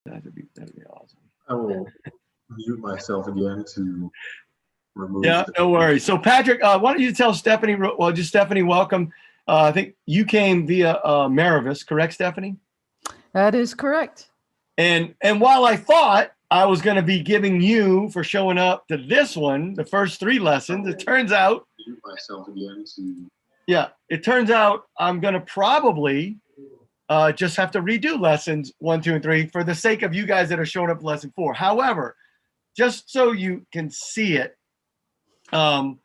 That'd be awesome. I will mute myself again to remove. Yeah, no worries. So Patrick, why don't you tell Stephanie? Well, just Stephanie, welcome. I think you came via Marivis, correct, Stephanie? That is correct. And while I thought I was going to be giving you for showing up to this one, the first 3 lessons, it turns out. Mute myself again to. Yeah, it turns out I'm going to probably just have to redo lessons 1, 2, and 3 for the sake of you guys that are showing up to lesson 4. However, just so you can see it, what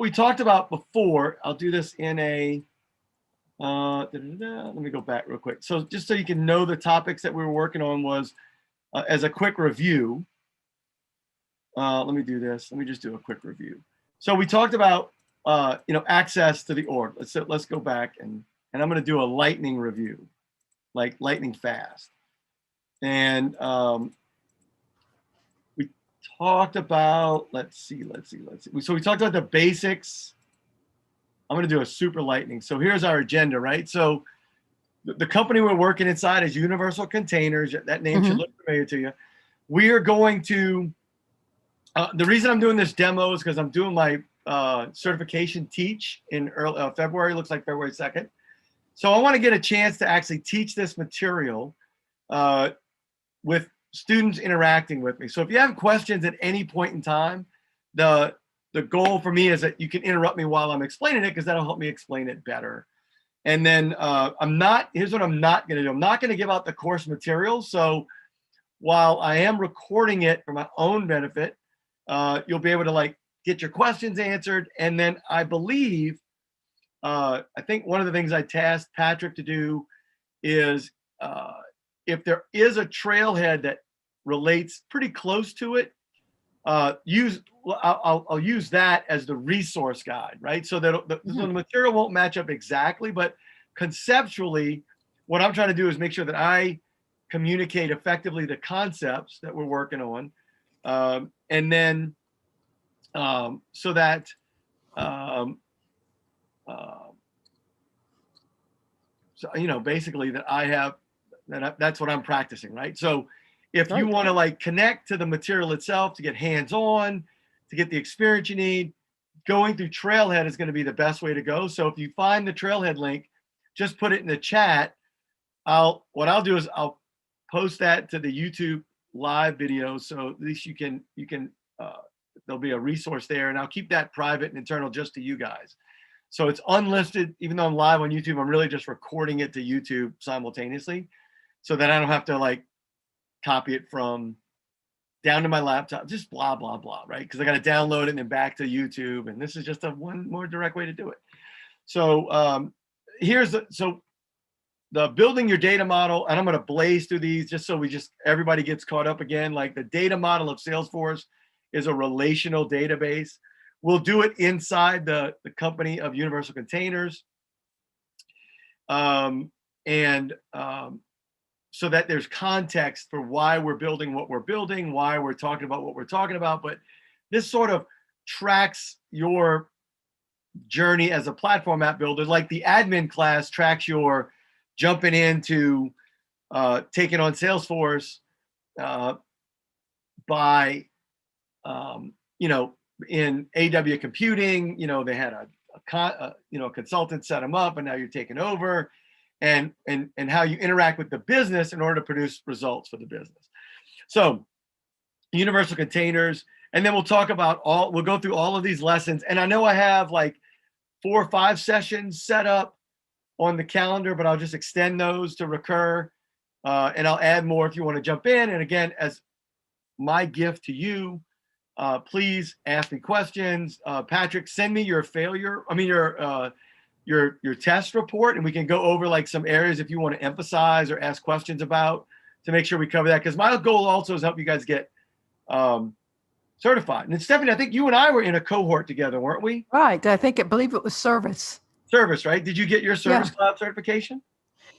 we talked about before, I'll do this in a, let me go back real quick. So just so you can know the topics that we were working on was as a quick review. Let me do this. Let me just do a quick review. So we talked about, access to the org. Let's go back and I'm going to do a lightning review, like lightning fast. And we talked about, let's see. So we talked about the basics. I'm going to do a super lightning. So here's our agenda, right? So the company we're working inside is Universal Containers. That name should look familiar to you. We are going to, the reason I'm doing this demo is because I'm doing my certification teach in early February, looks like February 2nd. So I want to get a chance to actually teach this material with students interacting with me. So if you have questions at any point in time, the goal for me is that you can interrupt me while I'm explaining it because that'll help me explain it better. And then here's what I'm not going to do. I'm not going to give out the course materials. So while I am recording it for my own benefit, you'll be able to get your questions answered. And then I believe, I think one of the things I tasked Patrick to do is if there is a trailhead that relates pretty close to it, I'll use that as the resource guide, right? So that so the material won't match up exactly, but conceptually, what I'm trying to do is make sure that I communicate effectively the concepts that we're working on, and then so that basically that I have that's what I'm practicing, right? So if you want to connect to the material itself to get hands-on, to get the experience you need, going through Trailhead is going to be the best way to go. So if you find the Trailhead link, just put it in the chat. What I'll do is I'll post that to the YouTube live video. So at least you can there'll be a resource there, and I'll keep that private and internal just to you guys. So it's unlisted, even though I'm live on YouTube, I'm really just recording it to YouTube simultaneously so that I don't have to copy it from down to my laptop, just blah, blah, blah, right? Because I got to download it and then back to YouTube. And this is just one more direct way to do it. So so the building your data model, and I'm going to blaze through these just so everybody gets caught up again. The data model of Salesforce is a relational database. We'll do it inside the company of Universal Containers. So that there's context for why we're building what we're building, why we're talking about what we're talking about. But this sort of tracks your journey as a platform app builder, like the admin class tracks your jumping into taking on Salesforce by, in AW Computing, they had a consultant set them up, and now you're taking over. And how you interact with the business in order to produce results for the business. So Universal Containers, and then we'll talk about we'll go through all of these lessons. And I know I have 4 or 5 sessions set up on the calendar, but I'll just extend those to recur. And I'll add more if you want to jump in. And again, as my gift to you, please ask me questions. Patrick, send me your your test report, and we can go over some areas if you want to emphasize or ask questions about to make sure we cover that. Because my goal also is help you guys get certified. And then Stephanie, I think you and I were in a cohort together, weren't we? Right. I believe it was service. Service, right? Did you get your Service Cloud certification?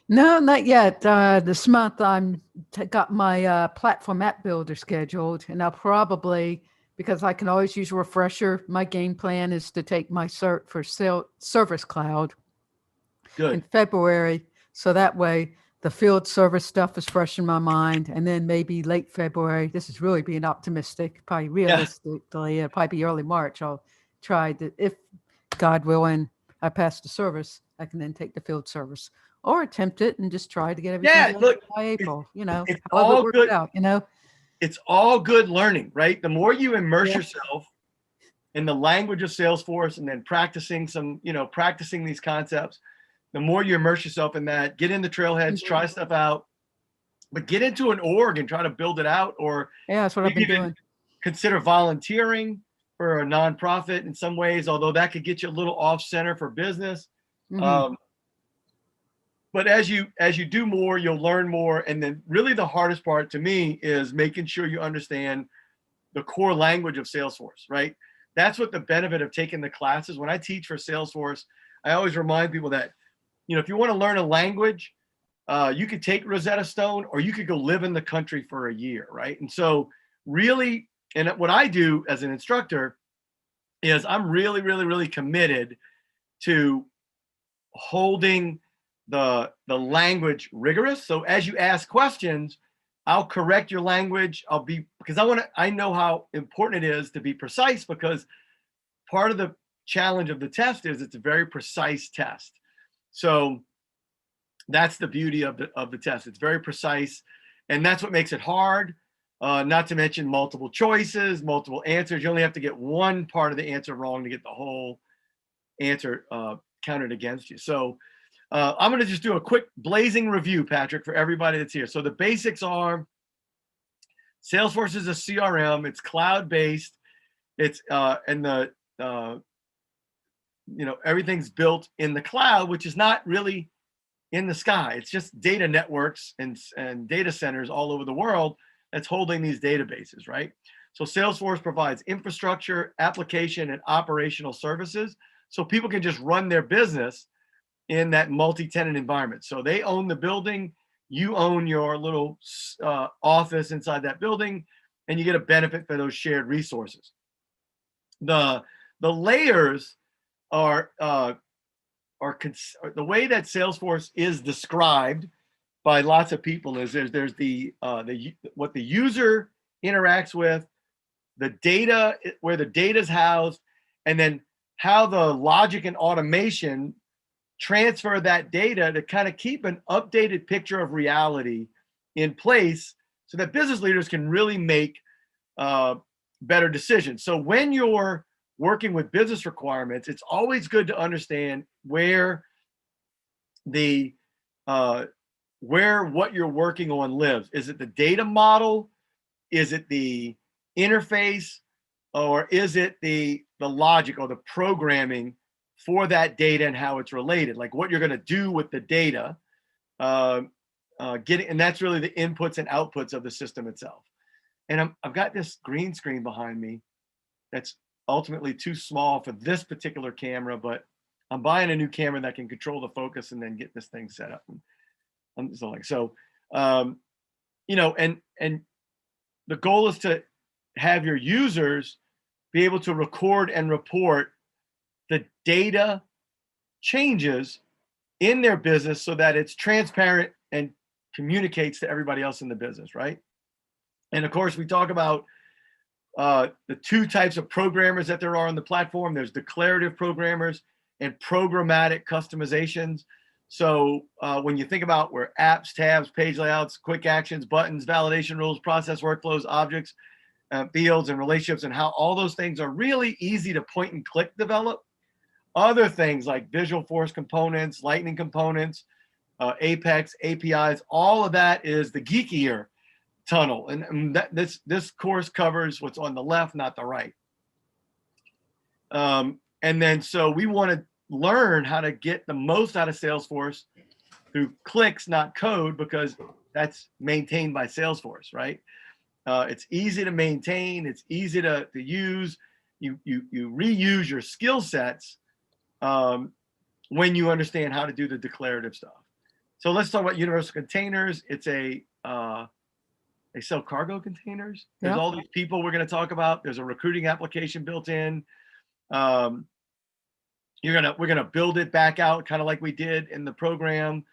No, not yet. This month got my platform app builder scheduled, and I'll probably, because I can always use a refresher, my game plan is to take my cert for Service Cloud in February. So that way the field service stuff is fresh in my mind. And then maybe late February, this is really being optimistic, probably realistically, it'll probably be early March. I'll try to, if God willing, I pass the service, I can then take the field service or attempt it and just try to get everything Yeah, done look, by April, it's however it all works good. out, It's all good learning, right? The more you immerse Yeah. yourself in the language of Salesforce and then practicing practicing these concepts, the more you immerse yourself in that, get in the trailheads, try stuff out, but get into an org and try to build it out, or Yeah, that's what I've been doing. consider volunteering for a nonprofit in some ways, although that could get you a little off center for business. But as you do more, you'll learn more. And then really the hardest part to me is making sure you understand the core language of Salesforce, right? That's what the benefit of taking the classes. When I teach for Salesforce, I always remind people that, if you want to learn a language, you could take Rosetta Stone, or you could go live in the country for a year, right? And so really, and what I do as an instructor is I'm really, really, really committed to holding the language rigorous. So as you ask questions, I'll correct your language. Because I know how important it is to be precise, because part of the challenge of the test is it's a very precise test. So that's the beauty of the test. It's very precise, and that's what makes it hard. Not to mention multiple choices, multiple answers. You only have to get one part of the answer wrong to get the whole answer counted against you. So I'm going to just do a quick blazing review, Patrick, for everybody that's here. So the basics are Salesforce is a CRM. It's cloud-based. It's and the everything's built in the cloud, which is not really in the sky. It's just data networks and data centers all over the world that's holding these databases, right? So Salesforce provides infrastructure, application, and operational services, so people can just run their business in that multi-tenant environment. So they own the building, you own your little office inside that building, and you get a benefit for those shared resources. The layers are the way that Salesforce is described by lots of people is there's the what the user interacts with, the data, where the data is housed, and then how the logic and automation transfer that data to kind of keep an updated picture of reality in place so that business leaders can really make better decisions. So when you're working with business requirements, it's always good to understand where what you're working on lives. Is it the data model? Is it the interface? Or is it the logic or the programming for that data and how it's related? Like what you're going to do with the data, and that's really the inputs and outputs of the system itself. And I've got this green screen behind me that's ultimately too small for this particular camera, but I'm buying a new camera that can control the focus and then get this thing set up. And the goal is to have your users be able to record and report the data changes in their business so that it's transparent and communicates to everybody else in the business, right? And of course, we talk about the two types of programmers that there are on the platform. There's declarative programmers and programmatic customizations. So when you think about where apps, tabs, page layouts, quick actions, buttons, validation rules, process workflows, objects, fields, and relationships, and how all those things are really easy to point and click develop. Other things like Visual Force components, Lightning components, Apex, APIs, all of that is the geekier tunnel. And this course covers what's on the left, not the right. And then so we want to learn how to get the most out of Salesforce through clicks, not code, because that's maintained by Salesforce, right? It's easy to maintain. It's easy to use. You reuse your skill sets when you understand how to do the declarative stuff. So let's talk about universal containers. It's they sell cargo containers. There's all these people we're going to talk about. There's a recruiting application built in. We're gonna build it back out, kind of like we did in the program.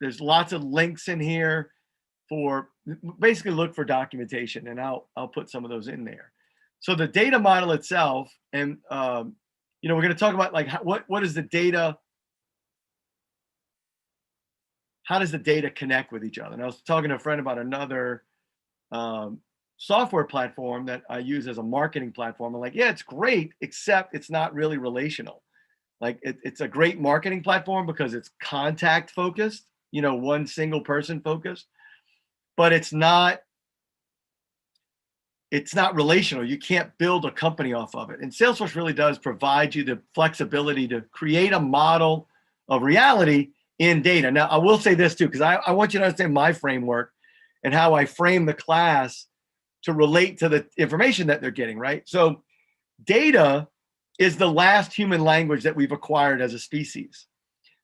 there's lots of links in here for basically look for documentation, and I'll put some of those in there. So the data model itself, and we're going to talk about like what is the data, how does the data connect with each other? And I was talking to a friend about another software platform that I use as a marketing platform. I'm like, yeah, it's great, except it's not really relational. Like it's a great marketing platform because it's contact focused, one single person focused, but it's not relational. You can't build a company off of it. And Salesforce really does provide you the flexibility to create a model of reality in data. Now, I will say this too, because I want you to understand my framework and how I frame the class to relate to the information that they're getting, right? So data is the last human language that we've acquired as a species.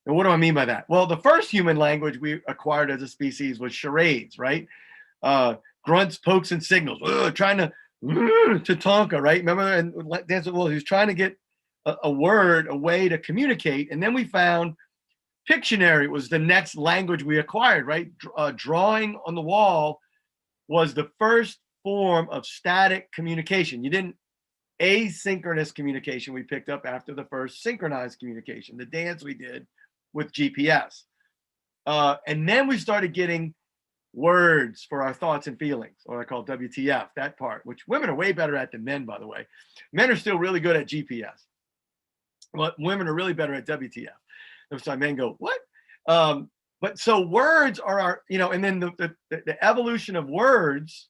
And what do I mean by that? Well, the first human language we acquired as a species was charades, right? Grunts, pokes, and signals, trying to Tatanka, right? Remember, and Dance with Wolves, he was trying to get a word, a way to communicate. And then we found Pictionary was the next language we acquired, right? Drawing on the wall was the first form of static communication. You didn't asynchronous communication we picked up after the first synchronized communication, the dance we did with GPS. And then we started getting words for our thoughts and feelings, or I call WTF, that part, which women are way better at than men, by the way. Men are still really good at GPS, but women are really better at WTF. That's why men go, what? But so words are our, and then the evolution of words,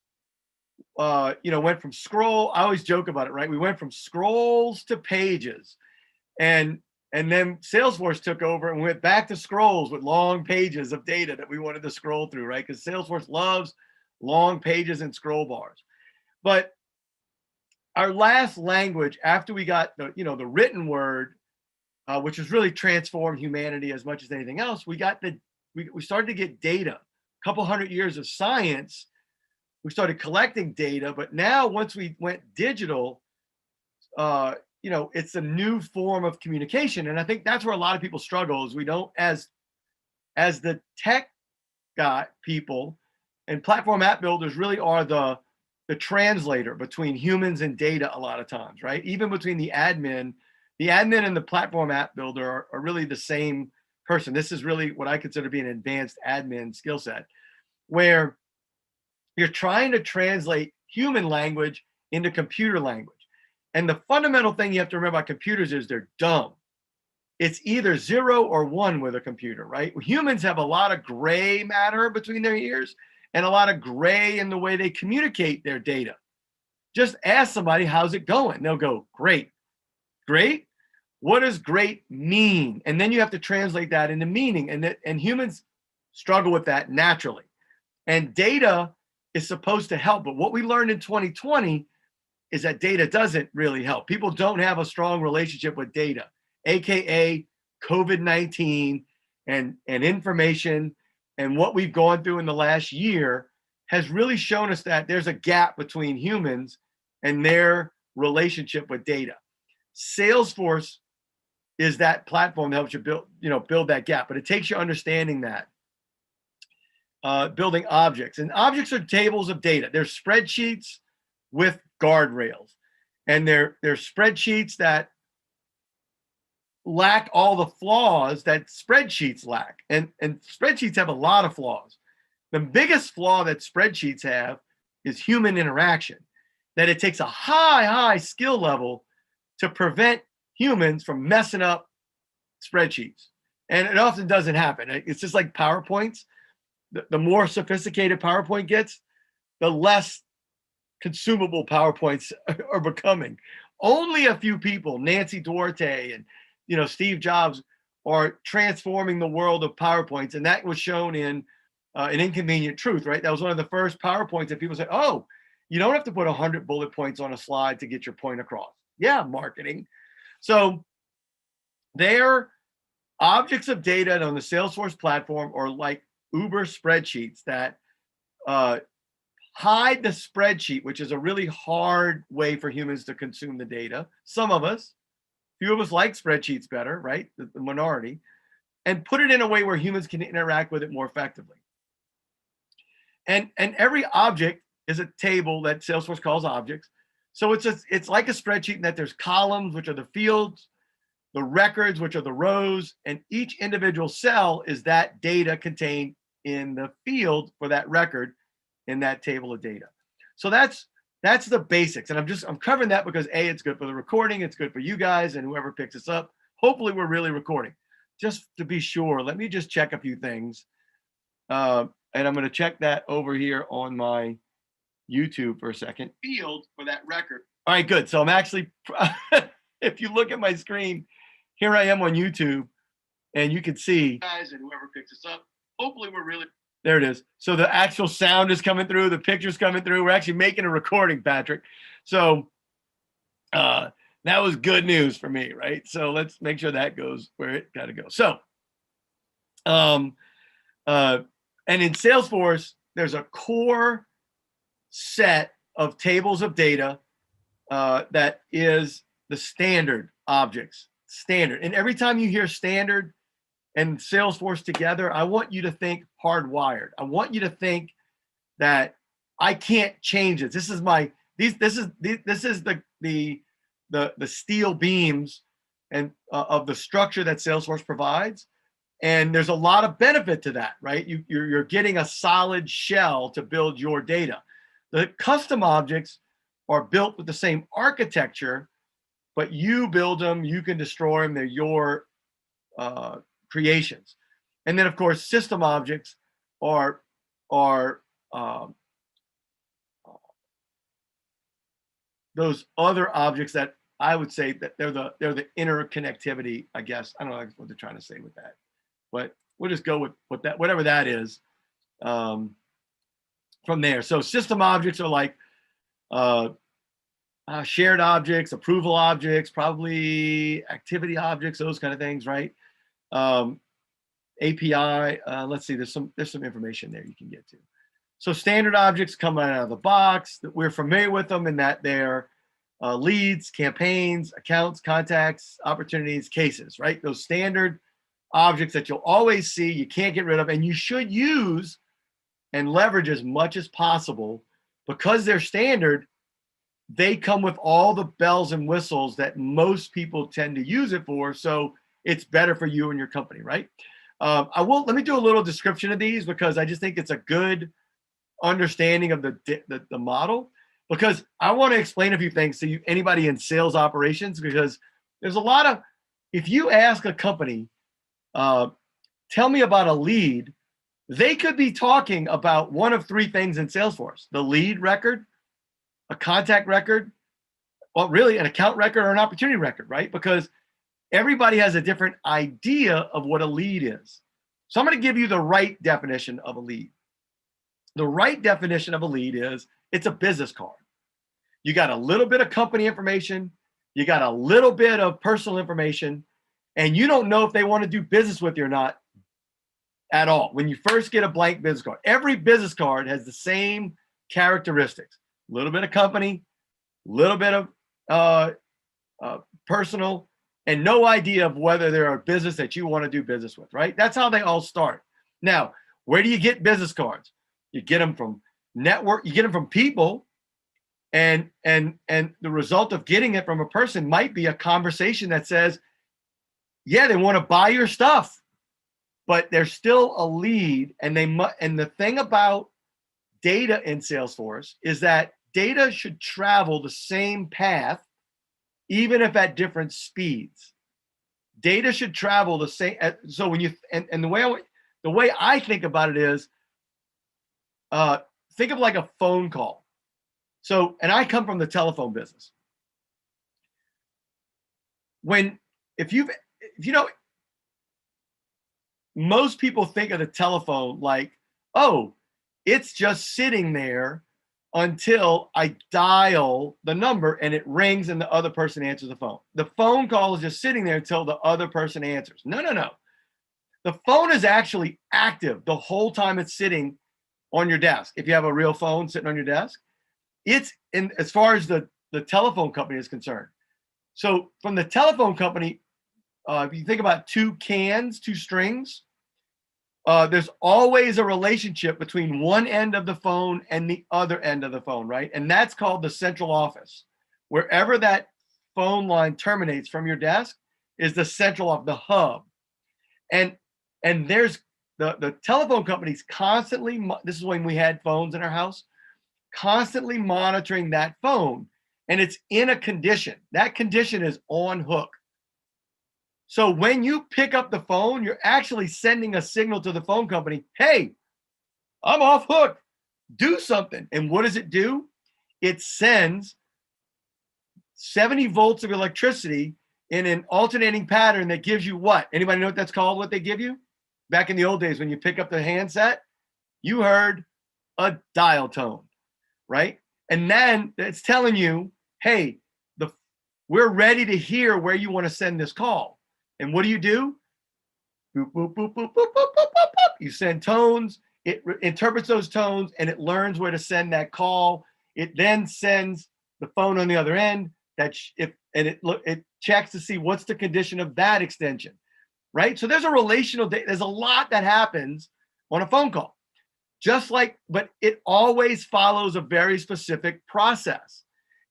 went from scroll. I always joke about it, right? We went from scrolls to pages, and then Salesforce took over and went back to scrolls with long pages of data that we wanted to scroll through, right? Because Salesforce loves long pages and scroll bars. But our last language, after we got the written word, which has really transformed humanity as much as anything else, we started to get data. A couple hundred years of science, we started collecting data, but now once we went digital, it's a new form of communication. And I think that's where a lot of people struggle, is we don't, as the tech people and platform app builders really are the translator between humans and data a lot of times, right? Even between the admin and the platform app builder are really the same person. This is really what I consider to be an advanced admin skill set, where you're trying to translate human language into computer language. And the fundamental thing you have to remember about computers is they're dumb. It's either 0 or 1 with a computer, right? Humans have a lot of gray matter between their ears and a lot of gray in the way they communicate their data. Just ask somebody, how's it going? They'll go, great. Great? What does great mean? And then you have to translate that into meaning. And humans struggle with that naturally. And data is supposed to help. But what we learned in 2020 is that data doesn't really help. People don't have a strong relationship with data, AKA COVID-19 and information. And what we've gone through in the last year has really shown us that there's a gap between humans and their relationship with data. Salesforce is that platform that helps you build that gap, but it takes you understanding that. Building objects, and objects are tables of data. They're spreadsheets with guardrails, and they're spreadsheets that lack all the flaws that spreadsheets lack. And spreadsheets have a lot of flaws. The biggest flaw that spreadsheets have is human interaction, that it takes a high skill level to prevent humans from messing up spreadsheets. And it often doesn't happen. It's just like PowerPoints. The more sophisticated PowerPoint gets, the less consumable PowerPoints are becoming. Only a few people, Nancy Duarte and Steve Jobs, are transforming the world of PowerPoints. And that was shown in An Inconvenient Truth, right? That was one of the first PowerPoints that people said, oh, you don't have to put 100 bullet points on a slide to get your point across. Yeah, marketing. So they're objects of data on the Salesforce platform, or like Uber spreadsheets that hide the spreadsheet, which is a really hard way for humans to consume the data. Some of us, few of us like spreadsheets better, right? The minority. and put it in a way where humans can interact with it more effectively. And every object is a table that Salesforce calls objects. So it's like a spreadsheet in that there's columns, which are the fields, the records, which are the rows, and each individual cell is that data contained in the field for that record in that table of data. So that's the basics. And I'm covering that because A, it's good for the recording, it's good for you guys and whoever picks us up. Hopefully we're really recording. Just to be sure, let me just check a few things. And I'm going to check that over here on my YouTube for a second. Field for that record. All right, good. So I'm actually, if you look at my screen, here I am on YouTube, and you can see guys and whoever picks us up. Hopefully we're really, there it is. So the actual sound is coming through, the picture's coming through. We're actually making a recording, Patrick. So that was good news for me, right? So let's make sure that goes where it got to go. So, and in Salesforce, there's a core set of tables of data that is the standard objects, standard. And every time you hear standard and Salesforce together, I want you to think hardwired. I want you to think that I can't change it. This is the steel beams and of the structure that Salesforce provides. And there's a lot of benefit to that, right? You're getting a solid shell to build your data. The custom objects are built with the same architecture, but you build them, you can destroy them, they're your creations. And then of course, system objects are those other objects that I would say that they're the interconnectivity, I guess. I don't know what they're trying to say with that. But we'll just go with that, whatever that is, from there. So system objects are like shared objects, approval objects, probably activity objects, those kind of things, right? API. Let's see. There's some information there you can get to. So standard objects come out of the box. That we're familiar with them in that they're leads, campaigns, accounts, contacts, opportunities, cases, right? Those standard objects that you'll always see, you can't get rid of, and you should use and leverage as much as possible because they're standard. They come with all the bells and whistles that most people tend to use it for, so it's better for you and your company, right? Let me do a little description of these because I just think it's a good understanding of the model, because I want to explain a few things to you, anybody in sales operations, because there's a lot of, if you ask a company, tell me about a lead, they could be talking about one of three things in Salesforce: the lead record, a contact record, well, really an account record or an opportunity record, right? Because everybody has a different idea of what a lead is. So I'm going to give you the right definition of a lead. The right definition of a lead is it's a business card. You got a little bit of company information, you got a little bit of personal information, and you don't know if they want to do business with you or not at all. When you first get a blank business card, every business card has the same characteristics: a little bit of company, a little bit of personal, and no idea of whether they're a business that you want to do business with, right? That's how they all start. Now, where do you get business cards? You get them from network, you get them from people, and the result of getting it from a person might be a conversation that says, yeah, they want to buy your stuff, but they're still a lead. And the thing about data in Salesforce is that data should travel the same path, even if at different speeds. Data should travel the same. So when you, and the way I think about it is, think of like a phone call. So, and I come from the telephone business. If you know, most people think of the telephone like, oh, it's just sitting there until I dial the number and it rings and the other person answers the phone. The phone call is just sitting there until the other person answers. No. The phone is actually active the whole time it's sitting on your desk. If you have a real phone sitting on your desk, it's in, as far as the telephone company is concerned. So from the telephone company, if you think about two cans, two strings, there's always a relationship between one end of the phone and the other end of the phone, right? And that's called the central office. Wherever that phone line terminates from your desk is the central of the hub. And there's the telephone companies constantly, this is when we had phones in our house, constantly monitoring that phone, and it's in a condition. That condition is on hook. So when you pick up the phone, you're actually sending a signal to the phone company, hey, I'm off hook, do something. And what does it do? It sends 70 volts of electricity in an alternating pattern that gives you what? Anybody know what that's called, what they give you? Back in the old days, when you pick up the handset, you heard a dial tone, right? And then it's telling you, hey, we're ready to hear where you want to send this call. And what do? Boop, boop, boop, boop, boop, boop, boop, boop, boop. You send tones, it interprets those tones, and it learns where to send that call. It then sends the phone on the other end, it checks to see what's the condition of that extension, right? So there's a relational, there's a lot that happens on a phone call. Just like, but it always follows a very specific process.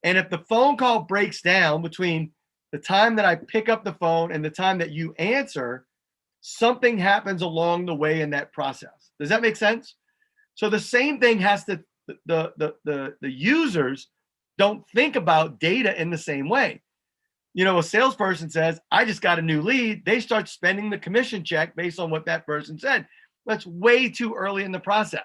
And if the phone call breaks down between the time that I pick up the phone and the time that you answer, something happens along the way in that process. Does that make sense? So the same thing has to, the users don't think about data in the same way. You know, a salesperson says, I just got a new lead. They start spending the commission check based on what that person said. That's way too early in the process.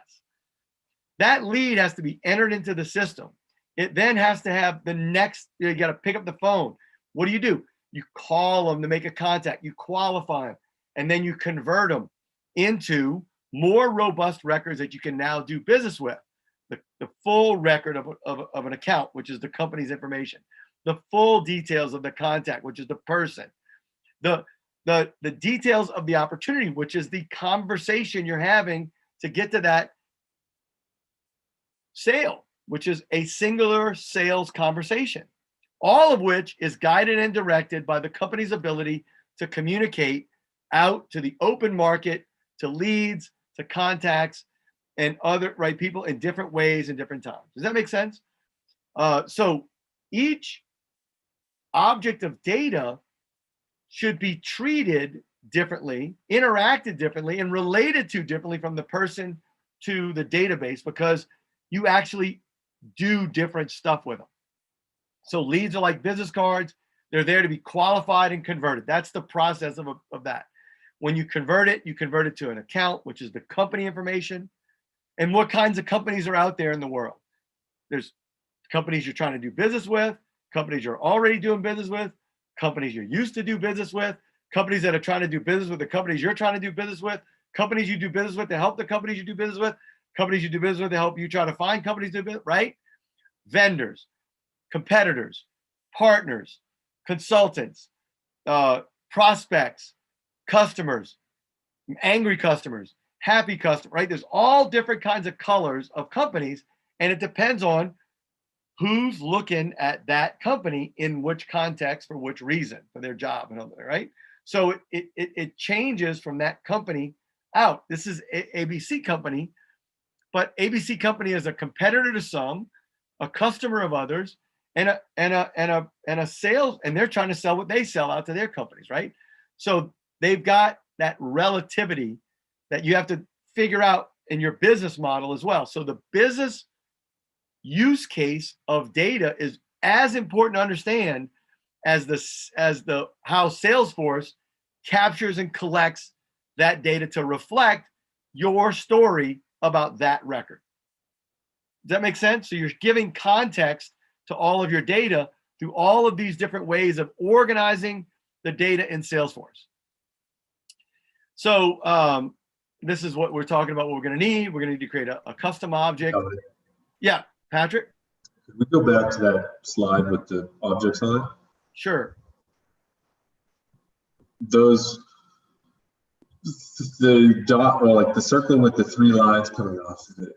That lead has to be entered into the system. It then has to have the next, you got to pick up the phone. What do? You call them to make a contact, you qualify them, and then you convert them into more robust records that you can now do business with. The full record of an account, which is the company's information, the full details of the contact, which is the person, the details of the opportunity, which is the conversation you're having to get to that sale, which is a singular sales conversation, all of which is guided and directed by the company's ability to communicate out to the open market, to leads, to contacts, and other people in different ways and different times. Does that make sense? So each object of data should be treated differently, interacted differently, and related to differently from the person to the database, because you actually do different stuff with them. So leads are like business cards. They're there to be qualified and converted. That's the process of that. When you convert it to an account, which is the company information. And what kinds of companies are out there in the world? There's companies you're trying to do business with, companies you're already doing business with, companies you're used to do business with, companies that are trying to do business with the companies you're trying to do business with, companies you do business with to help the companies you do business with, companies you do business with to help you try to find companies to do business, right? Vendors, competitors, partners, consultants, prospects, customers, angry customers, happy customers, right? There's all different kinds of colors of companies, and it depends on who's looking at that company in which context for which reason, for their job and all that, right? So it changes from that company out. This is ABC company, but ABC company is a competitor to some, a customer of others, and a sales, and they're trying to sell what they sell out to their companies, right? So they've got that relativity that you have to figure out in your business model as well. So the business use case of data is as important to understand as how Salesforce captures and collects that data to reflect your story about that record. Does that make sense? So you're giving context to all of your data through all of these different ways of organizing the data in Salesforce. So this is what we're talking about, what we're going to need. We're going to need to create a custom object. Yeah, Patrick? Could we go back to that slide with the objects on it? Sure. Those, the dot, or like the circling with the 3 lines coming off of it.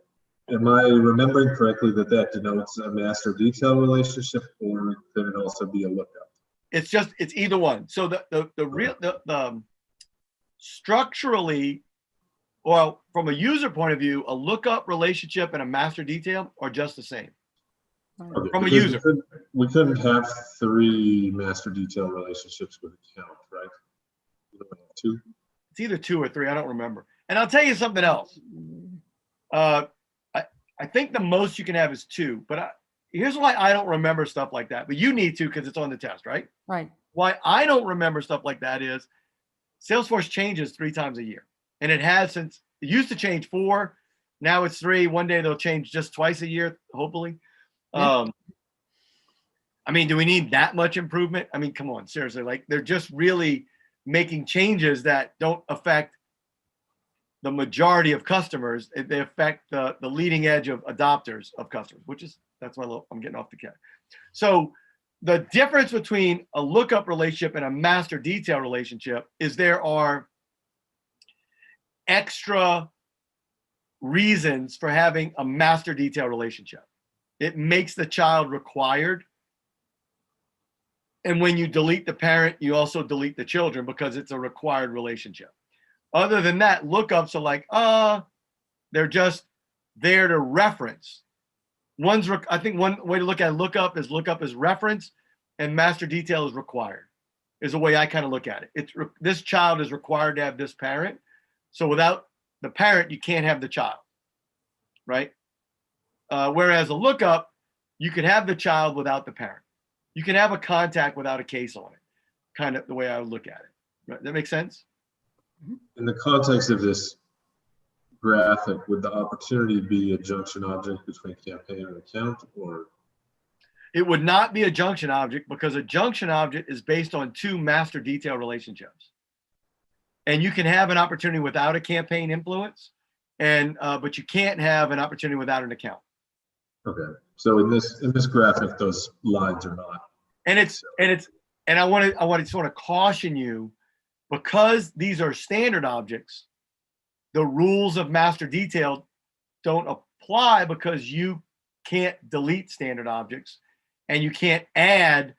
Am I remembering correctly that denotes a master detail relationship, or could it also be a lookup? it's either one. So the structurally, well, from a user point of view, a lookup relationship and a master detail are just the same. Okay, From a because user. we couldn't have 3 master detail relationships with account, right? We only have 2. It's either 2 or 3. I don't remember. And I'll tell you something else. I think the most you can have is 2. But here's why I don't remember stuff like that. But you need to, because it's on the test, right? Right. Why I don't remember stuff like that is Salesforce changes 3 times a year. And it has since, it used to change 4. Now it's 3. One day they'll change just twice a year, hopefully. Yeah. I mean, do we need that much improvement? I mean, come on, seriously. Like, they're just really making changes that don't affect the majority of customers. They affect the leading edge of adopters of customers, which is, that's my little, I'm getting off the cat. So the difference between a lookup relationship and a master detail relationship is there are extra reasons for having a master detail relationship. It makes the child required. And when you delete the parent, you also delete the children because it's a required relationship. Other than that, lookups are like, they're just there to reference. I think one way to look at lookup is reference, and master detail is required, is the way I kind of look at it. This child is required to have this parent. So without the parent, you can't have the child, right? Whereas a lookup, you could have the child without the parent. You can have a contact without a case on it, kind of the way I would look at it. Right? That makes sense? In the context of this graphic, would the opportunity be a junction object between campaign and account, or? It would not be a junction object because a junction object is based on 2 master detail relationships. And you can have an opportunity without a campaign influence, but you can't have an opportunity without an account. Okay, so in this graphic, those lines are not. And I want to sort of caution you, because these are standard objects, the rules of master detail don't apply because you can't delete standard objects, and you can't add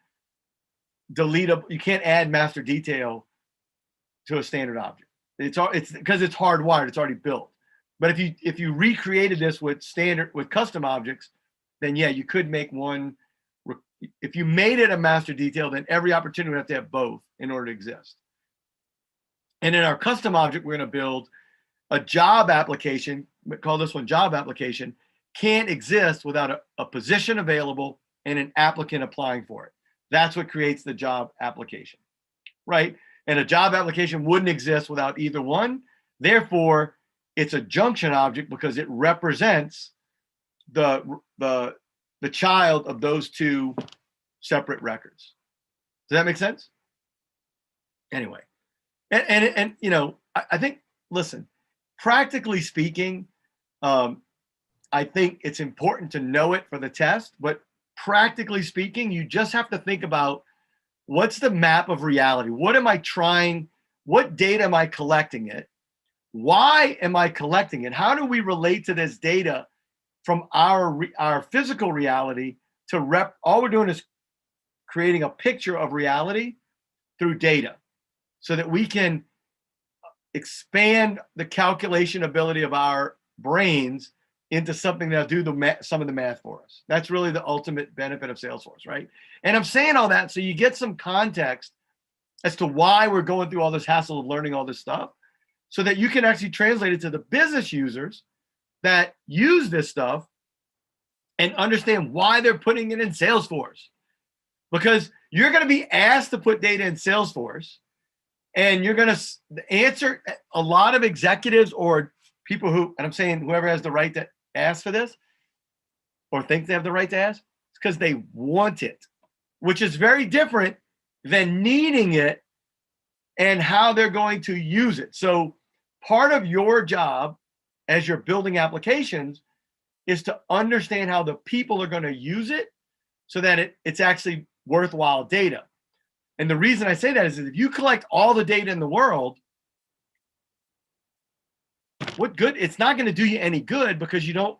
you can't add master detail to a standard object. It's because it's hardwired, it's already built. But if you recreated this with custom objects, then yeah, you could make one. If you made it a master detail, then every opportunity would have to have both in order to exist. And in our custom object, we're going to build a job application. We call this one job application. Can't exist without a position available and an applicant applying for it. That's what creates the job application, right? And a job application wouldn't exist without either one. Therefore, it's a junction object because it represents the child of those 2 separate records. Does that make sense? Anyway, and you know, I think, listen, practically speaking, I think it's important to know it for the test, but practically speaking, you just have to think about what's the map of reality? What am I trying? What data am I collecting it? Why am I collecting it? How do we relate to this data from our physical reality to all we're doing is creating a picture of reality through data so that we can expand the calculation ability of our brains into something that'll do some of the math for us. That's really the ultimate benefit of Salesforce, right? And I'm saying all that so you get some context as to why we're going through all this hassle of learning all this stuff, so that you can actually translate it to the business users that use this stuff and understand why they're putting it in Salesforce. Because you're going to be asked to put data in Salesforce, and you're going to answer a lot of executives or people who, and I'm saying whoever has the right to ask for this or think they have the right to ask, it's because they want it, which is very different than needing it and how they're going to use it. So part of your job as you're building applications is to understand how the people are going to use it so that it's actually worthwhile data. And the reason I say that is that if you collect all the data in the world, what good? It's not going to do you any good because you don't.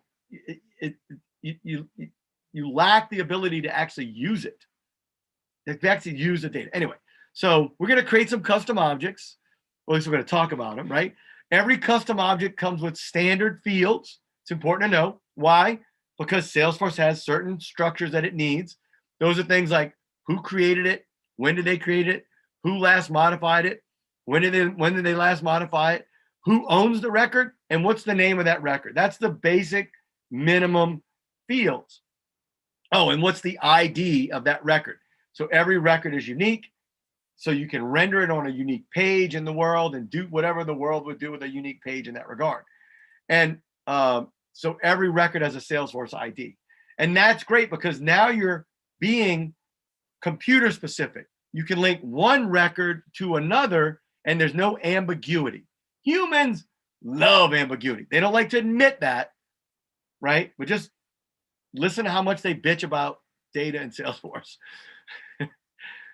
You lack the ability to actually use it. They actually use the data. Anyway, so we're going to create some custom objects. Or at least we're going to talk about them, right? Every custom object comes with standard fields. It's important to know. Why? Because Salesforce has certain structures that it needs. Those are things like who created it, when did they create it, who last modified it, when did they last modify it, who owns the record, and what's the name of that record. That's the basic minimum fields. Oh, and what's the ID of that record? So every record is unique. So you can render it on a unique page in the world and do whatever the world would do with a unique page in that regard. And so every record has a Salesforce ID. And that's great because now you're being computer specific. You can link one record to another and there's no ambiguity. Humans love ambiguity. They don't like to admit that, right? But just listen to how much they bitch about data in Salesforce.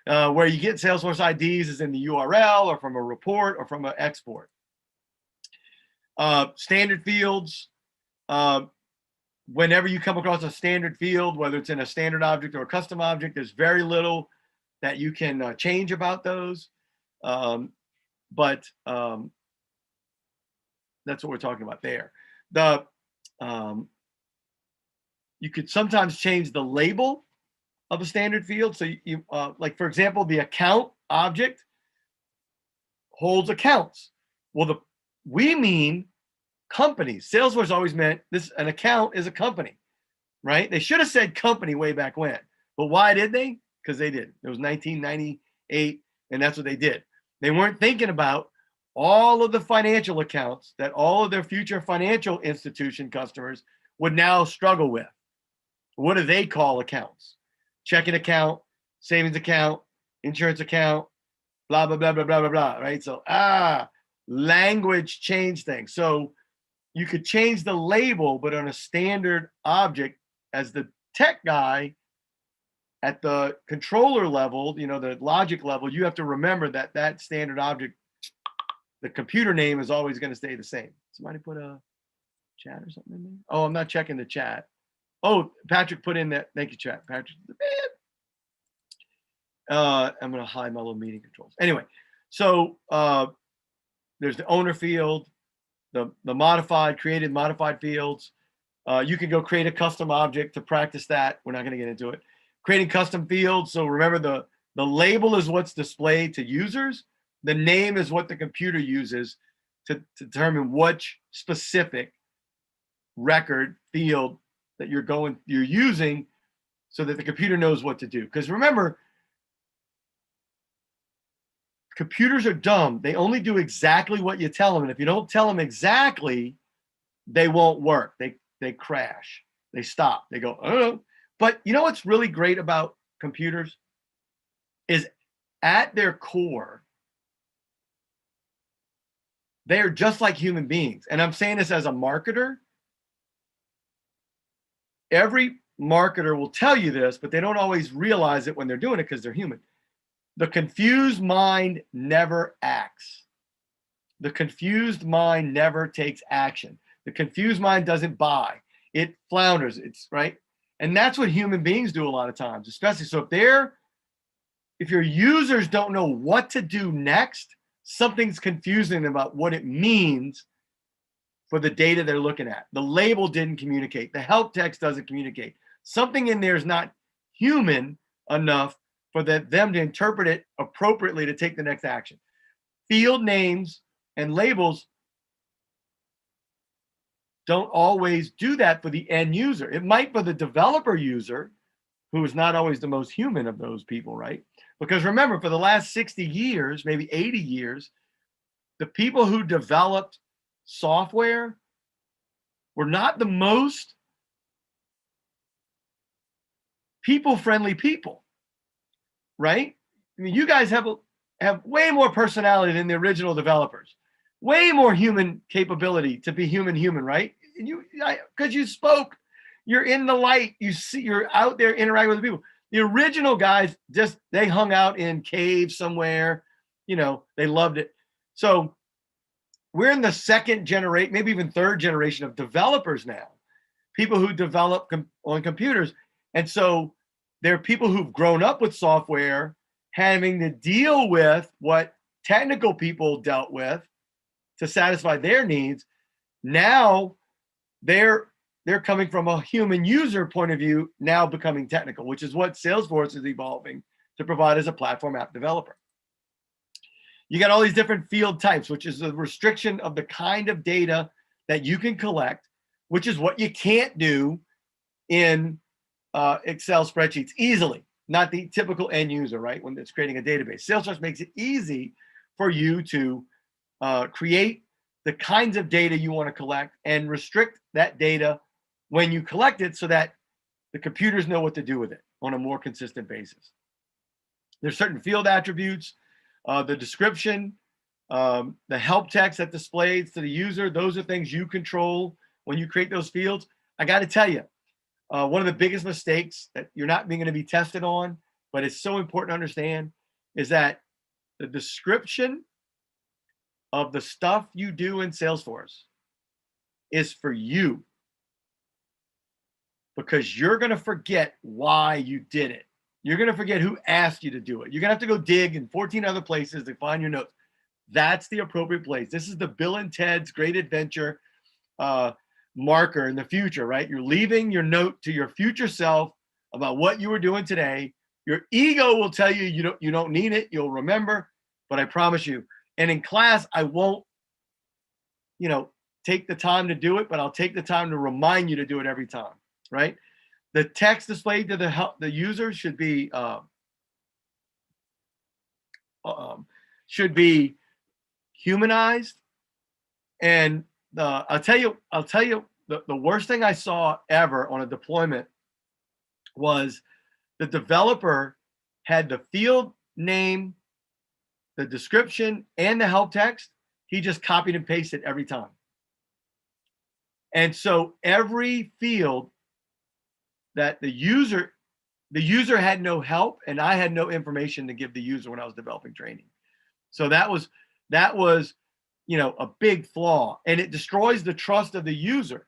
Where you get Salesforce IDs is in the URL or from a report or from an export. Standard fields. Whenever you come across a standard field, whether it's in a standard object or a custom object, there's very little that you can change about those. But that's what we're talking about there. You could sometimes change the label of a standard field. So you like, for example, the account object holds accounts. Well, we mean companies. Salesforce always meant an account is a company, right? They should have said company way back when. But why did they? Because they did. It was 1998, and that's what they did. They weren't thinking about all of the financial accounts that all of their future financial institution customers would now struggle with. What do they call accounts? Checking account, savings account, insurance account, blah, blah, blah, blah, blah, blah, blah, right? So, language changed things. So you could change the label, but on a standard object, as the tech guy at the controller level, the logic level, you have to remember that that standard object, the computer name is always going to stay the same. Somebody put a chat or something in there? Oh, I'm not checking the chat. Oh, Patrick put in that. Thank you, chat. Patrick, the man. I'm going to hide my little meeting controls. Anyway, so there's the owner field, the created modified fields. You can go create a custom object to practice that. We're not going to get into it. Creating custom fields. So remember, the label is what's displayed to users. The name is what the computer uses to determine which specific record field that you're using, so that the computer knows what to do. Because remember, computers are dumb. They only do exactly what you tell them. And if you don't tell them exactly, they won't work. They crash. They stop. They go, oh. But you know what's really great about computers is at their core, they are just like human beings. And I'm saying this as a marketer. Every marketer will tell you this, but they don't always realize it when they're doing it because they're human. The confused mind never acts. The confused mind never takes action. The confused mind doesn't buy. It flounders. It's right. And that's what human beings do a lot of times, especially. So if your users don't know what to do next, something's confusing them about what it means for the data they're looking at. The label didn't communicate. The help text doesn't communicate. Something in there is not human enough for them to interpret it appropriately to take the next action. Field names and labels don't always do that for the end user. It might for the developer user, who is not always the most human of those people, right? Because remember, for the last 60 years, maybe 80 years, the people who developed software were not the most people-friendly people, right? I mean, you guys have way more personality than the original developers, way more human capability to be human, right? And because you spoke, you're in the light, you're out there interacting with the people. The original guys they hung out in caves somewhere, they loved it. So we're in the second generation, maybe even third generation of developers now, people who develop on computers. And so there are people who've grown up with software having to deal with what technical people dealt with to satisfy their needs. Now they're coming from a human user point of view, now becoming technical, which is what Salesforce is evolving to provide as a platform app developer. You got all these different field types, which is a restriction of the kind of data that you can collect, which is what you can't do in Excel spreadsheets easily, not the typical end user, right? When it's creating a database. Salesforce makes it easy for you to create the kinds of data you want to collect and restrict that data when you collect it so that the computers know what to do with it on a more consistent basis. There's certain field attributes, the description, the help text that displays to the user. Those are things you control when you create those fields. I got to tell you, one of the biggest mistakes that you're not going to be tested on, but it's so important to understand, is that the description of the stuff you do in Salesforce is for you, because you're going to forget why you did it. You're going to forget who asked you to do it. You're going to have to go dig in 14 other places to find your notes. That's the appropriate place. This is the Bill and Ted's Great Adventure marker in the future, right? You're leaving your note to your future self about what you were doing today. Your ego will tell you you don't need it. You'll remember, but I promise you. And in class, I won't, take the time to do it, but I'll take the time to remind you to do it every time, right? The text displayed to the user should be humanized. And I'll tell you the worst thing I saw ever on a deployment was the developer had the field name, the description, and the help text. He just copied and pasted every time. And so every field that the user had no help, and I had no information to give the user when I was developing training. So that was a big flaw, and it destroys the trust of the user.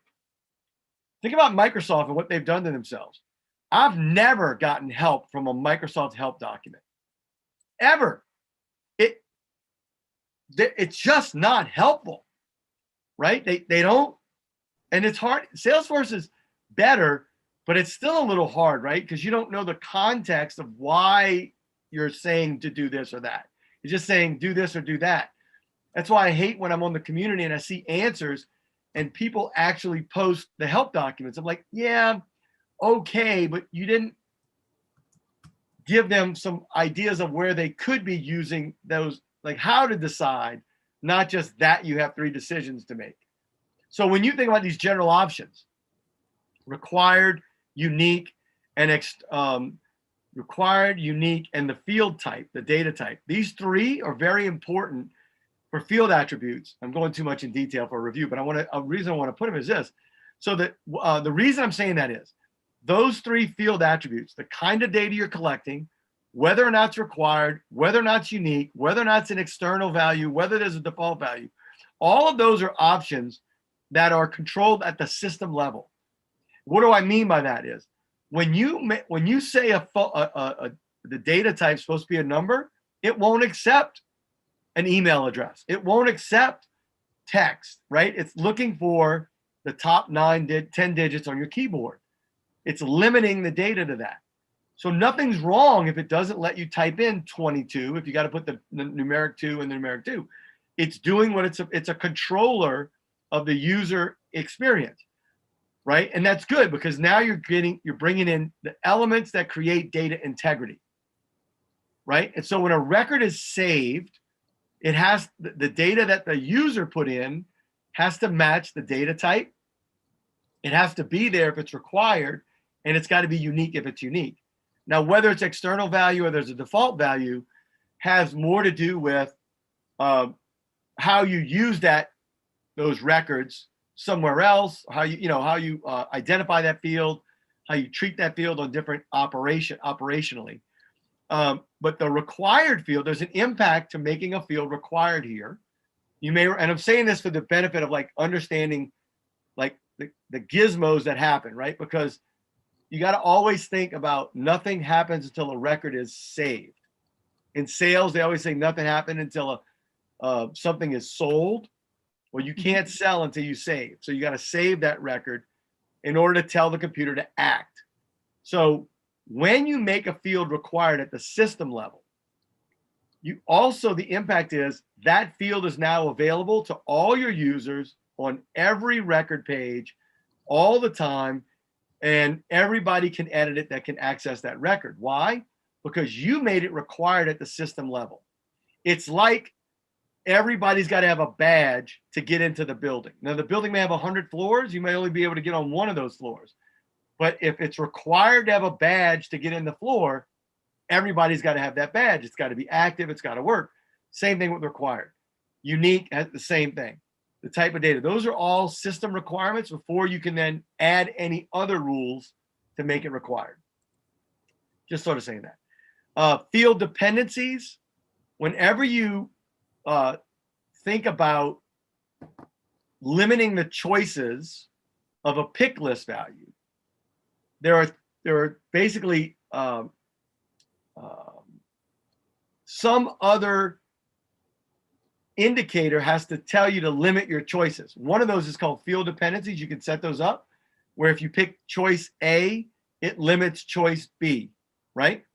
Think about Microsoft and what they've done to themselves. I've never gotten help from a Microsoft help document, ever. It's just not helpful, right? They don't, and it's hard. Salesforce is better, but it's still a little hard, right? Because you don't know the context of why you're saying to do this or that. You're just saying do this or do that. That's why I hate when I'm on the community and I see answers and people actually post the help documents. I'm like, yeah, okay, but you didn't give them some ideas of where they could be using those, like how to decide, not just that you have 3 decisions to make. So when you think about these general options, required, unique, and required, unique, and the field type, the data type. These 3 are very important for field attributes. I'm going too much in detail for a review, but a reason I want to put them is this. So that the reason I'm saying that is those 3 field attributes, the kind of data you're collecting, whether or not it's required, whether or not it's unique, whether or not it's an external value, whether there's a default value, all of those are options that are controlled at the system level. What do I mean by that is when you say the data type is supposed to be a number, it won't accept an email address. It won't accept text, right? It's looking for the top 10 digits on your keyboard. It's limiting the data to that. So nothing's wrong if it doesn't let you type in 22, if you got to put the numeric 2 and the numeric 2. It's doing what it's a controller of the user experience, right? And that's good because now you're bringing in the elements that create data integrity, right? And so when a record is saved, it has the data that the user put in has to match the data type. It has to be there if it's required, and it's got to be unique if it's unique. Now, whether it's external value or there's a default value has more to do with how you use those records somewhere else, how you identify that field, how you treat that field on different operationally. But the required field, there's an impact to making a field required here. And I'm saying this for the benefit of like understanding like the gizmos that happen, right? Because you got to always think about nothing happens until a record is saved. In sales, they always say nothing happened until something is sold. Well, you can't sell until you save. So you got to save that record in order to tell the computer to act. So when you make a field required at the system level, you also, the impact is that field is now available to all your users on every record page all the time, and everybody can edit it that can access that record. Why? Because you made it required at the system level. It's like everybody's got to have a badge to get into the building. Now, the building may have 100 floors. You may only be able to get on one of those floors. But if it's required to have a badge to get in the floor, everybody's got to have that badge. It's got to be active. It's got to work. Same thing with required. Unique has the same thing. The type of data. Those are all system requirements before you can then add any other rules to make it required. Just sort of saying that. Field dependencies. Whenever you think about limiting the choices of a pick list value, there are basically some other indicator has to tell you to limit your choices. One of those is called field dependencies. You can set those up where if you pick choice A, it limits choice B, right?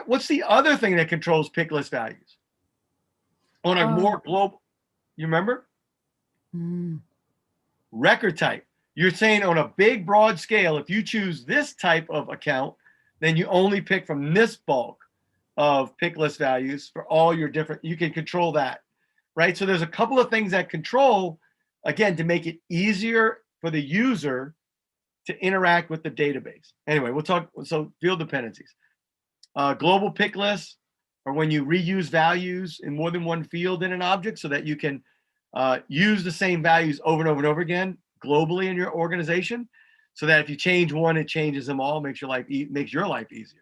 What's the other thing that controls pick list values? On a more global, you remember? Record type. You're saying on a big, broad scale, if you choose this type of account, then you only pick from this bulk of pick list values for all your different, you can control that, right? So there's a couple of things that control, again, to make it easier for the user to interact with the database. Anyway, we'll talk, so field dependencies. Global pick lists are when you reuse values in more than one field in an object so that you can use the same values over and over and over again globally in your organization, so that if you change one, it changes them all, makes your life easier.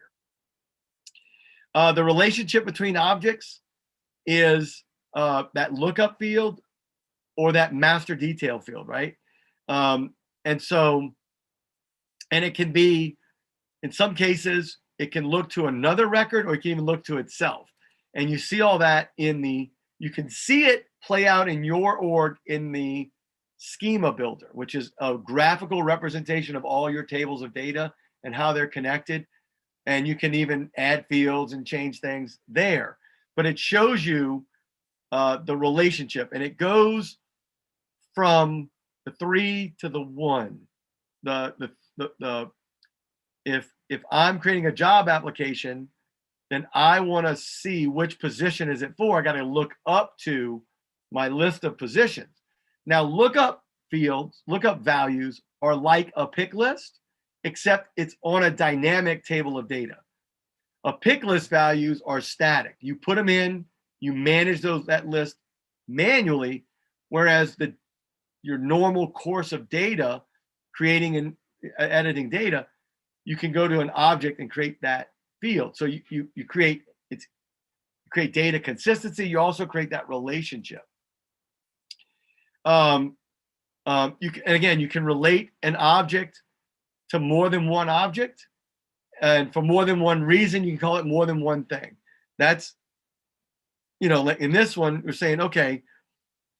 The relationship between objects is that lookup field or that master detail field, right? And it can be, in some cases, it can look to another record, or it can even look to itself. And you see all that you can see it play out in your org in the schema builder, which is a graphical representation of all your tables of data and how they're connected. And you can even add fields and change things there. But it shows you the relationship, and it goes from the 3 to the 1. If I'm creating a job application, then I want to see which position is it for. I got to look up to my list of positions. Now, lookup fields, lookup values are like a pick list, except it's on a dynamic table of data. A pick list values are static. You put them in, you manage that list manually, whereas your normal course of data, creating and editing data, you can go to an object and create that field. So you create data consistency. You also create that relationship. You can relate an object to more than one object, and for more than one reason, you can call it more than one thing. That's, like in this one, we're saying, okay,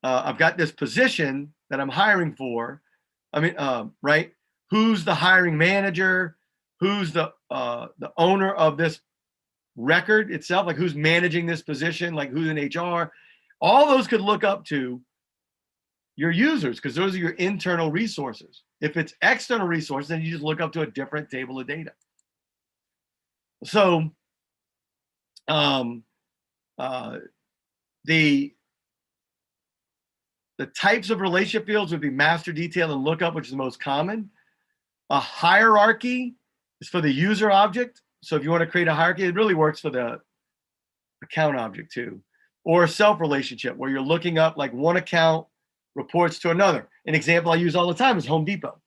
I've got this position that I'm hiring for. Right? Who's the hiring manager? Who's the owner of this record itself? Like, who's managing this position? Like, who's in HR? All those could look up to your users, because those are your internal resources. If it's external resources, then you just look up to a different table of data. So the types of relationship fields would be master detail and lookup, which is the most common. A hierarchy is for the user object. So if you want to create a hierarchy, it really works for the account object too. Or a self relationship, where you're looking up, like, one account reports to another. An example I use all the time is Home Depot.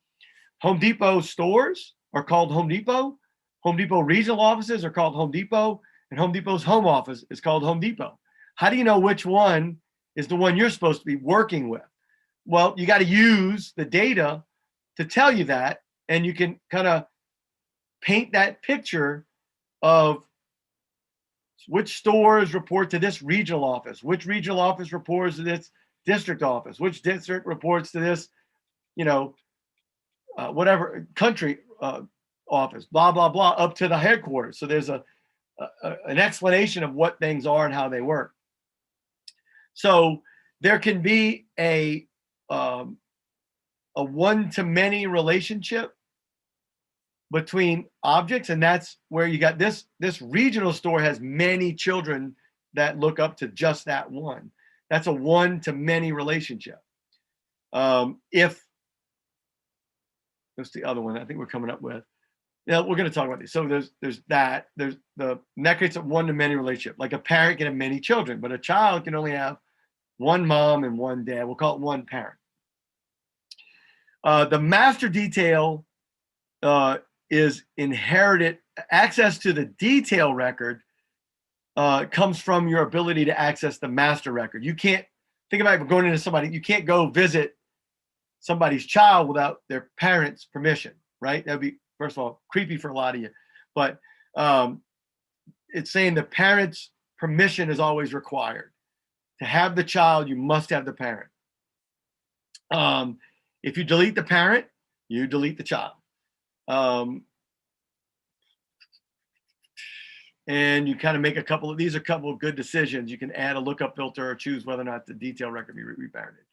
Home Depot stores are called Home Depot. Home Depot regional offices are called Home Depot. And Home Depot's home office is called Home Depot. How do you know which one is the one you're supposed to be working with? Well, you got to use the data to tell you that, and you can kind of paint that picture of which stores report to this regional office, which regional office reports to this district office, which district reports to this, whatever country office, blah, blah, blah, up to the headquarters. So there's an explanation of what things are and how they work. So there can be a one-to-many relationship between objects, and that's where you got this regional store has many children that look up to just that one. That's a one-to-many relationship. If that's the other one I think we're coming up with. Yeah, we're going to talk about these. So there's that creates a one-to-many relationship. Like a parent can have many children, but a child can only have one mom and one dad. We'll call it one parent. The master detail is inherited. Access to the detail record comes from your ability to access the master record. You can't think about going into somebody. You can't go visit somebody's child without their parents' permission, right? That'd be, first of all, creepy for a lot of you. But it's saying the parents' permission is always required. To have the child, you must have the parent. If you delete the parent, you delete the child. And you kind of make these are a couple of good decisions. You can add a lookup filter or choose whether or not the detail record be reparented.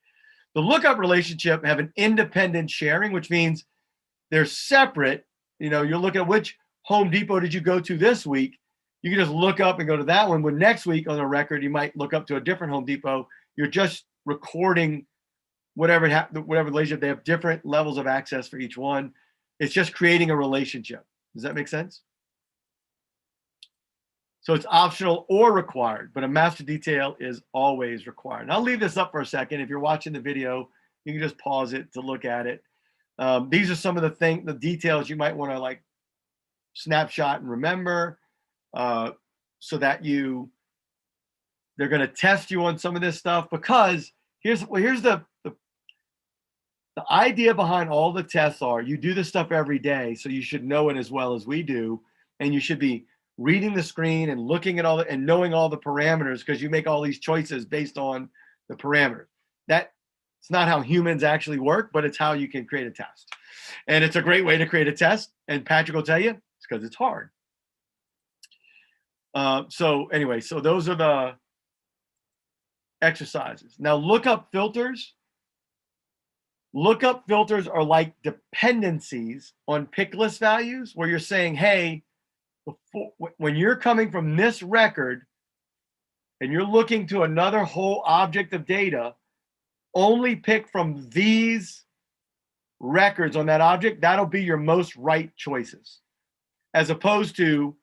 The lookup relationship have an independent sharing, which means they're separate. You're looking at which Home Depot did you go to this week. You can just look up and go to that one. When next week on a record, you might look up to a different Home Depot. You're just recording whatever relationship. They have different levels of access for each one. It's just creating a relationship. Does that make sense? So it's optional or required, but a master detail is always required. And I'll leave this up for a second. If you're watching the video, you can just pause it to look at it. These are some of the details you might want to like snapshot and remember, so that they're going to test you on some of this stuff, because here's the idea behind all the tests are you do this stuff every day, so you should know it as well as we do, and you should be reading the screen and looking at and knowing all the parameters, because you make all these choices based on the parameters. It's not how humans actually work, but it's how you can create a test. And it's a great way to create a test. And Patrick will tell you it's because it's hard. So anyway, so those are the exercises. Now lookup filters. Lookup filters are like dependencies on pick list values, where you're saying, hey, when you're coming from this record and you're looking to another whole object of data, only pick from these records on that object. That'll be your most right choices, as opposed to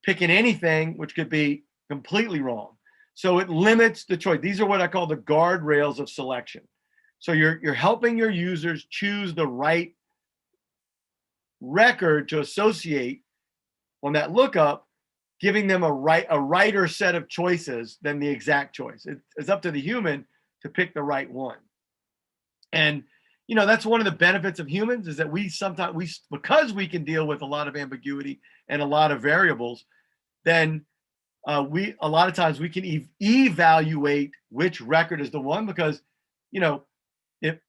picking anything, which could be completely wrong. So it limits the choice. These are what I call the guardrails of selection. So you're helping your users choose the right record to associate on that lookup, giving them a righter set of choices than the exact choice. It's up to the human to pick the right one. And that's one of the benefits of humans, is that because we can deal with a lot of ambiguity and a lot of variables, then a lot of times we can evaluate which record is the one, because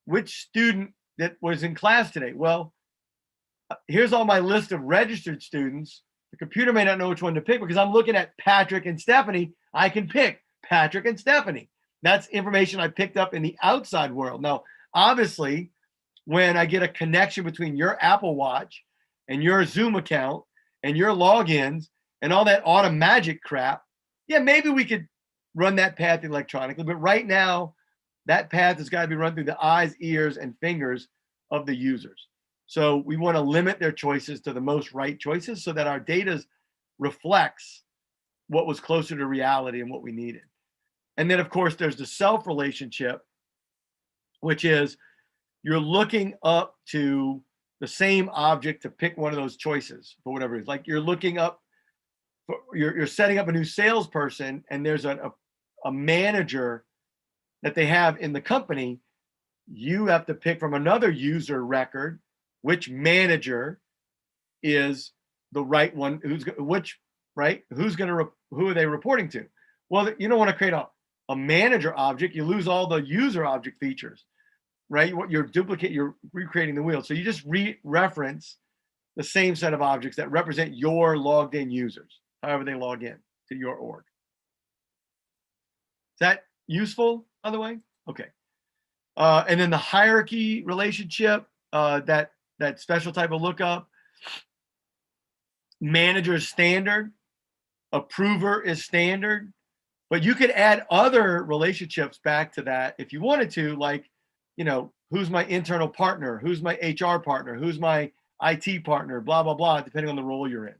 which student that was in class today. Well, here's all my list of registered students. The computer may not know which one to pick, because I'm looking at Patrick and Stephanie. I can pick Patrick and Stephanie. That's information I picked up in the outside world. Now, obviously, when I get a connection between your Apple Watch and your Zoom account and your logins and all that automagic crap, yeah, maybe we could run that path electronically. But right now, that path has got to be run through the eyes, ears, and fingers of the users. So we want to limit their choices to the most right choices, so that our data reflects what was closer to reality and what we needed. And then, of course, there's the self relationship, which is you're looking up to the same object to pick one of those choices for whatever it is. Like you're looking up, you're setting up a new salesperson, and there's a manager that they have in the company. You have to pick from another user record which manager is the right one, who are they reporting to? Well, you don't want to create a manager object. You lose all the user object features, right? You're recreating the wheel. So you just reference the same set of objects that represent your logged in users, however they log in to your org. Is that useful, by the way? Okay. And then the hierarchy relationship, that special type of lookup. Manager is standard, approver is standard, but you could add other relationships back to that if you wanted to, like, who's my internal partner, who's my HR partner, who's my IT partner, blah, blah, blah, depending on the role you're in.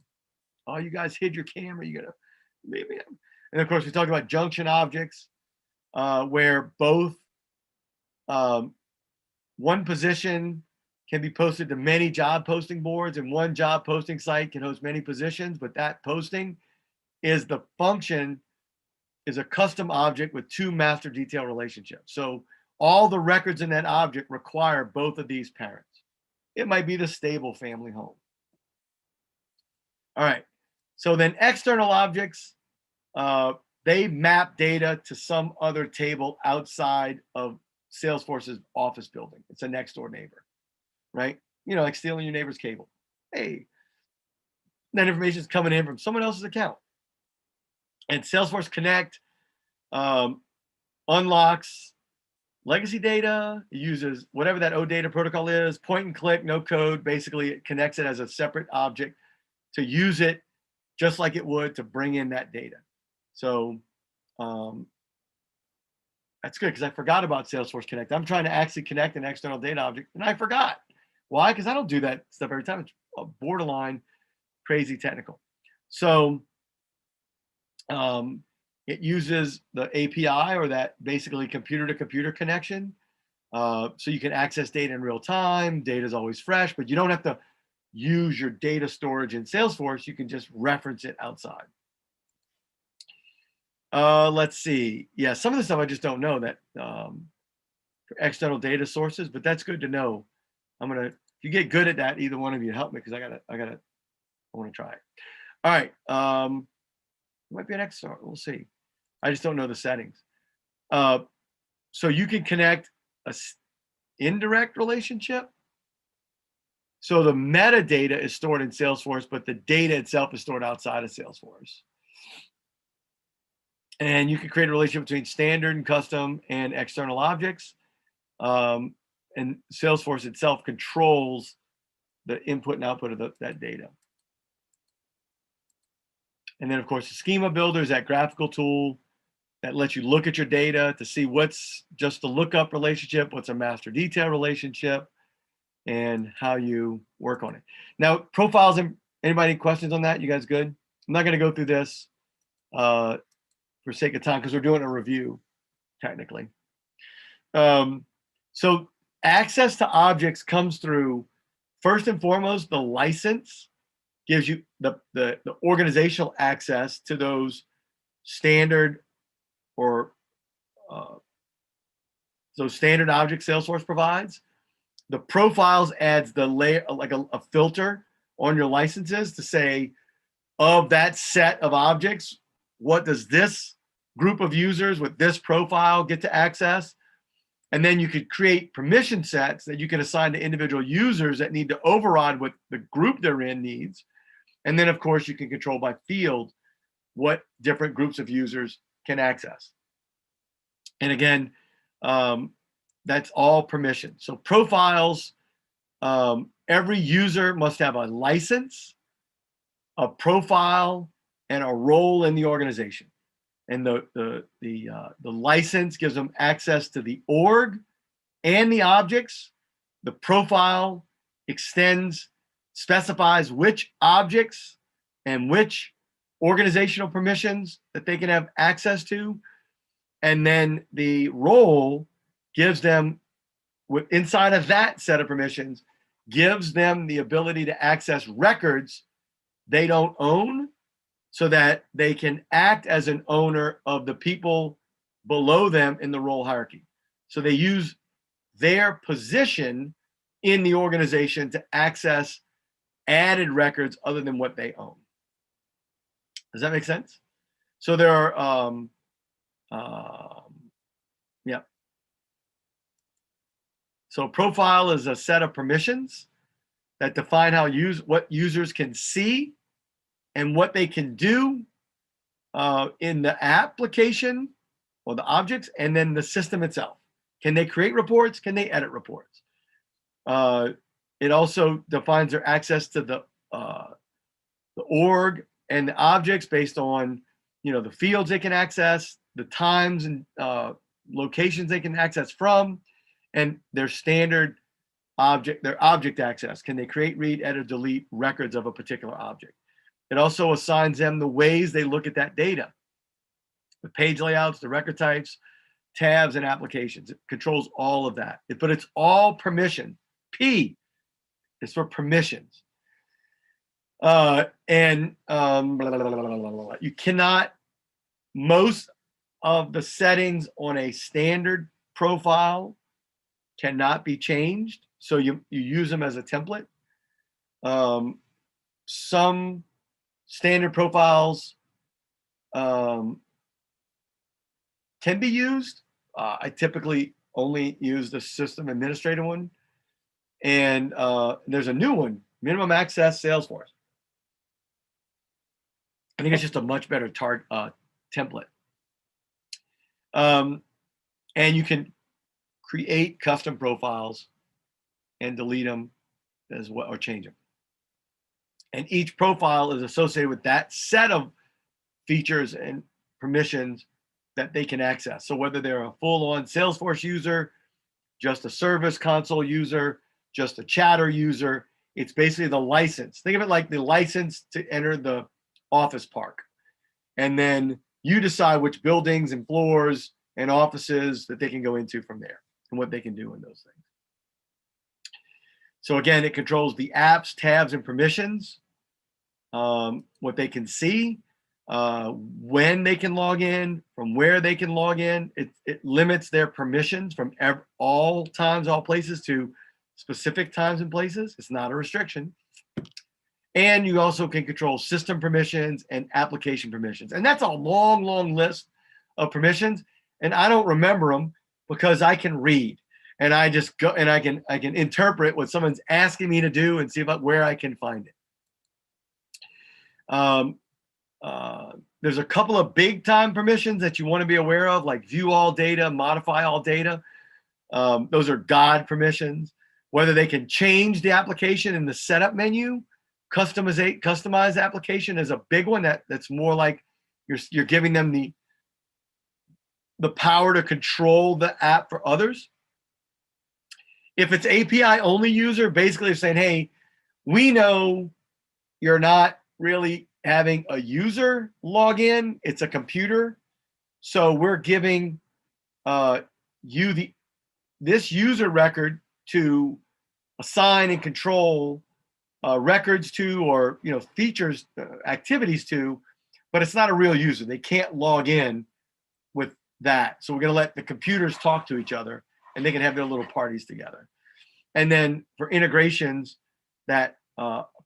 Oh, you guys hid your camera, you gotta leave me. And of course, we talked about junction objects, where both one position can be posted to many job posting boards, and one job posting site can host many positions, but that posting is the function is a custom object with two master detail relationships. So all the records in that object require both of these parents. It might be the stable family home. All right. So then external objects, they map data to some other table outside of Salesforce's office building. It's a next door neighbor, right? Like stealing your neighbor's cable. Hey, that information is coming in from someone else's account. And Salesforce Connect unlocks legacy data. It uses whatever that OData protocol is, point and click, no code. Basically, it connects it as a separate object to use it just like it would to bring in that data. So that's good, because I forgot about Salesforce Connect. I'm trying to actually connect an external data object, and I forgot. Why? Because I don't do that stuff every time. It's borderline crazy technical. So it uses the API, or that basically computer-to-computer connection. So you can access data in real time. Data is always fresh, but you don't have to use your data storage in Salesforce. You can just reference it outside. Let's see. Yeah, some of the stuff I just don't know that for external data sources, but that's good to know. If you get good at that, either one of you help me, because I want to try it. All right. Might be an external. We'll see. I just don't know the settings. So you can connect a indirect relationship. So the metadata is stored in Salesforce, but the data itself is stored outside of Salesforce. And you can create a relationship between standard and custom and external objects. And Salesforce itself controls the input and output of that data. And then, of course, the schema builder is that graphical tool that lets you look at your data to see what's just a lookup relationship, what's a master detail relationship, and how you work on it. Now, profiles, anybody questions on that? You guys good? I'm not going to go through this for sake of time, because we're doing a review, technically. So access to objects comes through, first and foremost, the license gives you the organizational access to those standard or those standard objects Salesforce provides. The profiles adds the layer, like a filter on your licenses to say, of that set of objects, what does this group of users with this profile get to access? And then you could create permission sets that you can assign to individual users that need to override what the group they're in needs. And then, of course, you can control by field what different groups of users can access. And again, that's all permission. So profiles, every user must have a license, a profile, and a role in the organization. And the license gives them access to the org and the objects. The profile specifies which objects and which organizational permissions that they can have access to. And then the role gives them, inside of that set of permissions, gives them the ability to access records they don't own, so that they can act as an owner of the people below them in the role hierarchy. So they use their position in the organization to access added records other than what they own. Does that make sense? So there are, yeah. So profile is a set of permissions that define what users can see and what they can do in the application or the objects, and then the system itself. Can they create reports? Can they edit reports? It also defines their access to the org and the objects based on, the fields they can access, the times and locations they can access from, and their standard their object access. Can they create, read, edit, delete records of a particular object? It also assigns them the ways they look at that data, the page layouts, the record types, tabs, and applications. It controls all of that, but it's all permission. P is for permissions. You cannot, most of the settings on a standard profile cannot be changed. So you use them as a template. Some standard profiles can be used. I typically only use the system administrator one. And there's a new one, minimum access Salesforce. I think it's just a much better template. And you can create custom profiles and delete them as well, or change them. And each profile is associated with that set of features and permissions that they can access. So whether they're a full-on Salesforce user, just a Service Console user, just a Chatter user, it's basically the license. Think of it like the license to enter the office park. And then you decide which buildings and floors and offices that they can go into from there and what they can do in those things. So again, it controls the apps, tabs, and permissions, what they can see, when they can log in, from where they can log in. It limits their permissions from all times, all places to specific times and places. It's not a restriction. And you also can control system permissions and application permissions. And that's a long, long list of permissions. And I don't remember them because I can read. And I just go and I can interpret what someone's asking me to do and see where I can find it. There's a couple of big time permissions that you want to be aware of, like view all data, modify all data. Those are God permissions. Whether they can change the application in the setup menu, customize application is a big one. That's more like you're giving them the power to control the app for others. If it's API only user, basically they're saying, hey, we know you're not really having a user log in, it's a computer. So we're giving you this user record to assign and control records to, or features, activities to, but it's not a real user. They can't log in with that. So we're going to let the computers talk to each other, and they can have their little parties together. And then for integrations, that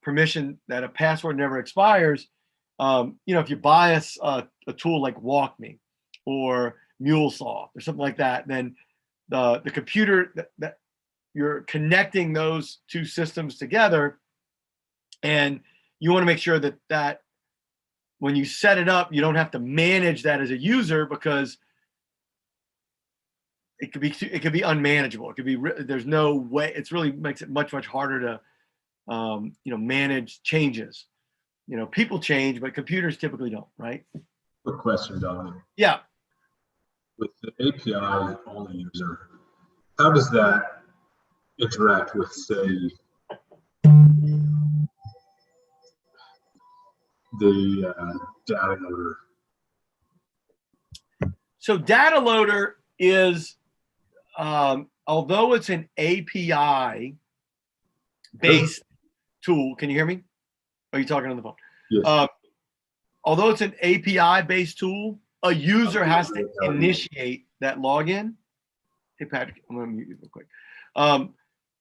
permission that a password never expires. If you buy a tool like WalkMe or MuleSoft or something like that, then the computer that you're connecting those two systems together, and you want to make sure that when you set it up, you don't have to manage that as a user, because it could be unmanageable. It could be, there's no way. It's really makes it much harder to manage changes. People change, but computers typically don't, right? Quick question, Dominic. Yeah. With the API only user, how does that interact with, say, the data loader? So data loader is, although it's an API based tool, can you hear me? Are you talking on the phone? Yes. Although it's an API based tool, a user has to initiate that login. Hey Patrick, I'm going to mute you real quick.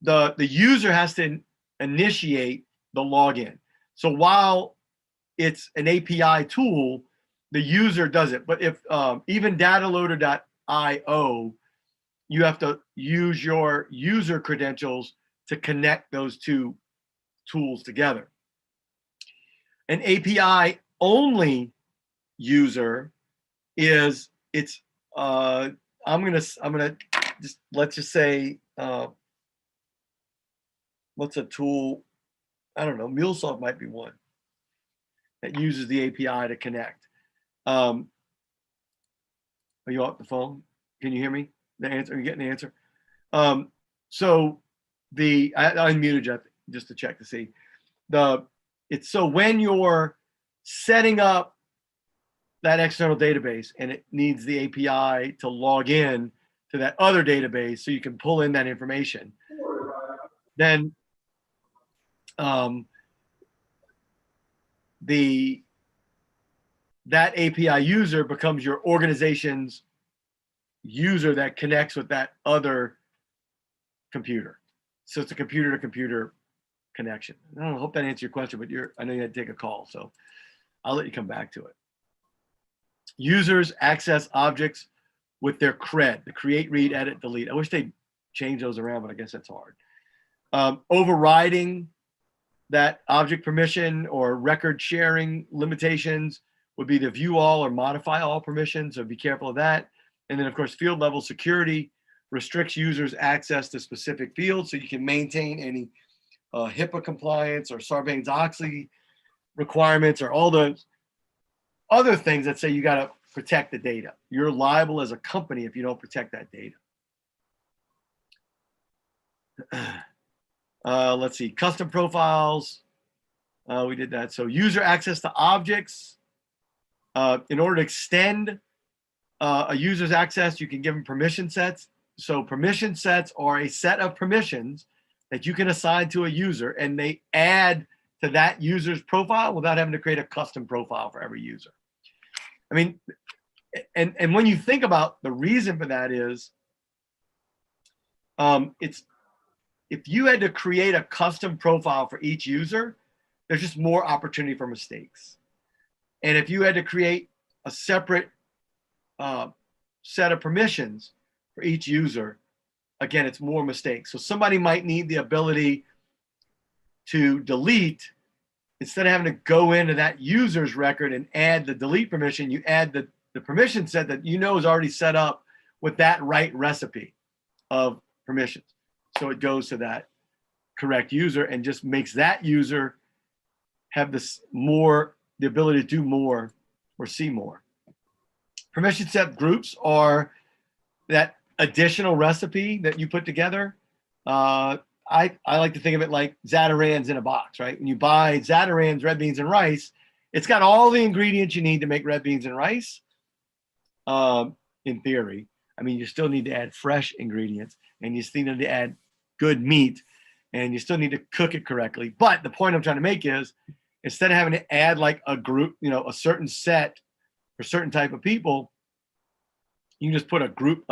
The user has to initiate the login. So while it's an API tool, the user does it. But if even dataloader.io, you have to use your user credentials to connect those two tools together. An API only user is I'm gonna just let's just say what's a tool? I don't know. MuleSoft might be one that uses the API to connect. Are you off the phone? Can you hear me? The answer? Are you getting the answer? So I unmuted you just to check to see so when you're setting up that external database and it needs the API to log in to that other database so you can pull in that information, then that API user becomes your organization's user that connects with that other computer. So it's a computer to computer connection. I hope that answers your question, but I know you had to take a call, so I'll let you come back to it. Users access objects with their cred, the create, read, edit, delete. I wish they'd change those around, but I guess that's hard. Overriding that object permission or record sharing limitations would be to view all or modify all permissions, so be careful of that. And then, of course, field level security restricts users' access to specific fields, so you can maintain any HIPAA compliance or Sarbanes-Oxley requirements or all those other things that say you got to protect the data. You're liable as a company if you don't protect that data. Let's see, custom profiles. We did that. So user access to objects. In order to extend a user's access, you can give them permission sets. So permission sets are a set of permissions that you can assign to a user, and they add to that user's profile without having to create a custom profile for every user. I mean, and when you think about the reason for that is, it's if you had to create a custom profile for each user, there's just more opportunity for mistakes. And if you had to create a separate set of permissions for each user, again, it's more mistakes. So somebody might need the ability to delete. Instead of having to go into that user's record and add the delete permission, you add the permission set that you know is already set up with that right recipe of permissions. So it goes to that correct user and just makes that user have the ability to do more or see more. Permission set groups are that additional recipe that you put together. I like to think of it like Zatarans in a box, right? When you buy Zatarans, red beans and rice, it's got all the ingredients you need to make red beans and rice. In theory, I mean, you still need to add fresh ingredients, and you still need to add good meat, and you still need to cook it correctly. But the point I'm trying to make is, instead of having to add like a group, a certain set for certain type of people, you can just put a group,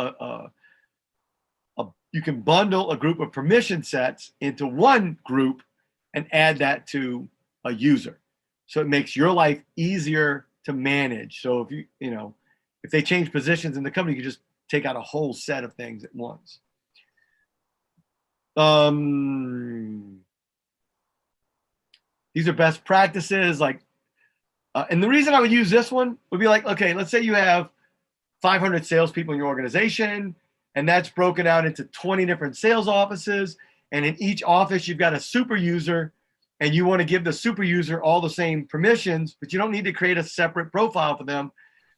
you can bundle a group of permission sets into one group and add that to a user. So it makes your life easier to manage. So if if they change positions in the company, you can just take out a whole set of things at once. These are best practices, and the reason I would use this one would be like, okay, let's say you have 500 salespeople in your organization, and that's broken out into 20 different sales offices. And in each office, you've got a super user, and you want to give the super user all the same permissions, but you don't need to create a separate profile for them.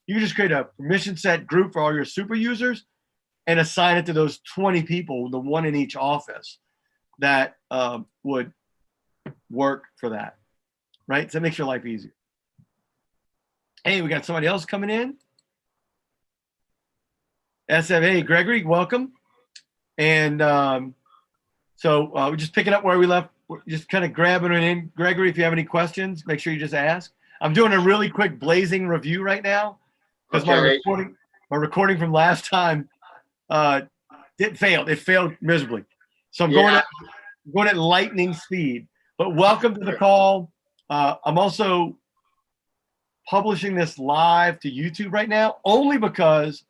You can just create a permission set group for all your super users and assign it to those 20 people, the one in each office that would work for that, right? So that makes your life easier. Hey, we got somebody else coming in. Hey, Gregory, welcome. And so we're just picking up where we left. We're just kind of grabbing it in. Gregory, if you have any questions, make sure you just ask. I'm doing a really quick blazing review right now because my recording from last time failed. It failed miserably. So I'm going at lightning speed. But welcome to the call. I'm also publishing this live to YouTube right now, only because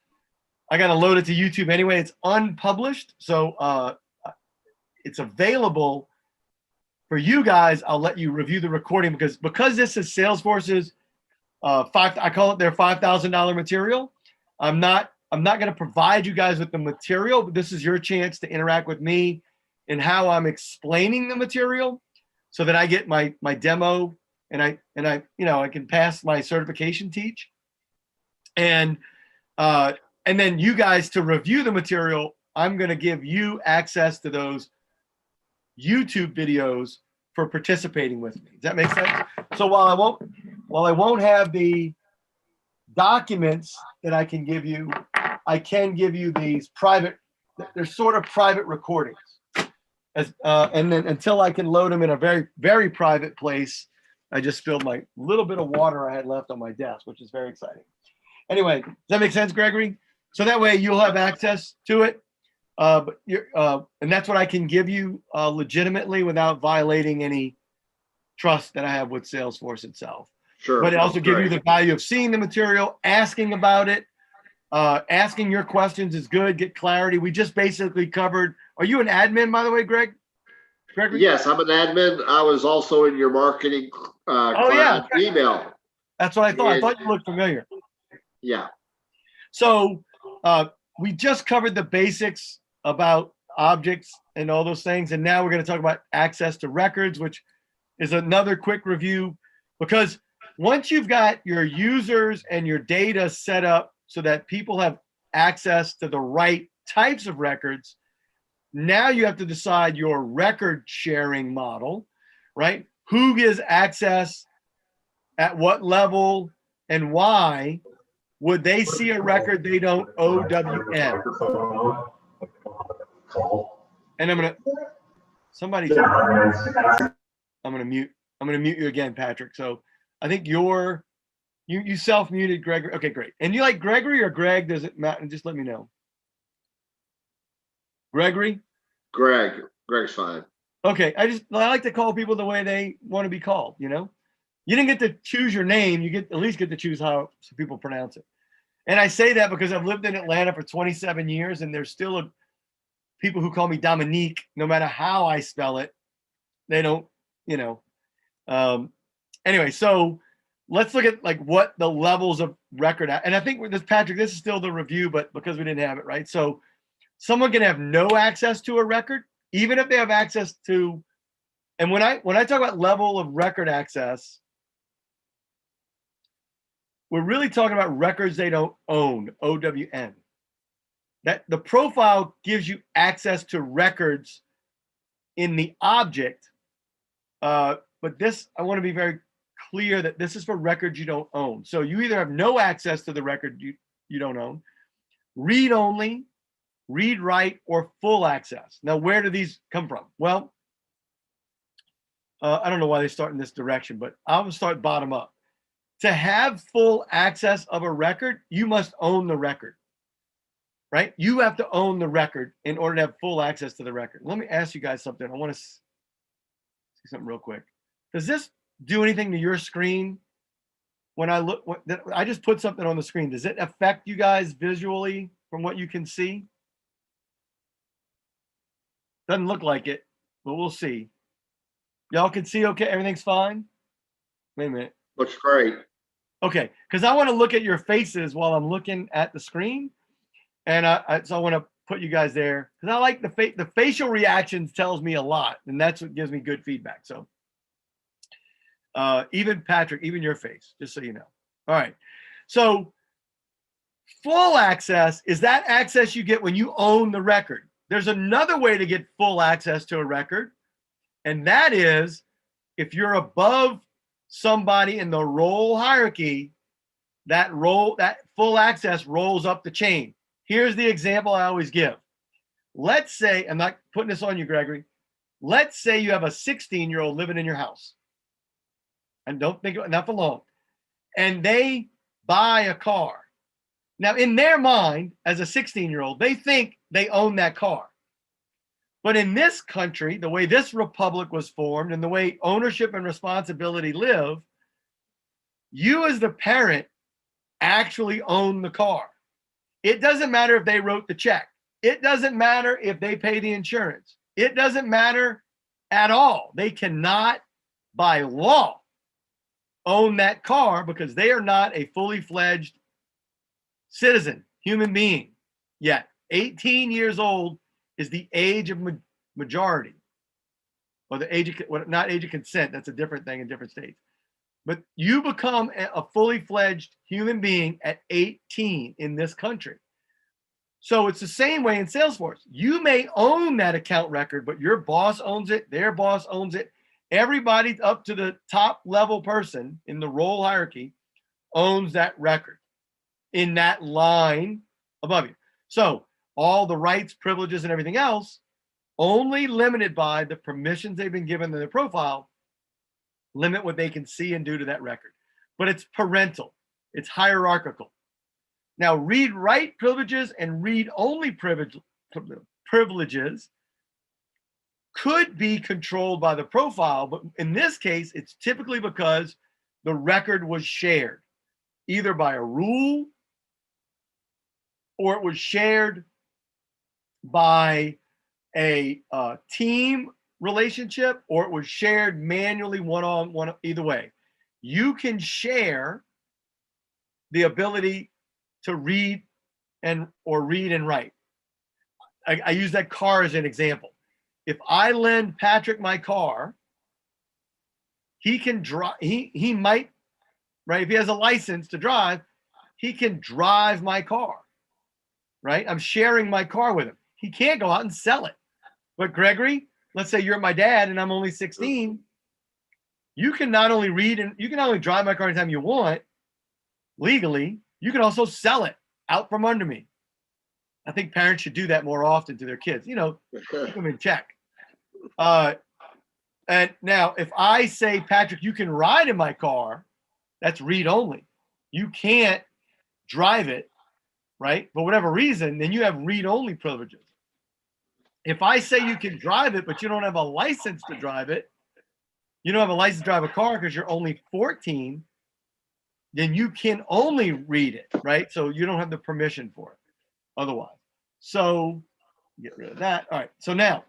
I got to load it to YouTube anyway. It's unpublished, so it's available for you guys. I'll let you review the recording because this is Salesforce's I call it their $5,000 material. I'm not going to provide you guys with the material, but this is your chance to interact with me in how I'm explaining the material, so that I get my demo and I I can pass my certification teach, and then you guys to review the material. I'm going to give you access to those YouTube videos for participating with me. Does that make sense? So while I won't have the documents that I can give you, I can give you these private. They're sort of private recordings, and then until I can load them in a very, very private place. I just spilled my little bit of water I had left on my desk, which is very exciting. Anyway, does that make sense, Gregory? So that way you'll have access to it, and that's what I can give you legitimately without violating any trust that I have with Salesforce itself. Sure. But it also give you the value of seeing the material, asking about it, asking your questions is good. Get clarity. We just basically covered. Are you an admin, by the way, Gregory? Yes, I'm an admin. I was also in your marketing class email. That's what I thought. I thought you looked familiar. Yeah. So we just covered the basics about objects and all those things. And now we're going to talk about access to records, which is another quick review, because once you've got your users and your data set up so that people have access to the right types of records, now you have to decide your record sharing model, right? Who gets access at what level and why? Would they see a record they don't OWN? And I'm gonna mute you again, Patrick. So I think you self-muted Gregory. Okay, great. And you like Gregory or Greg? Does it matter? Just let me know. Gregory? Greg's fine. Okay, I like to call people the way they want to be called, you know? You didn't get to choose your name. You at least get to choose how people pronounce it. And I say that because I've lived in Atlanta for 27 years, and there's still people who call me Dominique, no matter how I spell it. They don't, anyway, so let's look at like what the levels of record. And I think with this, Patrick, this is still the review, but because we didn't have it, right? So someone can have no access to a record, even if they have access to, and when I talk about level of record access, we're really talking about records they don't own, OWN. That the profile gives you access to records in the object, but this, I want to be very clear that this is for records you don't own. So you either have no access to the record you don't own, read only, read write, or full access. Now, where do these come from? Well, I don't know why they start in this direction, but I'll start bottom up. To have full access of a record, you must own the record, right? You have to own the record in order to have full access to the record. Let me ask you guys something. I want to see something real quick. Does this do anything to your screen? When I look, I just put something on the screen. Does it affect you guys visually from what you can see? Doesn't look like it, but we'll see. Y'all can see okay? Everything's fine? Wait a minute. Looks great. Okay, because I want to look at your faces while I'm looking at the screen. And so I want to put you guys there because I like the facial reactions tells me a lot, and that's what gives me good feedback. So even Patrick, even your face, just so you know. All right. So full access is that access you get when you own the record. There's another way to get full access to a record, and that is if you're above somebody in the role hierarchy, that full access rolls up the chain. Here's the example I always give. Let's say, I'm not putting this on you, Gregory. Let's say you have a 16-year-old living in your house. And don't think not for long. And they buy a car. Now, in their mind, as a 16-year-old, they think they own that car. But in this country, the way this republic was formed and the way ownership and responsibility live, you as the parent actually own the car. It doesn't matter if they wrote the check. It doesn't matter if they pay the insurance. It doesn't matter at all. They cannot, by law, own that car because they are not a fully fledged citizen, human being yet. 18 years old is the age of majority, or the age of, well, not age of consent. That's a different thing in different states. But you become a fully fledged human being at 18 in this country. So it's the same way in Salesforce. You may own that account record, but your boss owns it, their boss owns it. Everybody up to the top level person in the role hierarchy owns that record in that line above you. So all the rights, privileges, and everything else only limited by the permissions they've been given in their profile limit what they can see and do to that record. But it's parental, it's hierarchical. Now, read-write privileges and read-only privileges could be controlled by the profile, but in this case, it's typically because the record was shared, either by a rule or it was shared by a team relationship, or it was shared manually one-on-one. Either way, you can share the ability to read and write. I use that car as an example. If I lend Patrick my car, he can drive. He might, right? If he has a license to drive, he can drive my car, right? I'm sharing my car with him. He can't go out and sell it. But Gregory, let's say you're my dad and I'm only 16. You can not only read and you can not only drive my car anytime you want legally, you can also sell it out from under me. I think parents should do that more often to their kids, keep them in check. And now if I say, Patrick, you can ride in my car, that's read only. You can't drive it, right? For whatever reason, then you have read only privileges. If I say you can drive it, but you don't have a license to drive it, you don't have a license to drive a car because you're only 14, then you can only read it, right? So you don't have the permission for it otherwise. So get rid of that. All right. So now.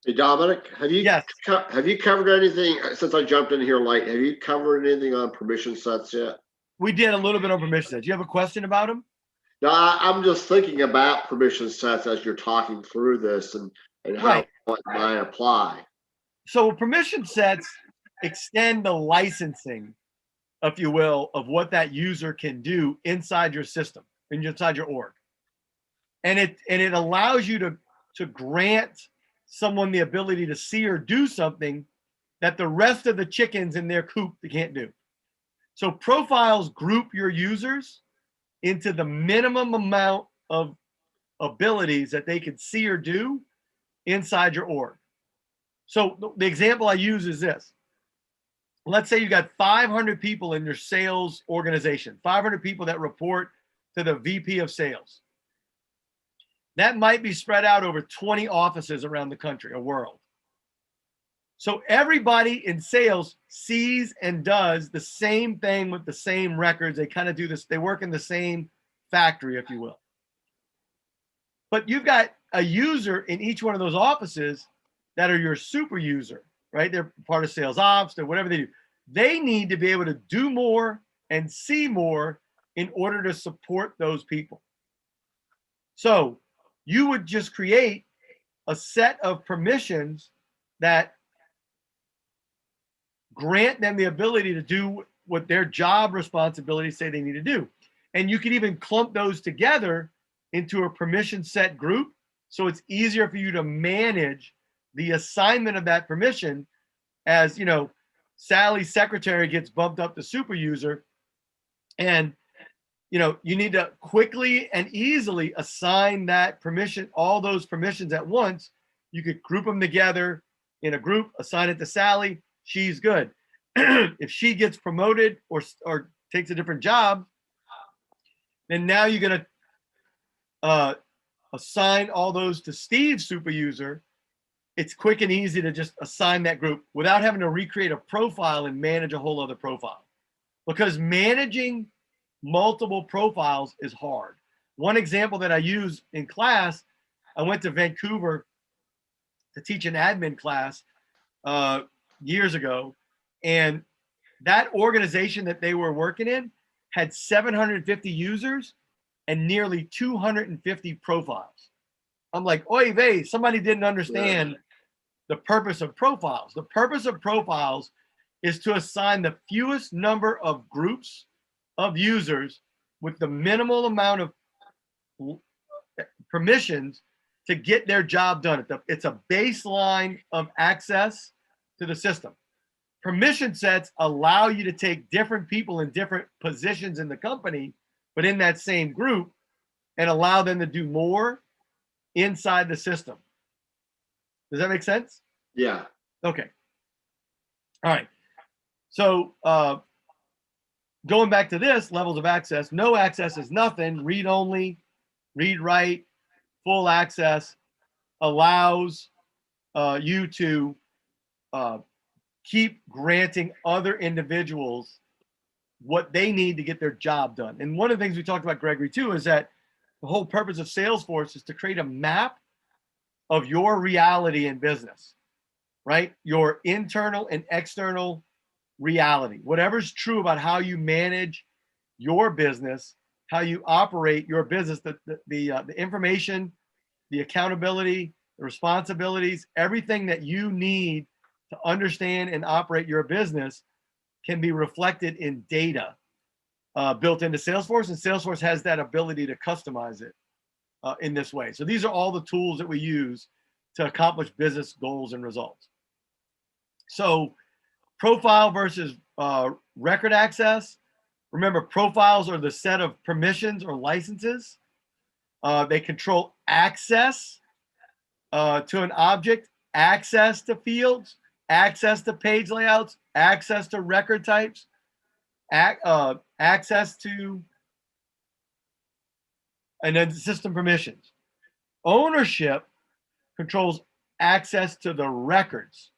Hey, Dominic, have you covered anything, since I jumped in here late, have you covered anything on permission sets yet? We did a little bit on permission sets. You have a question about them? No, I'm just thinking about permission sets as you're talking through this and how it might apply. So permission sets extend the licensing, if you will, of what that user can do inside your system, inside your org. And it allows you to grant someone the ability to see or do something that the rest of the chickens in their coop they can't do. So profiles group your users into the minimum amount of abilities that they can see or do inside your org. So the example I use is this. Let's say you got 500 people in your sales organization, 500 people that report to the VP of sales. That might be spread out over 20 offices around the country or world. So everybody in sales sees and does the same thing with the same records. They kind of do this. They work in the same factory, if you will. But you've got a user in each one of those offices that are your super user, right? They're part of sales ops, they're whatever they do. They need to be able to do more and see more in order to support those people. So you would just create a set of permissions that grant them the ability to do what their job responsibilities say they need to do. And you can even clump those together into a permission set group. So it's easier for you to manage the assignment of that permission as, Sally's secretary gets bumped up to super user. And, you need to quickly and easily assign that permission, all those permissions at once. You could group them together in a group, assign it to Sally. She's good. If she gets promoted or takes a different job, then now you're going to assign all those to Steve's super user, it's quick and easy to just assign that group without having to recreate a profile and manage a whole other profile. Because managing multiple profiles is hard. One example that I use in class, I went to Vancouver to teach an admin class years ago, and that organization that they were working in had 750 users and nearly 250 profiles. I'm like, oy vey, somebody didn't understand the purpose of profiles. The purpose of profiles is to assign the fewest number of groups of users with the minimal amount of permissions to get their job done. It's a baseline of access to the system. Permission sets allow you to take different people in different positions in the company, but in that same group, and allow them to do more inside the system. Does that make sense? Yeah. Okay. All right. So going back to this, levels of access, no access is nothing. Read only, read write, full access allows you to keep granting other individuals what they need to get their job done. And one of the things we talked about, Gregory, too, is that the whole purpose of Salesforce is to create a map of your reality in business, right? Your internal and external reality. Whatever's true about how you manage your business, how you operate your business, the information, the accountability, the responsibilities, everything that you need to understand and operate your business can be reflected in data built into Salesforce, and Salesforce has that ability to customize it in this way. So these are all the tools that we use to accomplish business goals and results. So profile versus record access. Remember, profiles are the set of permissions or licenses. They control access to an object, access to fields, access to page layouts, access to record types, access to, and then system permissions. Ownership controls access to the records.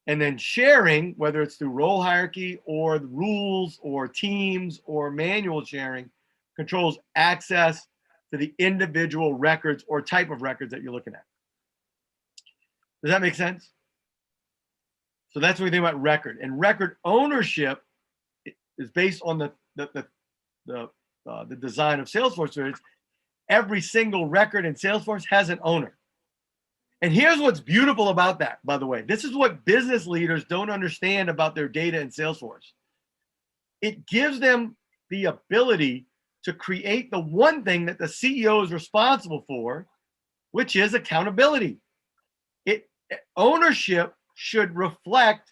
And then sharing, whether it's through role hierarchy or the rules or teams or manual sharing, controls access to the individual records or type of records that you're looking at. Does that make sense? So that's what we think about record. And record ownership is based on the design of Salesforce. So it's every single record in Salesforce has an owner. And here's what's beautiful about that, by the way. This is what business leaders don't understand about their data in Salesforce. It gives them the ability to create the one thing that the CEO is responsible for, which is accountability. Ownership should reflect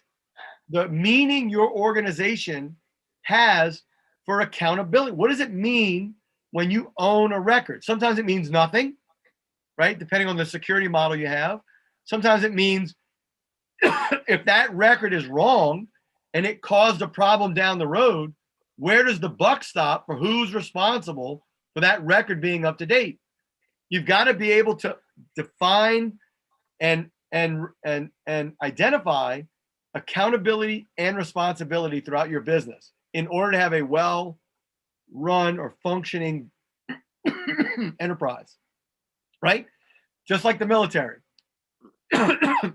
the meaning your organization has for accountability. What does it mean when you own a record? Sometimes it means nothing, right? Depending on the security model you have. Sometimes it means if that record is wrong and it caused a problem down the road, where does the buck stop for who's responsible for that record being up to date? You've got to be able to define and identify accountability and responsibility throughout your business in order to have a well-run or functioning enterprise, right? Just like the military.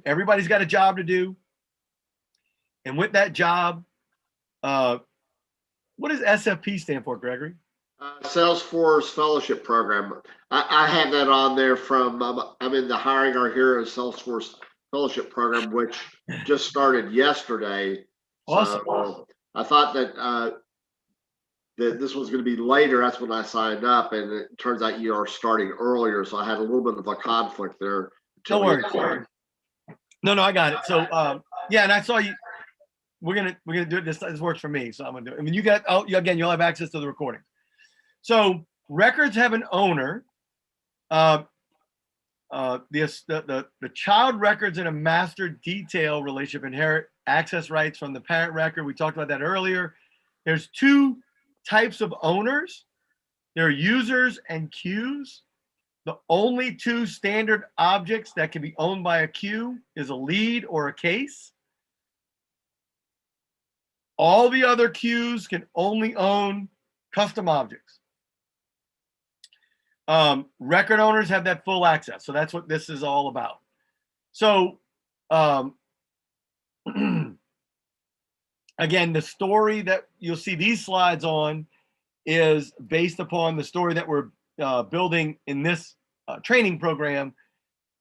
Everybody's got a job to do. And with that job, what does SFP stand for, Gregory? Salesforce Fellowship Program. I have that on there from, I'm in the Hiring Our Heroes Salesforce Fellowship Program, which just started yesterday. Awesome. So I thought that this was going to be later. That's when I signed up, and it turns out you are starting earlier. So I had a little bit of a conflict there. No worries. No, I got it. So yeah, and I saw you. We're gonna do it. This works for me, so I'm gonna do it. I mean, again, you'll have access to the recordings. So records have an owner. The child records in a master detail relationship inherit access rights from the parent record. We talked about that earlier. There's two types of owners. There are users and queues. the only two standard objects that can be owned by a queue is a lead or a case. All the other queues can only own custom objects. Record owners have that full access. So that's what this is all about. So again, the story that you'll see these slides on is based upon the story that we're building in this training program,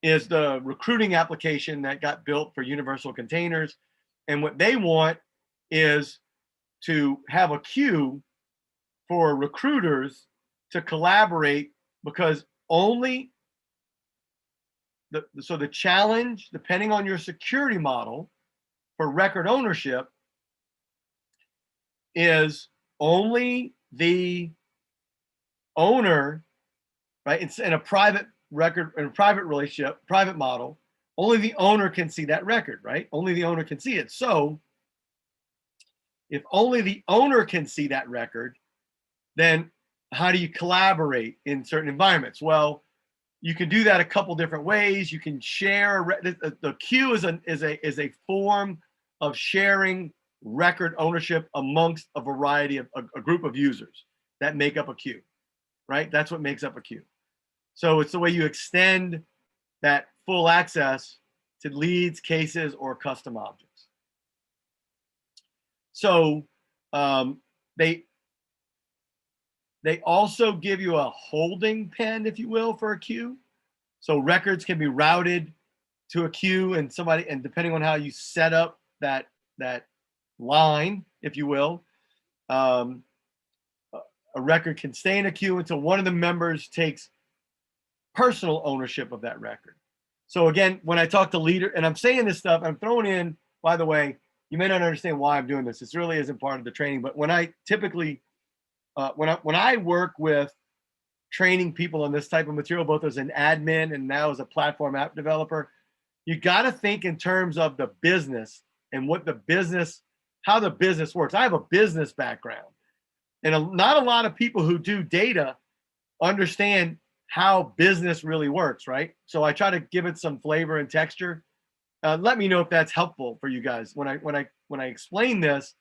is the recruiting application that got built for Universal Containers. And what they want is to have a queue for recruiters to collaborate, because only so the challenge, depending on your security model for record ownership, is only the owner, right? It's in a private record, in a private relationship, private model, only the owner can see that record, right? Only the owner can see it. So if only the owner can see that record, then how do you collaborate in certain environments? Well, you can do that a couple different ways. You can share the queue is a form of sharing record ownership amongst a variety of a group of users that make up a queue, right? That's what makes up a queue. So it's the way you extend that full access to leads, cases, or custom objects. So they also give you a holding pen, if you will, for a queue. So records can be routed to a queue, and depending on how you set up that line, if you will, a record can stay in a queue until one of the members takes personal ownership of that record. So again, when I talk to leader, and I'm saying this stuff, I'm throwing in, by the way, you may not understand why I'm doing this. This really isn't part of the training, but when I typically, when I work with training people on this type of material, both as an admin and now as a platform app developer, you got to think in terms of the business and how the business works. I have a business background, and not a lot of people who do data understand how business really works, right? So I try to give it some flavor and texture. Let me know if that's helpful for you guys. When I explain this,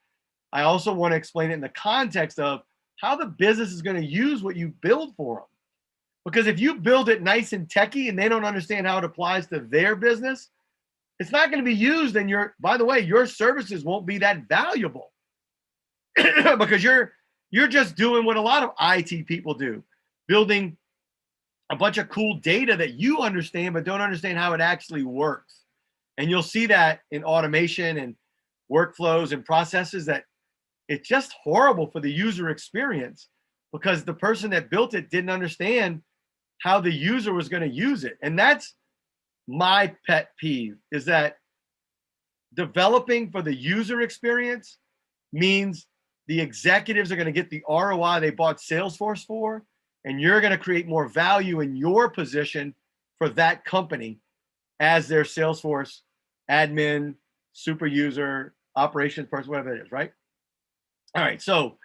I also want to explain it in the context of how the business is going to use what you build for them. Because if you build it nice and techy and they don't understand how it applies to their business, it's not going to be used. And by the way, your services won't be that valuable because you're just doing what a lot of IT people do, building a bunch of cool data that you understand, but don't understand how it actually works. And you'll see that in automation and workflows and processes, that it's just horrible for the user experience because the person that built it didn't understand how the user was going to use it. And that's my pet peeve, is that developing for the user experience means the executives are going to get the ROI they bought Salesforce for, and you're going to create more value in your position for that company as their Salesforce admin, super user, operations person, whatever it is, right? All right, so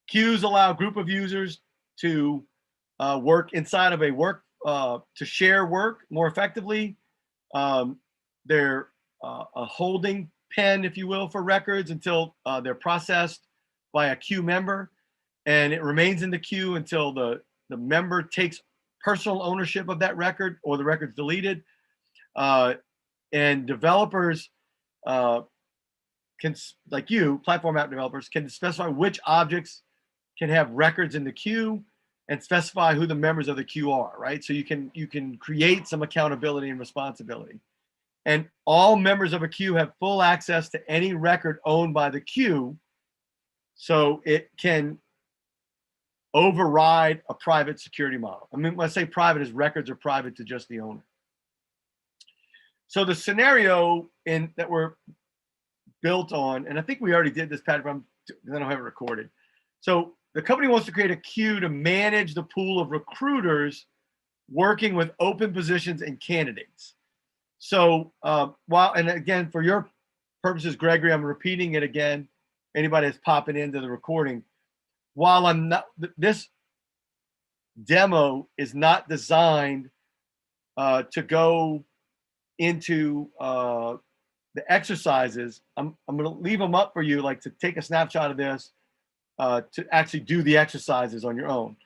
queues allow a group of users to work inside of to share work more effectively. They're a holding pen, if you will, for records until they're processed by a queue member, and it remains in the queue until the member takes personal ownership of that record or the record's deleted. And developers can, like you, platform app developers, can specify which objects can have records in the queue and specify who the members of the queue are, right? So you can create some accountability and responsibility. And all members of a queue have full access to any record owned by the queue, so it can override a private security model. I mean, when I say private, is records are private to just the owner. So the scenario that we're built on, and I think we already did this, Pat, but I don't have it recorded. So the company wants to create a queue to manage the pool of recruiters working with open positions and candidates. So and again, for your purposes, Gregory, I'm repeating it again. Anybody that's popping into the recording, while I'm not, this demo is not designed to go into the exercises. I'm going to leave them up for you, like to take a snapshot of this, to actually do the exercises on your own.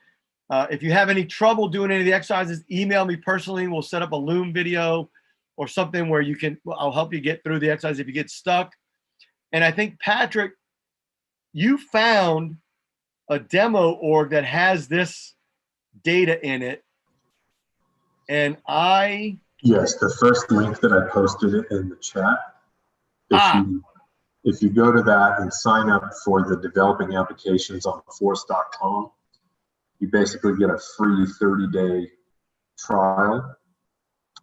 If you have any trouble doing any of the exercises, email me personally. We'll set up a Loom video or something where you can, I'll help you get through the exercise if you get stuck. And I think, Patrick, you found a demo org that has this data in it. And Yes, the first link that I posted it in the chat. If you go to that and sign up for the developing applications on force.com, you basically get a free 30-day trial.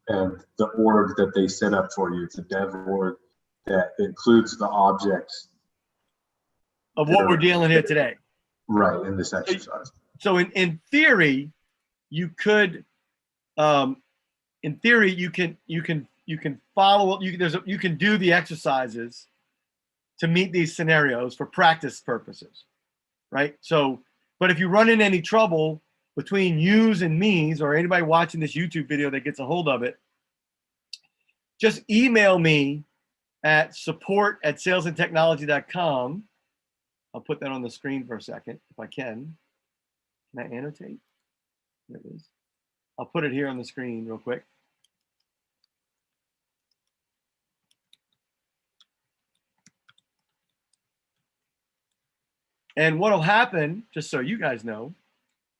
And the org that they set up for you, it's a dev org that includes the objects of what we're dealing here today. Right, in this exercise. So in theory, you could, in theory, you can follow, you can do the exercises to meet these scenarios for practice purposes, right? So, but if you run into any trouble between yous and me's, or anybody watching this YouTube video that gets a hold of it, just email me at support@salesandtechnology.com. I'll put that on the screen for a second if I can. Can I annotate? There it is. I'll put it here on the screen real quick. And what will happen, just so you guys know,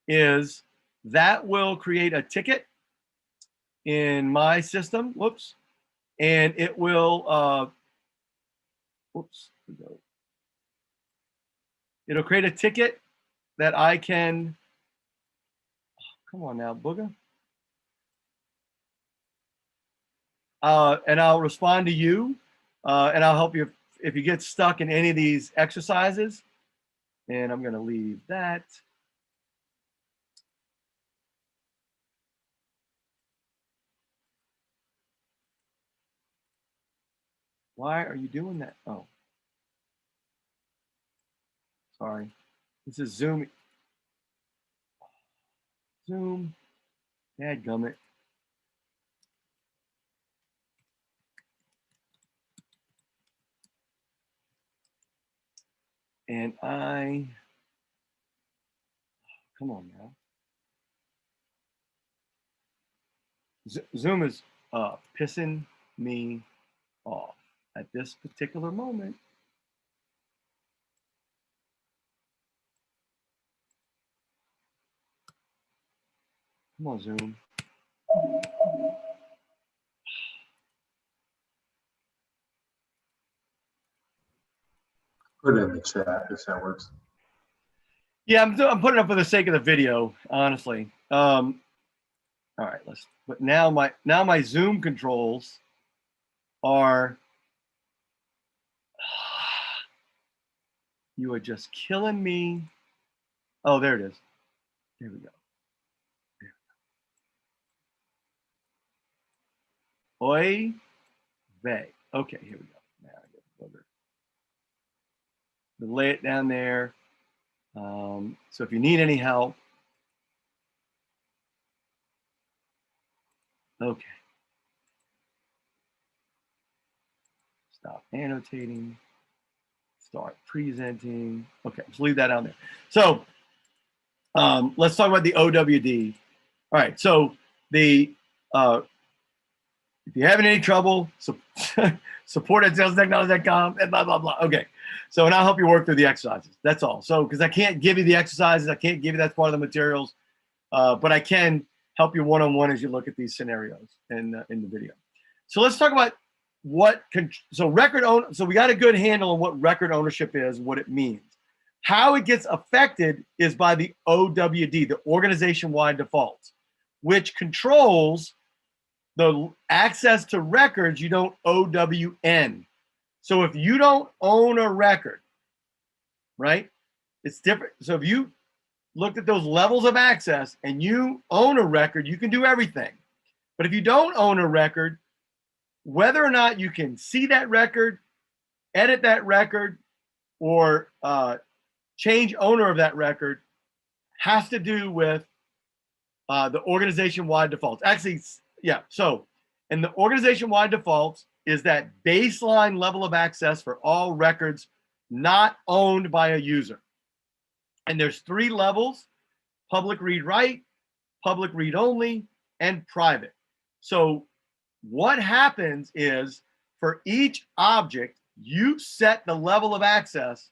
is that will create a ticket in my system. Whoops. And it will, whoops. It'll create a ticket that I can, come on now, Booger. And I'll respond to you, and I'll help you if you get stuck in any of these exercises. And I'm going to leave that. Why are you doing that? Oh, sorry. This is Zoom. Zoom. Dadgummit. And come on now. Zoom is pissing me off at this particular moment. Come on, Zoom. Put it in the chat if that works. Yeah, I'm putting it up for the sake of the video, honestly. All right, but now my Zoom controls are, you are just killing me. Oh, there it is. There we go. Oy vey. Okay, here we go. Now I get booger. Lay it down there. So if you need any help, okay. Stop annotating. Start presenting. Okay, let's leave that on there. So let's talk about the OWD. All right, so the if you're having any trouble, support@salesandtechnology.com and blah, blah, blah. Okay, so and I'll help you work through the exercises. That's all. So because I can't give you the exercises, I can't give you that part of the materials, but I can help you one-on-one as you look at these scenarios in the video. So let's talk about so we got a good handle on what record ownership is, what it means. How it gets affected is by the OWD, the organization-wide defaults, which controls the access to records you don't OWN. So if you don't own a record, right, it's different. So if you looked at those levels of access and you own a record, you can do everything. But if you don't own a record, whether or not you can see that record, edit that record, or change owner of that record has to do with the organization-wide defaults. Actually, yeah. So, and the organization-wide defaults is that baseline level of access for all records not owned by a user. And there's 3 levels: public read-write, public read-only, and private. So what happens is for each object, you set the level of access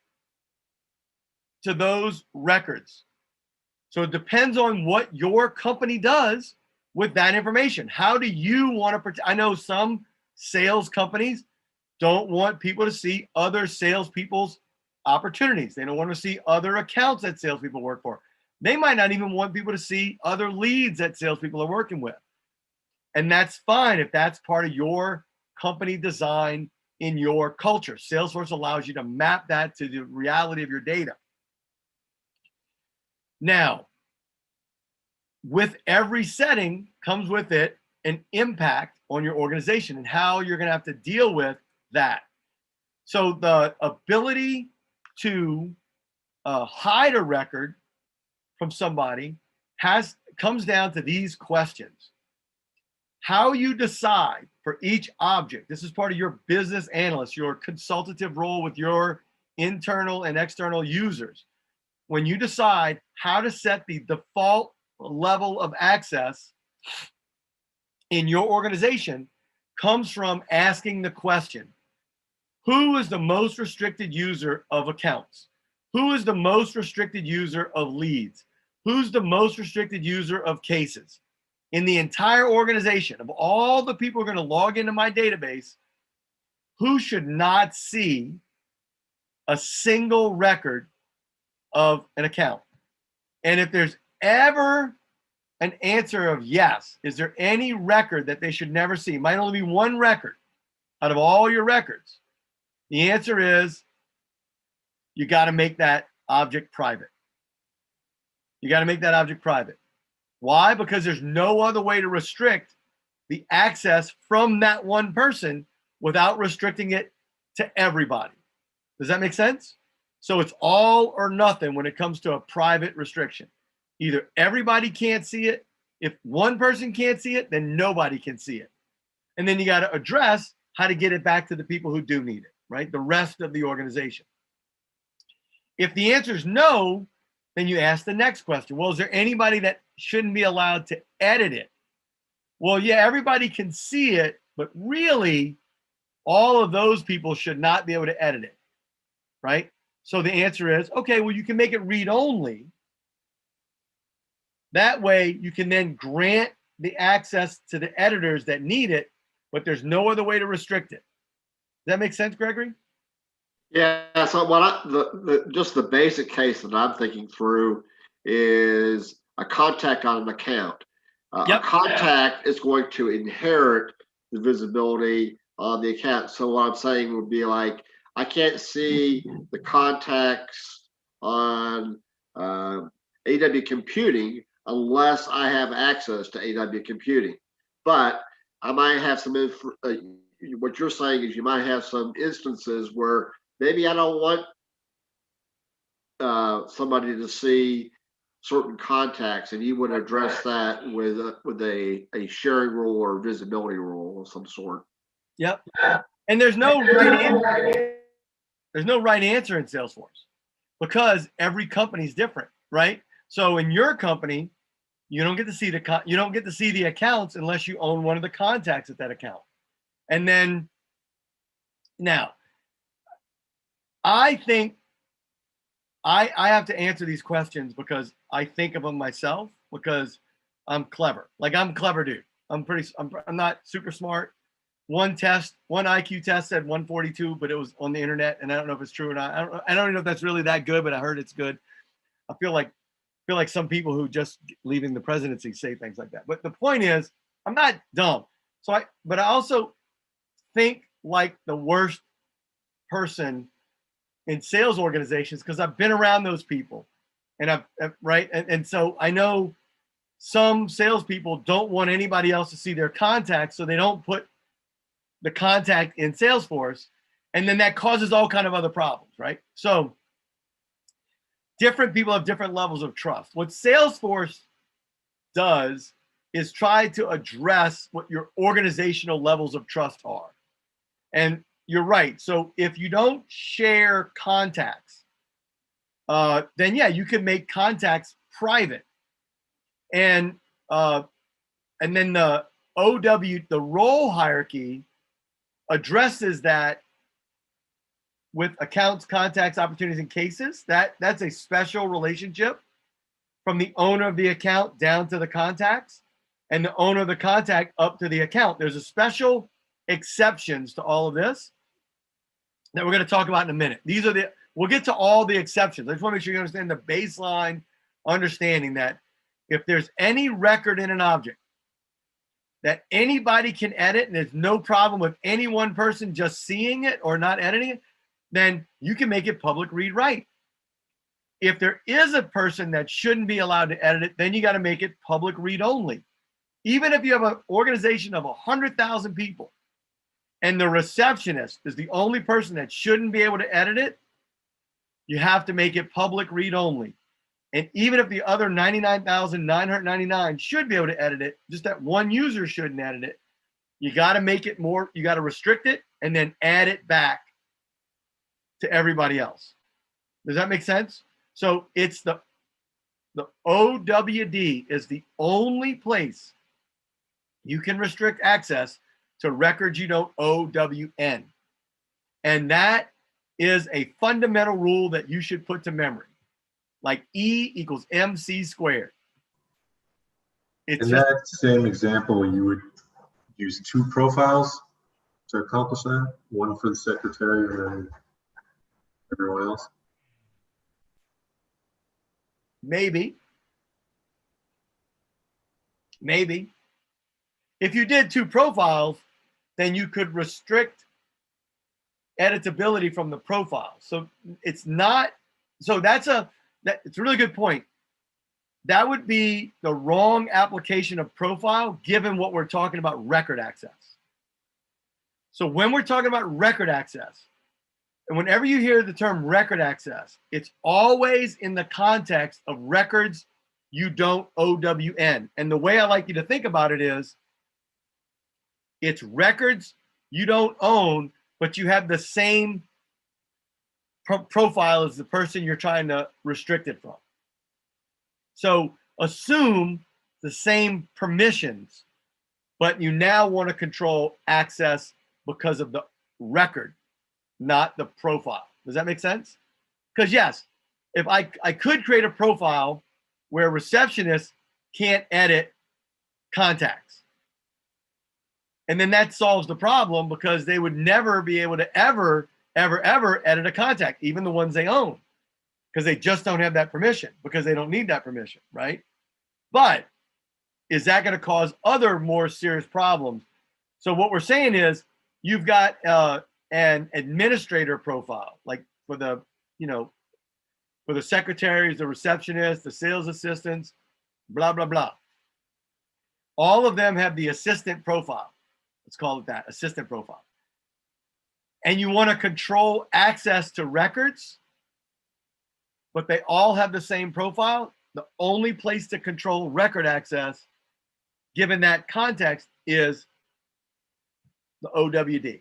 to those records. So it depends on what your company does with that information. How do you want to protect? I know some sales companies don't want people to see other salespeople's opportunities. They don't want to see other accounts that salespeople work for. They might not even want people to see other leads that salespeople are working with. And that's fine if that's part of your company design in your culture. Salesforce allows you to map that to the reality of your data. Now, with every setting comes with it an impact on your organization and how you're going to have to deal with that. So the ability to hide a record from somebody comes down to these questions. How you decide for each object. This is part of your business analyst, your consultative role with your internal and external users. When you decide how to set the default level of access in your organization, comes from asking the question, who is the most restricted user of accounts? Who is the most restricted user of leads? Who's the most restricted user of cases? In the entire organization, of all the people who are going to log into my database, who should not see a single record of an account? And if there's ever an answer of yes, is there any record that they should never see? Might only be one record out of all your records. The answer is you got to make that object private. You got to make that object private. Why? Because there's no other way to restrict the access from that one person without restricting it to everybody. Does that make sense? So it's all or nothing when it comes to a private restriction. Either everybody can't see it. If one person can't see it, then nobody can see it. And then you got to address how to get it back to the people who do need it, right? The rest of the organization. If the answer is no, then you ask the next question. Well, is there anybody that shouldn't be allowed to edit it? Well, yeah, everybody can see it, but really all of those people should not be able to edit it, right? So the answer is, okay, well, you can make it read only. That way you can then grant the access to the editors that need it, but there's no other way to restrict it. Does that make sense, Gregory? Yeah, so just the basic case that I'm thinking through is a contact on an account. Yep. A contact is going to inherit the visibility on the account. So what I'm saying would be like, I can't see the contacts on AW Computing unless I have access to AW Computing. But I might have some, what you're saying is you might have some instances where maybe I don't want somebody to see certain contacts, and you would address that with a sharing rule or visibility rule of some sort. Yep. And there's no right answer. There's no right answer in Salesforce because every company is different, right? So in your company, you don't get to see the accounts unless you own one of the contacts at that account. And then now, I think I have to answer these questions because I think of them myself because I'm clever. Like I'm a clever dude. I'm not super smart. One IQ test said 142, but it was on the internet, and I don't know if it's true or not. I don't even know if that's really that good, but I heard it's good. I feel like some people who just leaving the presidency say things like that. But the point is, I'm not dumb. But I also think like the worst person in sales organizations because I've been around those people, and and so I know some salespeople don't want anybody else to see their contacts, so they don't put the contact in Salesforce, and then that causes all kind of other problems, right? So different people have different levels of trust. What Salesforce does is try to address what your organizational levels of trust are. And you're right. So if you don't share contacts, then yeah, you can make contacts private. And then the the role hierarchy addresses that with accounts, contacts, opportunities, and cases. That's a special relationship from the owner of the account down to the contacts, and the owner of the contact up to the account. There's a special exceptions to all of this that we're going to talk about in a minute. We'll get to all the exceptions. I just want to make sure you understand the baseline understanding that if there's any record in an object that anybody can edit and there's no problem with any one person just seeing it or not editing it, then you can make it public read write. If there is a person that shouldn't be allowed to edit it, then you got to make it public read only. Even if you have an organization of 100,000 people and the receptionist is the only person that shouldn't be able to edit it, you have to make it public read only. And even if the other 99,999 should be able to edit it, just that one user shouldn't edit it, you got to make it more, you got to restrict it and then add it back to everybody else. Does that make sense? So it's the OWD is the only place you can restrict access to records you don't OWN. And that is a fundamental rule that you should put to memory. Like E equals MC squared. It's In just, that same example, you would use two profiles to accomplish that, one for the secretary and then everyone else. maybe. If you did two profiles, then you could restrict editability from the profile. So it's not, so it's a really good point. That would be the wrong application of profile given what we're talking about record access. So when we're talking about record access, and whenever you hear the term record access, it's always in the context of records you don't OWN. And the way I like you to think about it is, it's records you don't own, but you have the same profile as the person you're trying to restrict it from. So assume the same permissions, but you now want to control access because of the record, not the profile. Does that make sense? Because yes, if I could create a profile where receptionists can't edit contacts. And then that solves the problem because they would never be able to ever edit a contact, even the ones they own, because they just don't have that permission, because they don't need that permission, right? But is that going to cause other more serious problems? So what we're saying is you've got an administrator profile, like for the, for the secretaries, the receptionists, the sales assistants, blah, blah, blah. All of them have the assistant profile. Let's call it that, assistant profile. And you want to control access to records, but they all have the same profile. The only place to control record access, given that context, is the OWD.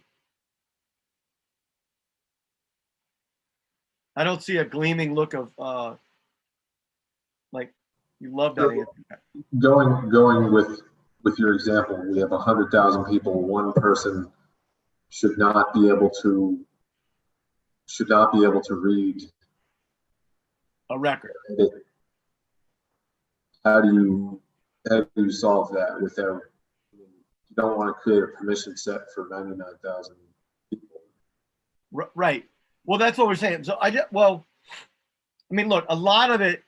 I don't see a gleaming look of like you love that answer. Going with your example, we have 100,000 people. One person should not be able to read A record. How do you solve that without? You don't want to create a permission set for 99,000 people. Right. Well, that's what we're saying. So look, a lot of it.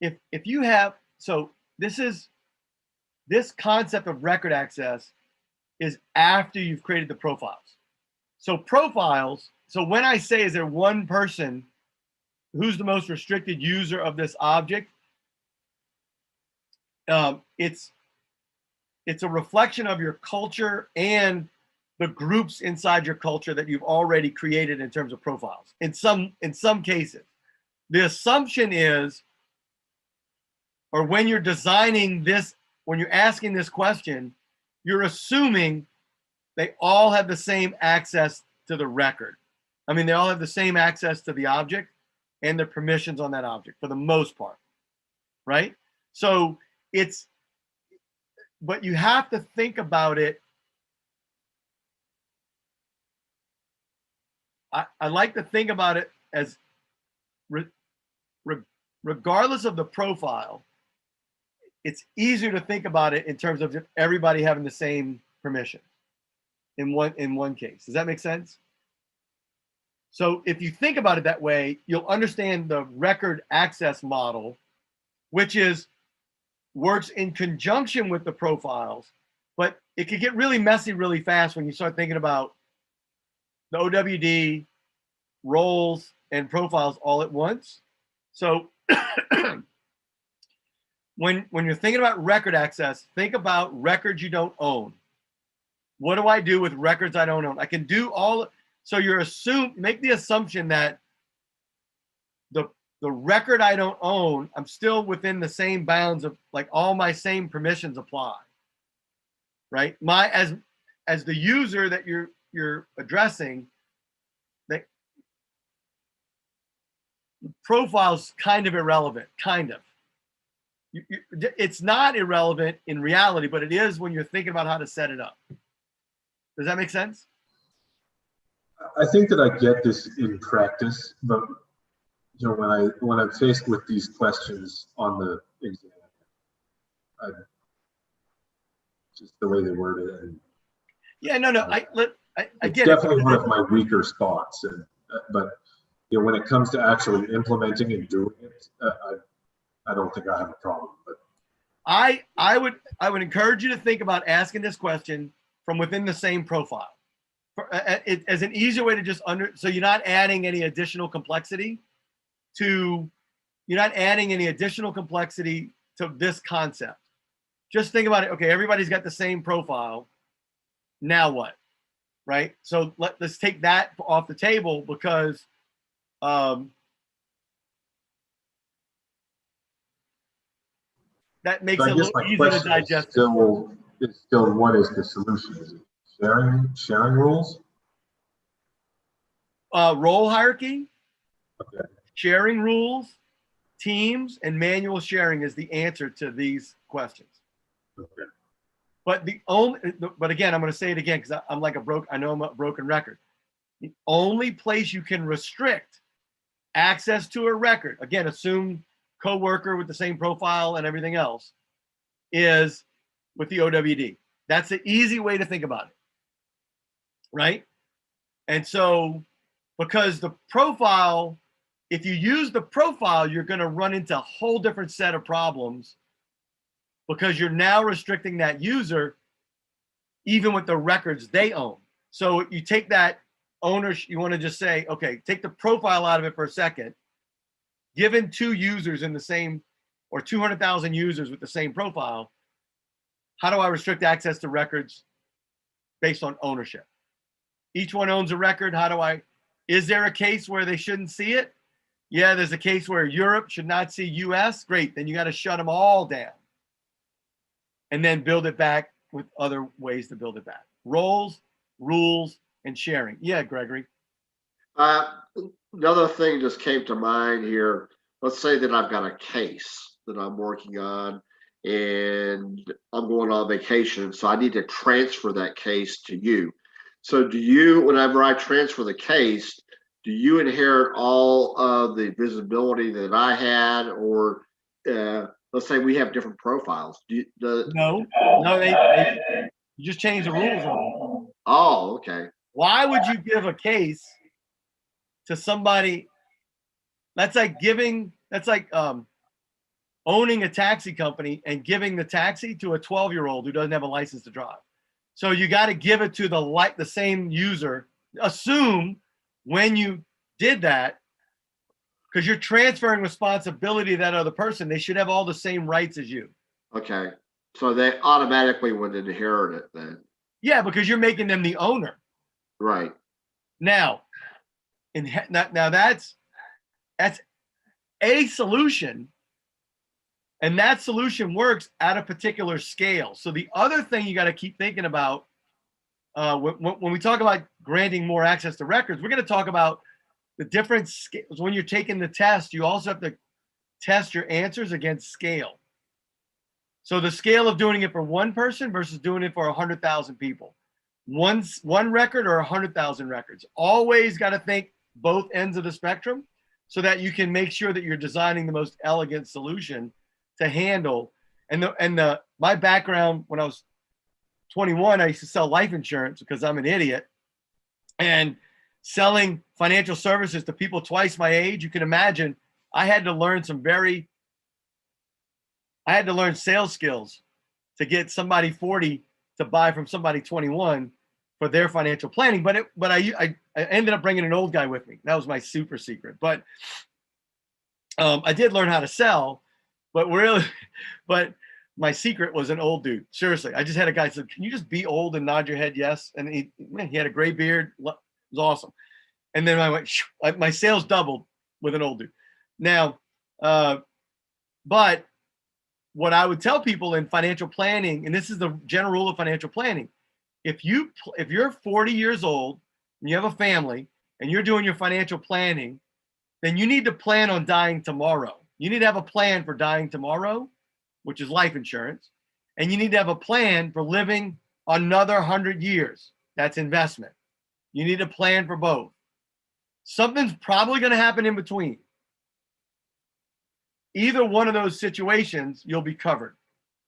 If you have, so this concept of record access is after you've created the profiles. So profiles, so when I say is there one person who's the most restricted user of this object, it's a reflection of your culture and the groups inside your culture that you've already created in terms of profiles. In some cases, the assumption is or when you're designing this, when you're asking this question, you're assuming they all have the same access to the record. I mean, they all have the same access to the object and the permissions on that object for the most part, right? So it's, but you have to think about it. I like to think about it as regardless of the profile, it's easier to think about it in terms of everybody having the same permission in one case. Does that make sense? So if you think about it that way, you'll understand the record access model, which works in conjunction with the profiles, but it could get really messy really fast when you start thinking about the OWD, roles, and profiles all at once. So when you're thinking about record access, think about records you don't own. What do I do with records I don't own? I can do all. So make the assumption that the record I don't own, I'm still within the same bounds of, like, all my same permissions apply, right? As the user that you're addressing, the profile's kind of irrelevant, kind of. It's not irrelevant in reality, but it is when you're thinking about how to set it up. Does that make sense? I think that I get this in practice, but when I'm faced with these questions on the exam, just the way they word it, and yeah, no, I get definitely one of my weaker spots, and but when it comes to actually implementing and doing it, I don't think I have a problem. But I would encourage you to think about asking this question from within the same profile, as an easier way to just so you're not adding any additional complexity to this concept. Just think about it. Okay, everybody's got the same profile. Now what? Right? So let's take that off the table, because that makes it a little easier to digest. It's still what is the solution? Is it sharing rules? Role hierarchy, Okay. sharing rules, teams, and manual sharing is the answer to these questions. Okay. But again, I'm going to say it again, because I'm a broken record. The only place you can restrict access to a record, again, assume coworker with the same profile and everything else, is with the OWD. That's the easy way to think about it, right? And so, because the profile, if you use the profile, you're going to run into a whole different set of problems, because you're now restricting that user even with the records they own. So you take that ownership, you want to just say, okay, take the profile out of it for a second. Given 2 users in the same, or 200,000 users with the same profile, how do I restrict access to records based on ownership? Each one owns a record. Is there a case where they shouldn't see it? Yeah, there's a case where Europe should not see US. Great, then you got to shut them all down and then build it back with other ways to build it back. Roles, rules, and sharing. Yeah, Gregory. Another thing just came to mind here. Let's say that I've got a case that I'm working on and I'm going on vacation, so I need to transfer that case to you. So whenever I transfer the case, do you inherit all of the visibility that I had, or let's say we have different profiles? No, you just change the rules on it. Oh, okay. Why would you give a case to somebody? That's like owning a taxi company and giving the taxi to a 12-year-old who doesn't have a license to drive. So you got to give it to the same user. Assume when you did that, because you're transferring responsibility to that other person, they should have all the same rights as you. Okay. So they automatically would inherit it then. Yeah, because you're making them the owner. Right. Now that's a solution, And that solution works at a particular scale. So the other thing you got to keep thinking about when we talk about granting more access to records, we're going to talk about the different scales. When you're taking the test, you also have to test your answers against scale. So the scale of doing it for one person versus doing it for 100,000 people. One record or 100,000 records. Always got to think both ends of the spectrum so that you can make sure that you're designing the most elegant solution to handle. My background when I was 21, I used to sell life insurance because I'm an idiot. And selling financial services to people twice my age, you can imagine I had to learn sales skills to get somebody 40 to buy from somebody 21 for their financial planning. But I ended up bringing an old guy with me. That was my super secret. But I did learn how to sell, but my secret was an old dude. Seriously, I just had a guy said, "Can you just be old and nod your head yes?" And he had a gray beard. It was awesome. And then I went, my sales doubled with an old dude. Now, but what I would tell people in financial planning, and this is the general rule of financial planning, if you're 40 years old and you have a family and you're doing your financial planning, then you need to plan on dying tomorrow. You need to have a plan for dying tomorrow, which is life insurance. And you need to have a plan for living another 100 years. That's investment. You need a plan for both. Something's probably going to happen in between. Either one of those situations, you'll be covered,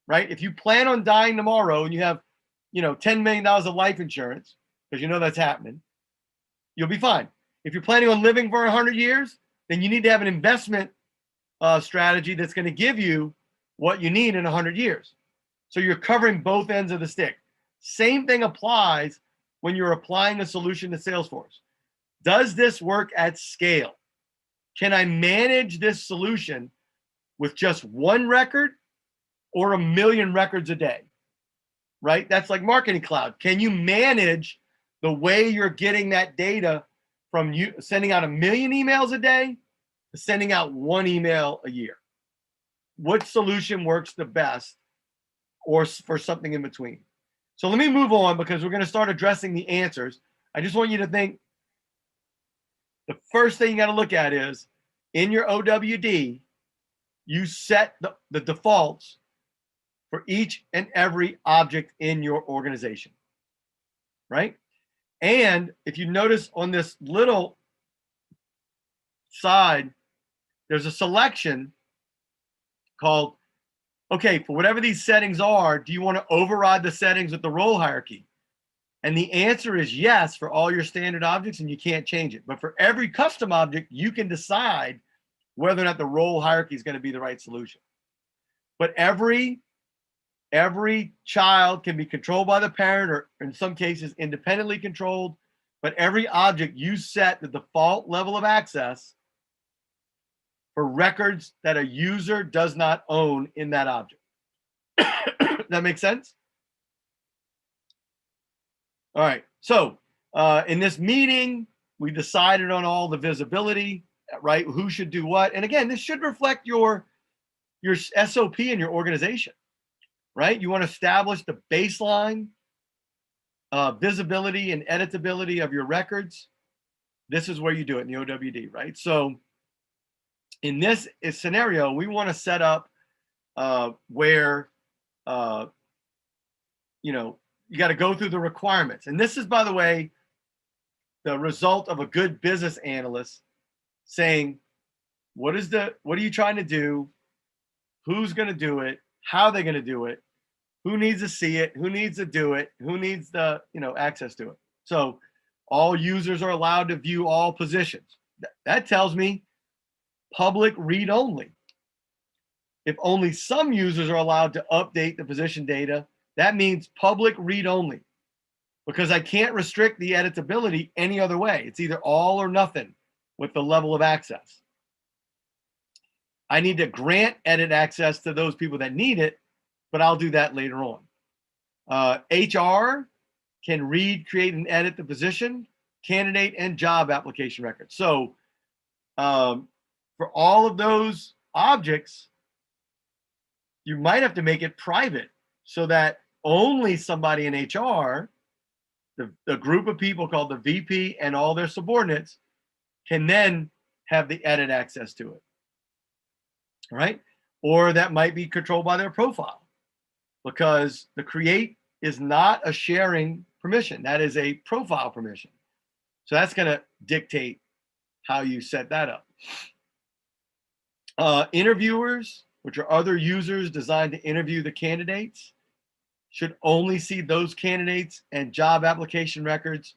right? If you plan on dying tomorrow and you have, $10 million of life insurance, because you know that's happening, you'll be fine. If you're planning on living for 100 years, then you need to have an investment strategy that's going to give you what you need in 100 years. So you're covering both ends of the stick. Same thing applies when you're applying a solution to Salesforce. Does this work at scale? Can I manage this solution with just one record or 1 million records a day? Right? That's like Marketing Cloud. Can you manage the way you're getting that data from you sending out 1 million emails a day to sending out 1 email a year? What solution works the best, or for something in between? So let me move on because we're going to start addressing the answers. I just want you to think the first thing you got to look at is in your OWD, you set the defaults for each and every object in your organization, right? And if you notice on this little side, there's a selection called, okay, for whatever these settings are, do you want to override the settings with the role hierarchy? And the answer is yes for all your standard objects, and you can't change it. But for every custom object, you can decide whether or not the role hierarchy is going to be the right solution. But every child can be controlled by the parent, or in some cases independently controlled. But every object, you set the default level of access for records that a user does not own in that object. That makes sense? All right. So in this meeting, we decided on all the visibility, right? Who should do what? And again, this should reflect your SOP in your organization, right? You want to establish the baseline visibility and editability of your records. This is where you do it in the OWD, right? So in this scenario, we want to set up where, you got to go through the requirements. And this is, by the way, the result of a good business analyst saying, what are you trying to do? Who's going to do it? How are they going to do it? Who needs to see it? Who needs to do it? Who needs the, access to it? So all users are allowed to view all positions. That tells me public read only. If only some users are allowed to update the position data, that means public read only, because I can't restrict the editability any other way. It's either all or nothing with the level of access. I need to grant edit access to those people that need it, but I'll do that later on. HR can read, create, and edit the position, candidate, and job application records. So for all of those objects, you might have to make it private so that only somebody in HR, the group of people called the VP and all their subordinates, can then have the edit access to it, right? Or that might be controlled by their profile, because the create is not a sharing permission. That is a profile permission. So that's going to dictate how you set that up. Interviewers, which are other users designed to interview the candidates, should only see those candidates and job application records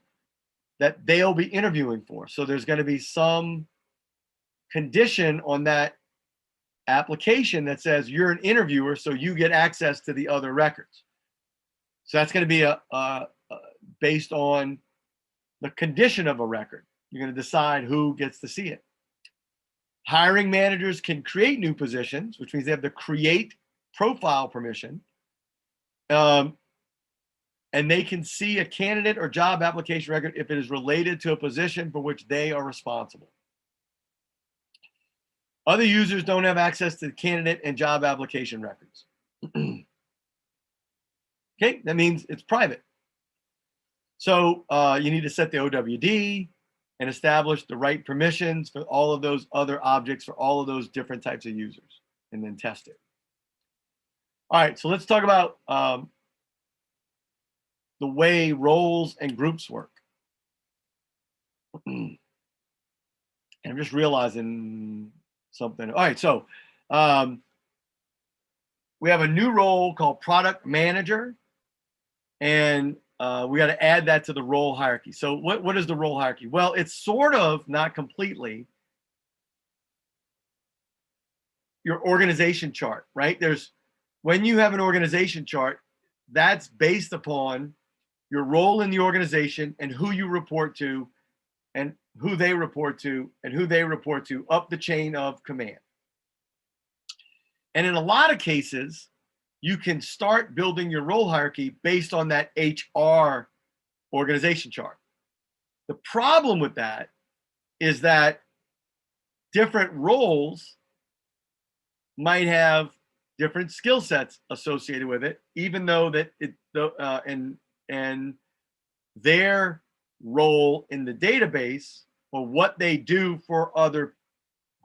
that they'll be interviewing for. So there's going to be some condition on that application that says you're an interviewer, so you get access to the other records. So that's going to be based on the condition of a record. You're going to decide who gets to see it. Hiring managers can create new positions, which means they have the create profile permission. And they can see a candidate or job application record if it is related to a position for which they are responsible. Other users don't have access to the candidate and job application records. Okay, that means it's private. So you need to set the OWD and establish the right permissions for all of those other objects for all of those different types of users, and then test it. All right, so let's talk about the way roles and groups work. And I'm just realizing something. All right, so we have a new role called product manager, and we got to add that to the role hierarchy. So what is the role hierarchy? Well, it's sort of, not completely, your organization chart, right? When you have an organization chart, that's based upon your role in the organization and who you report to and who they report to and who they report to up the chain of command. And in a lot of cases, you can start building your role hierarchy based on that HR organization chart. The problem with that is that different roles might have different skill sets associated with it, even though that and their role in the database or what they do for other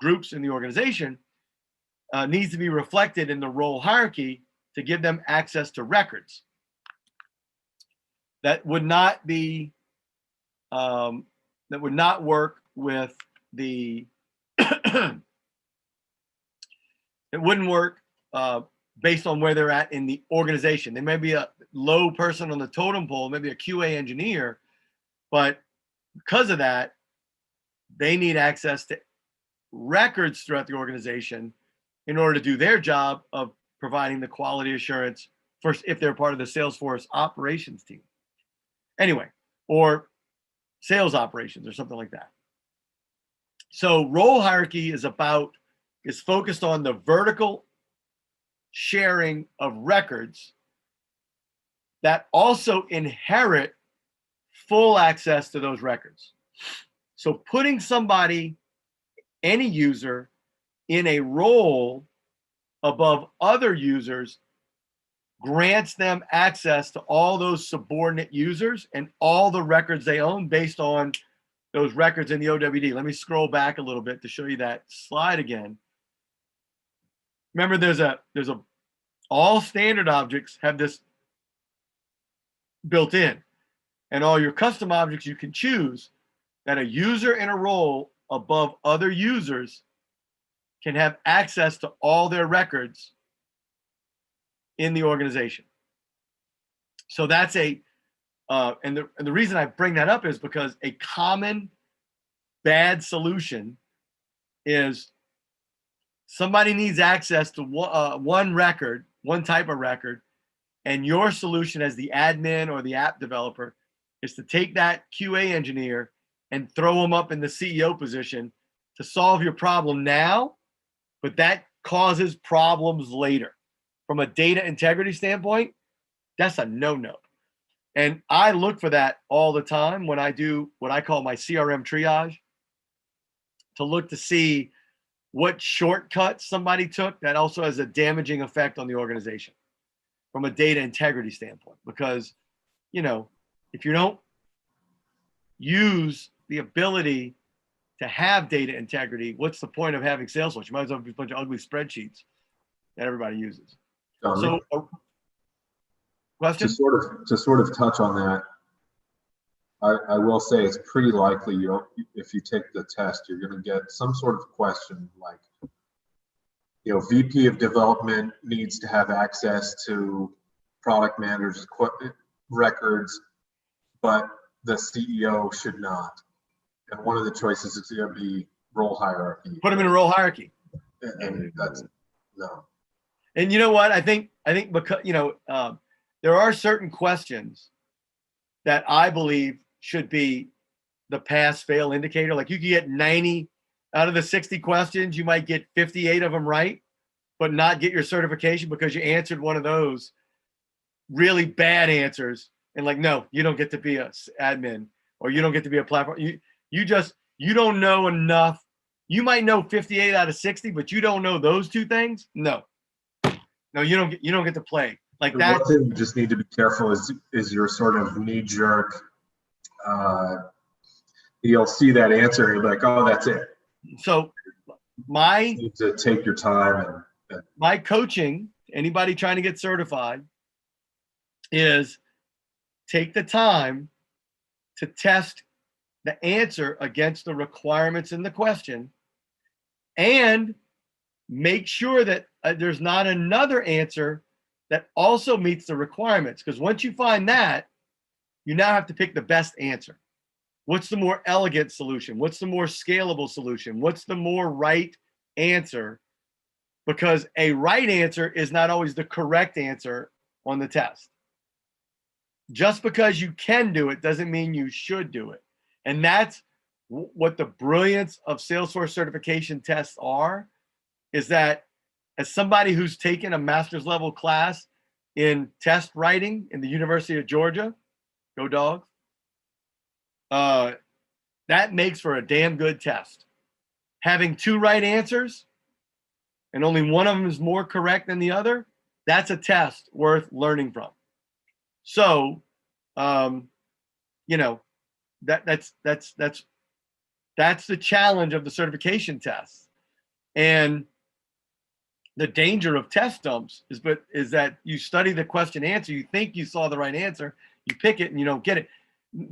groups in the organization needs to be reflected in the role hierarchy to give them access to records. That would not be that would not work with the it wouldn't work based on where they're at in the organization. They may be a low person on the totem pole, maybe a QA engineer, but because of that, they need access to records throughout the organization in order to do their job of providing the quality assurance first if they're part of the Salesforce operations team. Anyway, or sales operations or something like that. So role hierarchy is focused on the vertical sharing of records that also inherit full access to those records. So putting somebody, any user, in a role above other users grants them access to all those subordinate users and all the records they own based on those records in the OWD. Let me scroll back a little bit to show you that slide again. Remember, there's all standard objects have this built in, and all your custom objects you can choose that a user in a role above other users can have access to all their records in the organization. So that's and the reason I bring that up is because a common bad solution is somebody needs access to one record, one type of record, and your solution as the admin or the app developer is to take that QA engineer and throw them up in the CEO position to solve your problem now, but that causes problems later. From a data integrity standpoint, that's a no-no. And I look for that all the time when I do what I call my CRM triage, to look to see what shortcuts somebody took, that also has a damaging effect on the organization from a data integrity standpoint. Because, you know, if you don't use the ability to have data integrity, what's the point of having Salesforce? You might as well have a bunch of ugly spreadsheets that everybody uses. Dominic, So, question? to sort of touch on that, I will say it's pretty likely if you take the test, you're going to get some sort of question like, you know, VP of development needs to have access to product managers' records, but the CEO should not. And one of the choices is going to be role hierarchy. Put them in a role hierarchy. And that's no. And you know what? I think because, you know, there are certain questions that I believe should be the pass fail indicator. Like you can get 90 out of the 60 questions, you might get 58 of them right, but not get your certification because you answered one of those really bad answers. And like, no, you don't get to be a admin, or you don't get to be a platform. You don't know enough. You might know 58 out of 60, but you don't know those two things. No, you don't get to play like that. One thing you just need to be careful is your sort of knee jerk. You'll see that answer and you'll be like, oh, that's it. So you need to take your time and my coaching, anybody trying to get certified, is take the time to test the answer against the requirements in the question, and make sure that there's not another answer that also meets the requirements. Because once you find that, you now have to pick the best answer. What's the more elegant solution? What's the more scalable solution? What's the more right answer? Because a right answer is not always the correct answer on the test. Just because you can do it doesn't mean you should do it. And that's what the brilliance of Salesforce certification tests are, is that as somebody who's taken a master's level class in test writing in the University of Georgia, go Dogs, that makes for a damn good test. Having two right answers and only one of them is more correct than the other, that's a test worth learning from. So, you know, that's the challenge of the certification tests. And the danger of test dumps is that you study the question answer, you think you saw the right answer, you pick it and you don't get it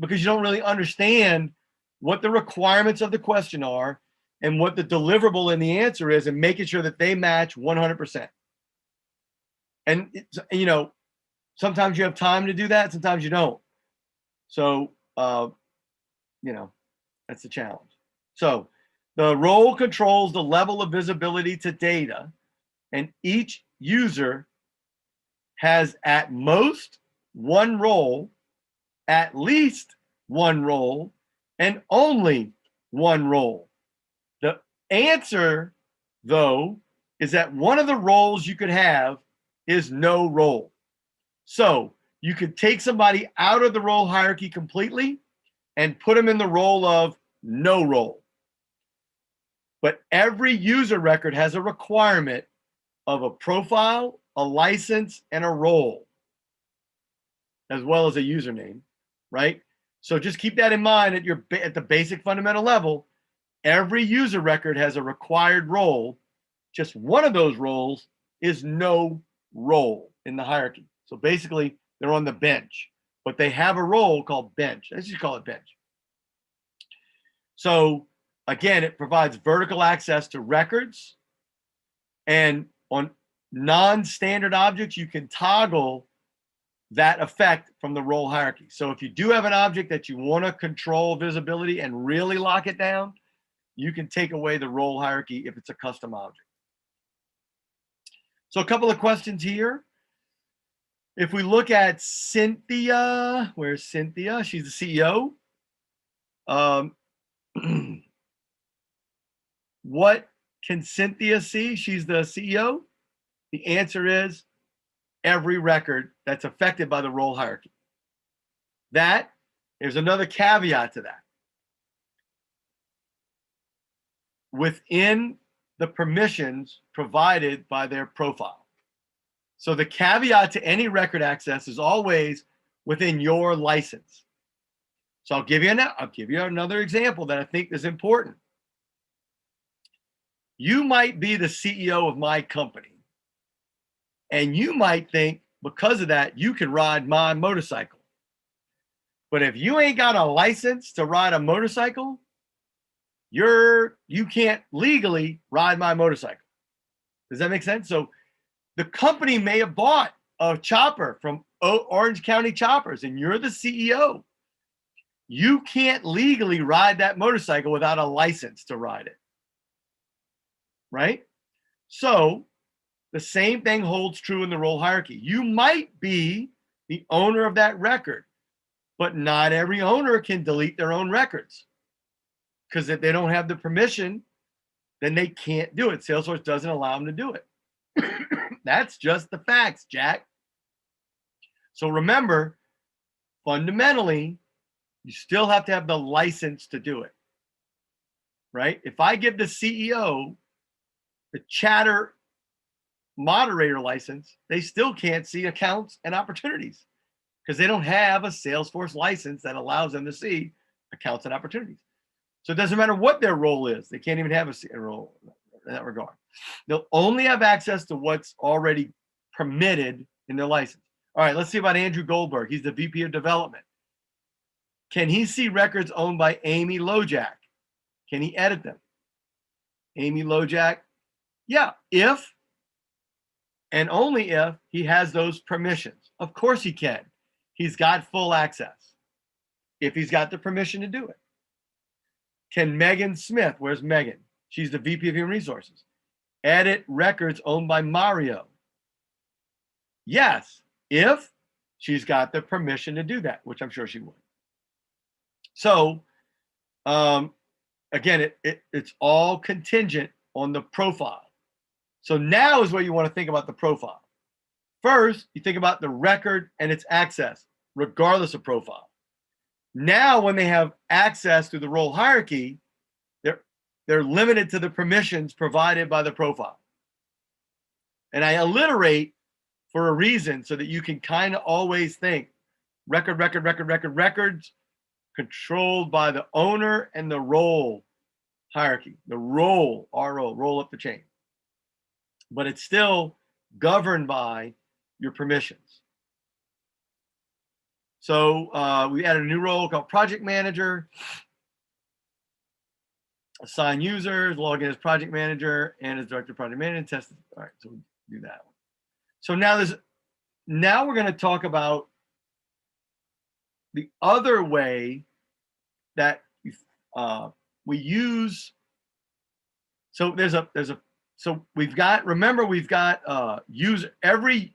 because you don't really understand what the requirements of the question are and what the deliverable in the answer is, and making sure that they match 100%. And you know, sometimes you have time to do that, sometimes you don't. So, you know, that's the challenge. So the role controls the level of visibility to data, and each user has at most one role, at least one role, and only one role. The answer, though, is that one of the roles you could have is no role. So you could take somebody out of the role hierarchy completely and put them in the role of no role. But every user record has a requirement of a profile, a license, and a role, as well as a username, right? So just keep that in mind at the basic fundamental level. Every user record has a required role. Just one of those roles is no role in the hierarchy. So basically, they're on the bench, but they have a role called bench. Let's just call it bench. So again, it provides vertical access to records, and on non-standard objects, you can toggle that effect from the role hierarchy. So if you do have an object that you want to control visibility and really lock it down, you can take away the role hierarchy if it's a custom object. So a couple of questions here. If we look at Cynthia, where's Cynthia? She's the CEO. What can Cynthia see? She's the CEO. The answer is every record that's affected by the role hierarchy. There's another caveat to that. Within the permissions provided by their profile. So the caveat to any record access is always within your license. So I'll give you another example that I think is important. You might be the CEO of my company, and you might think because of that, you can ride my motorcycle. But if you ain't got a license to ride a motorcycle, you can't legally ride my motorcycle. Does that make sense? So the company may have bought a chopper from Orange County Choppers, and you're the CEO. You can't legally ride that motorcycle without a license to ride it, right? So the same thing holds true in the role hierarchy. You might be the owner of that record, but not every owner can delete their own records, because if they don't have the permission, then they can't do it. Salesforce doesn't allow them to do it. That's just the facts, Jack. So remember, fundamentally, you still have to have the license to do it, right? If I give the CEO the chatter moderator license, they still can't see accounts and opportunities because they don't have a Salesforce license that allows them to see accounts and opportunities. So it doesn't matter what their role is. They can't even have a role in that regard. They'll only have access to what's already permitted in their license. All right, let's see about Andrew Goldberg. He's the VP of Development. Can he see records owned by Amy Lojack? Can he edit them? Amy Lojack, yeah, if and only if he has those permissions. Of course he can. He's got full access if he's got the permission to do it. Can Megan Smith, where's Megan? She's the VP of Human Resources. Edit records owned by Mario. Yes, if she's got the permission to do that, which I'm sure she would. So, again, it's all contingent on the profile. So now is where you want to think about the profile. First, you think about the record and its access, regardless of profile. Now, when they have access to the role hierarchy, they're limited to the permissions provided by the profile. And I alliterate for a reason so that you can kind of always think records controlled by the owner and the role hierarchy, the role, RO, roll up the chain. But it's still governed by your permissions. So we added a new role called Project Manager. Assign users, log in as Project Manager and as Director of Project Management. Test. All right, so we do that one. So now we're going to talk about the other way that we use. So so we've got, remember, we've got every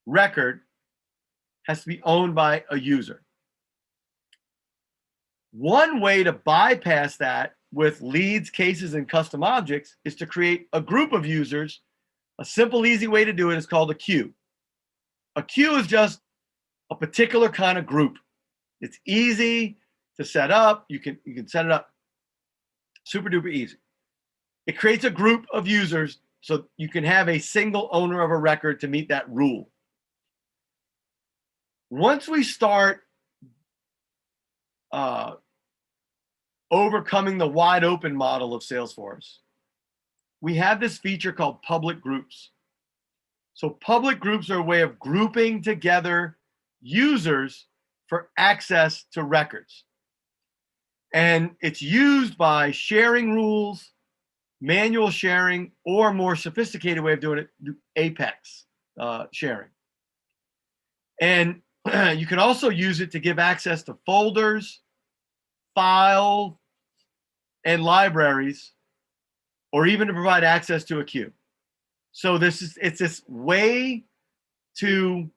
record has to be owned by a user. One way to bypass that with leads, cases, and custom objects is to create a group of users. A simple, easy way to do it is called a queue. A queue is just a particular kind of group. It's easy to set up. You can set it up super duper easy. It creates a group of users so you can have a single owner of a record to meet that rule. Once we start overcoming the wide open model of Salesforce, we have this feature called public groups. So public groups are a way of grouping together users for access to records. And it's used by sharing rules, manual sharing, or a more sophisticated way of doing it, Apex sharing. And you can also use it to give access to folders, files, and libraries, or even to provide access to a queue. So it's this way to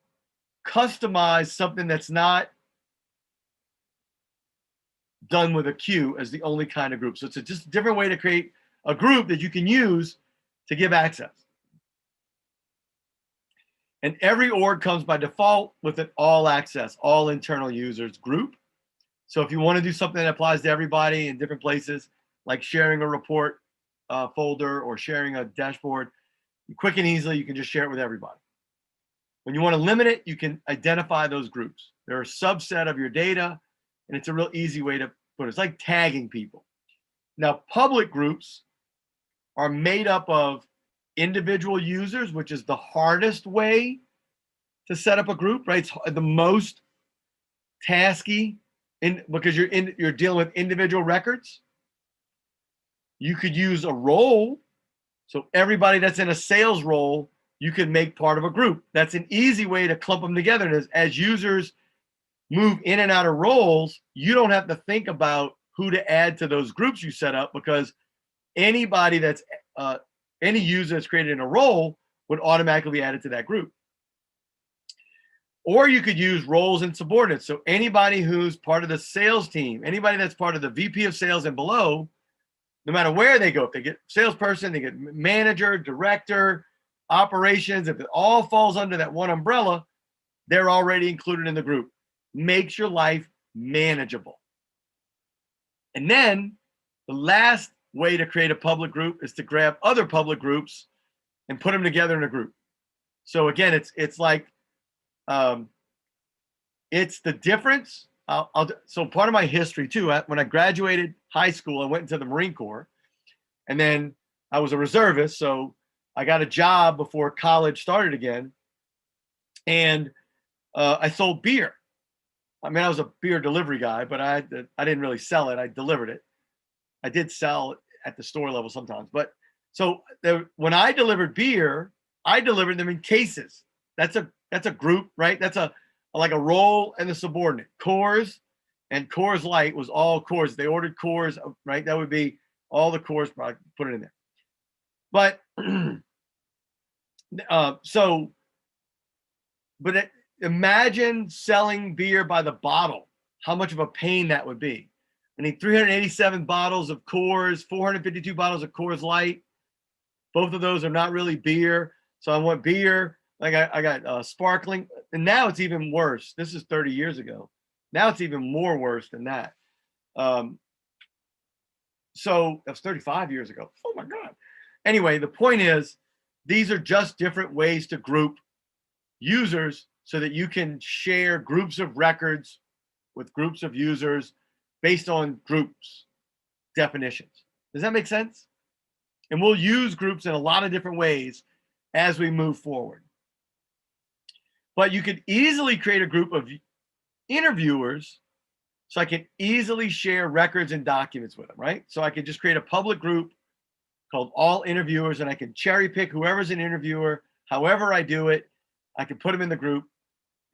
customize something that's not done with a queue as the only kind of group. So it's just a different way to create a group that you can use to give access. And every org comes by default with an all access, all internal users group. So if you want to do something that applies to everybody in different places, like sharing a report folder or sharing a dashboard, quick and easily, you can just share it with everybody. When you want to limit it, you can identify those groups. They're a subset of your data, and it's a real easy way to put it. It's like tagging people. Now, public groups are made up of individual users, which is the hardest way to set up a group, right? It's the most tasky because you're dealing with individual records. You could use a role. So everybody that's in a sales role, you can make part of a group. That's an easy way to clump them together. And as users move in and out of roles, you don't have to think about who to add to those groups you set up, because anybody that's any user that's created in a role would automatically be added to that group. Or you could use roles and subordinates. So anybody who's part of the sales team, anybody that's part of the VP of sales and below, no matter where they go, if they get salesperson, they get manager, director, operations, if it all falls under that one umbrella, they're already included in the group. Makes your life manageable. And then the last way to create a public group is to grab other public groups and put them together in a group. So again, it's like, it's the difference. So part of my history too, when I graduated high school, I went into the Marine Corps, and then I was a reservist. So I got a job before college started again, and I sold beer. I mean, I was a beer delivery guy, but I didn't really sell it. I delivered it. I did sell at the store level sometimes, but so when I delivered beer, I delivered them in cases. That's a group, right? That's like a role and a subordinate. Coors and Coors Light was all Coors. They ordered Coors, right? That would be all the Coors product, put it in there. But imagine selling beer by the bottle, how much of a pain that would be. I need 387 bottles of Coors, 452 bottles of Coors Light. Both of those are not really beer. So I want beer. Like I got sparkling, and now it's even worse. This is 30 years ago. Now it's even more worse than that. So that's 35 years ago. Oh my God. Anyway, the point is, these are just different ways to group users so that you can share groups of records with groups of users based on groups definitions. Does that make sense? And we'll use groups in a lot of different ways as we move forward. But you could easily create a group of interviewers, so I can easily share records and documents with them, right? So I could just create a public group called all interviewers, and I can cherry pick whoever's an interviewer, however I do it. I can put them in the group,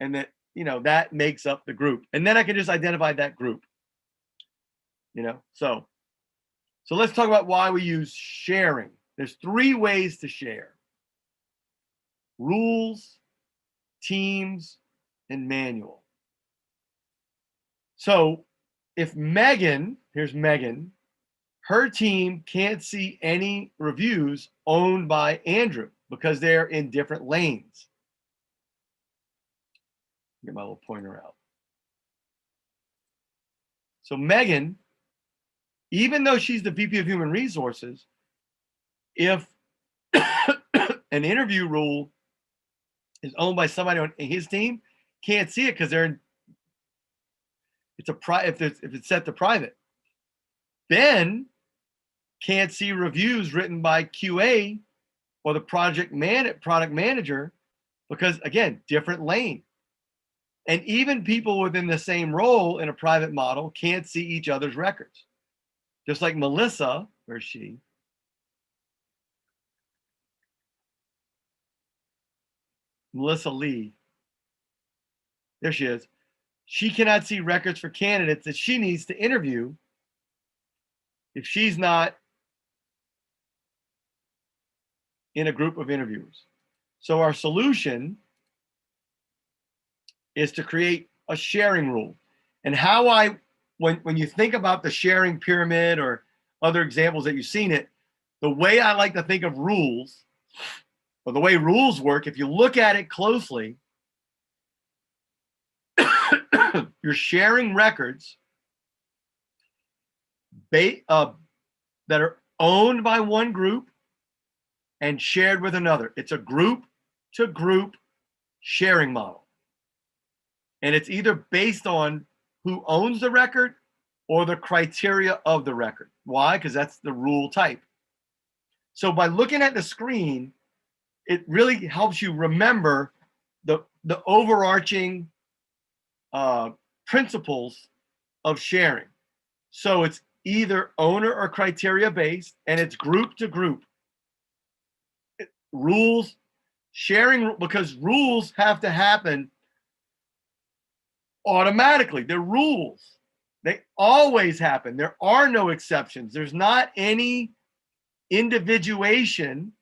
and that makes up the group. And then I can just identify that group. So let's talk about why we use sharing. There's 3 ways to share: rules, teams, and manual. So if Megan, here's Megan, her team can't see any reviews owned by Andrew because they're in different lanes. Get my little pointer out. So Megan, even though she's the VP of Human Resources, if an interview rule is owned by somebody on his team, can't see it because if it's set to private. Ben can't see reviews written by QA or the product manager because, again, different lane. And even people within the same role in a private model can't see each other's records. Just like Melissa, where's she? Melissa Lee. There she is. She cannot see records for candidates that she needs to interview if she's not in a group of interviewers. So our solution is to create a sharing rule. And how when you think about the sharing pyramid or other examples that you've seen it, the way I like to think of rules, or the way rules work, if you look at it closely, you're sharing records that are owned by one group and shared with another. It's a group to group sharing model. And it's either based on who owns the record or the criteria of the record. Why? Because that's the rule type. So by looking at the screen, it really helps you remember the overarching principles of sharing. So it's either owner or criteria based, and it's group to group. Rules, sharing, because rules have to happen automatically. They're rules. They always happen. There are no exceptions. There's not any individuation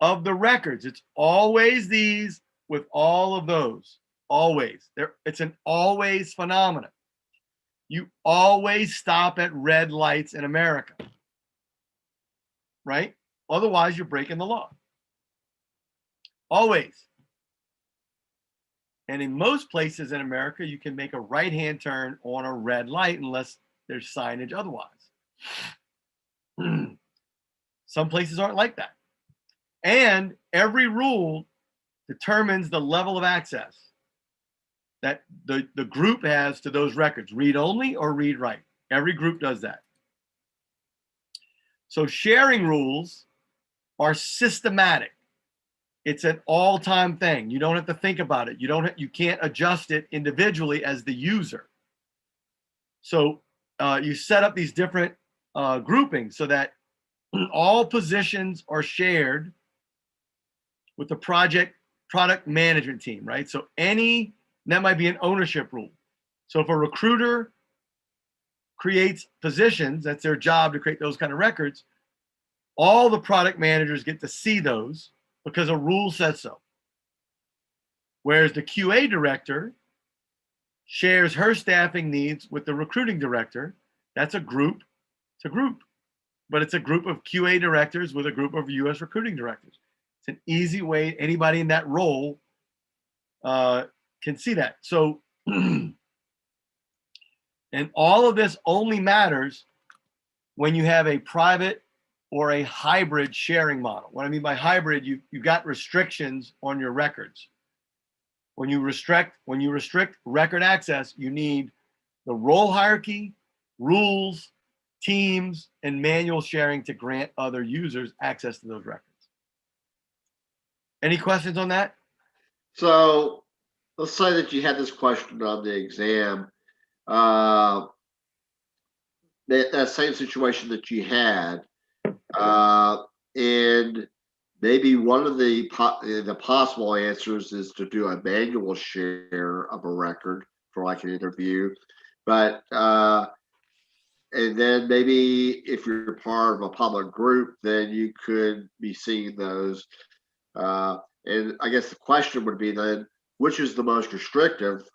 of the records. It's always these with all of those. Always. It's an always phenomenon. You always stop at red lights in America, right? Otherwise, you're breaking the law. Always. And in most places in America, you can make a right-hand turn on a red light unless there's signage otherwise. Some places aren't like that. And every rule determines the level of access that the group has to those records, read only or read write. Every group does that. So sharing rules are systematic. It's an all-time thing. You don't have to think about it. You can't adjust it individually as the user. So you set up these different groupings so that all positions are shared with the product management team, right? So that might be an ownership rule. So if a recruiter creates positions, that's their job to create those kind of records, all the product managers get to see those because a rule says so. Whereas the QA director shares her staffing needs with the recruiting director. That's a group to group, but it's a group of QA directors with a group of US recruiting directors. It's an easy way anybody in that role can see that. So, and all of this only matters when you have a private or a hybrid sharing model. What I mean by hybrid, you've got restrictions on your records. When you restrict record access, you need the role hierarchy, rules, teams, and manual sharing to grant other users access to those records. Any questions on that? So let's say that you had this question on the exam. That same situation that you had, and maybe one of the possible answers is to do a manual share of a record for like an interview, but and then maybe if you're part of a public group, then you could be seeing those. And I guess the question would be then, which is the most restrictive?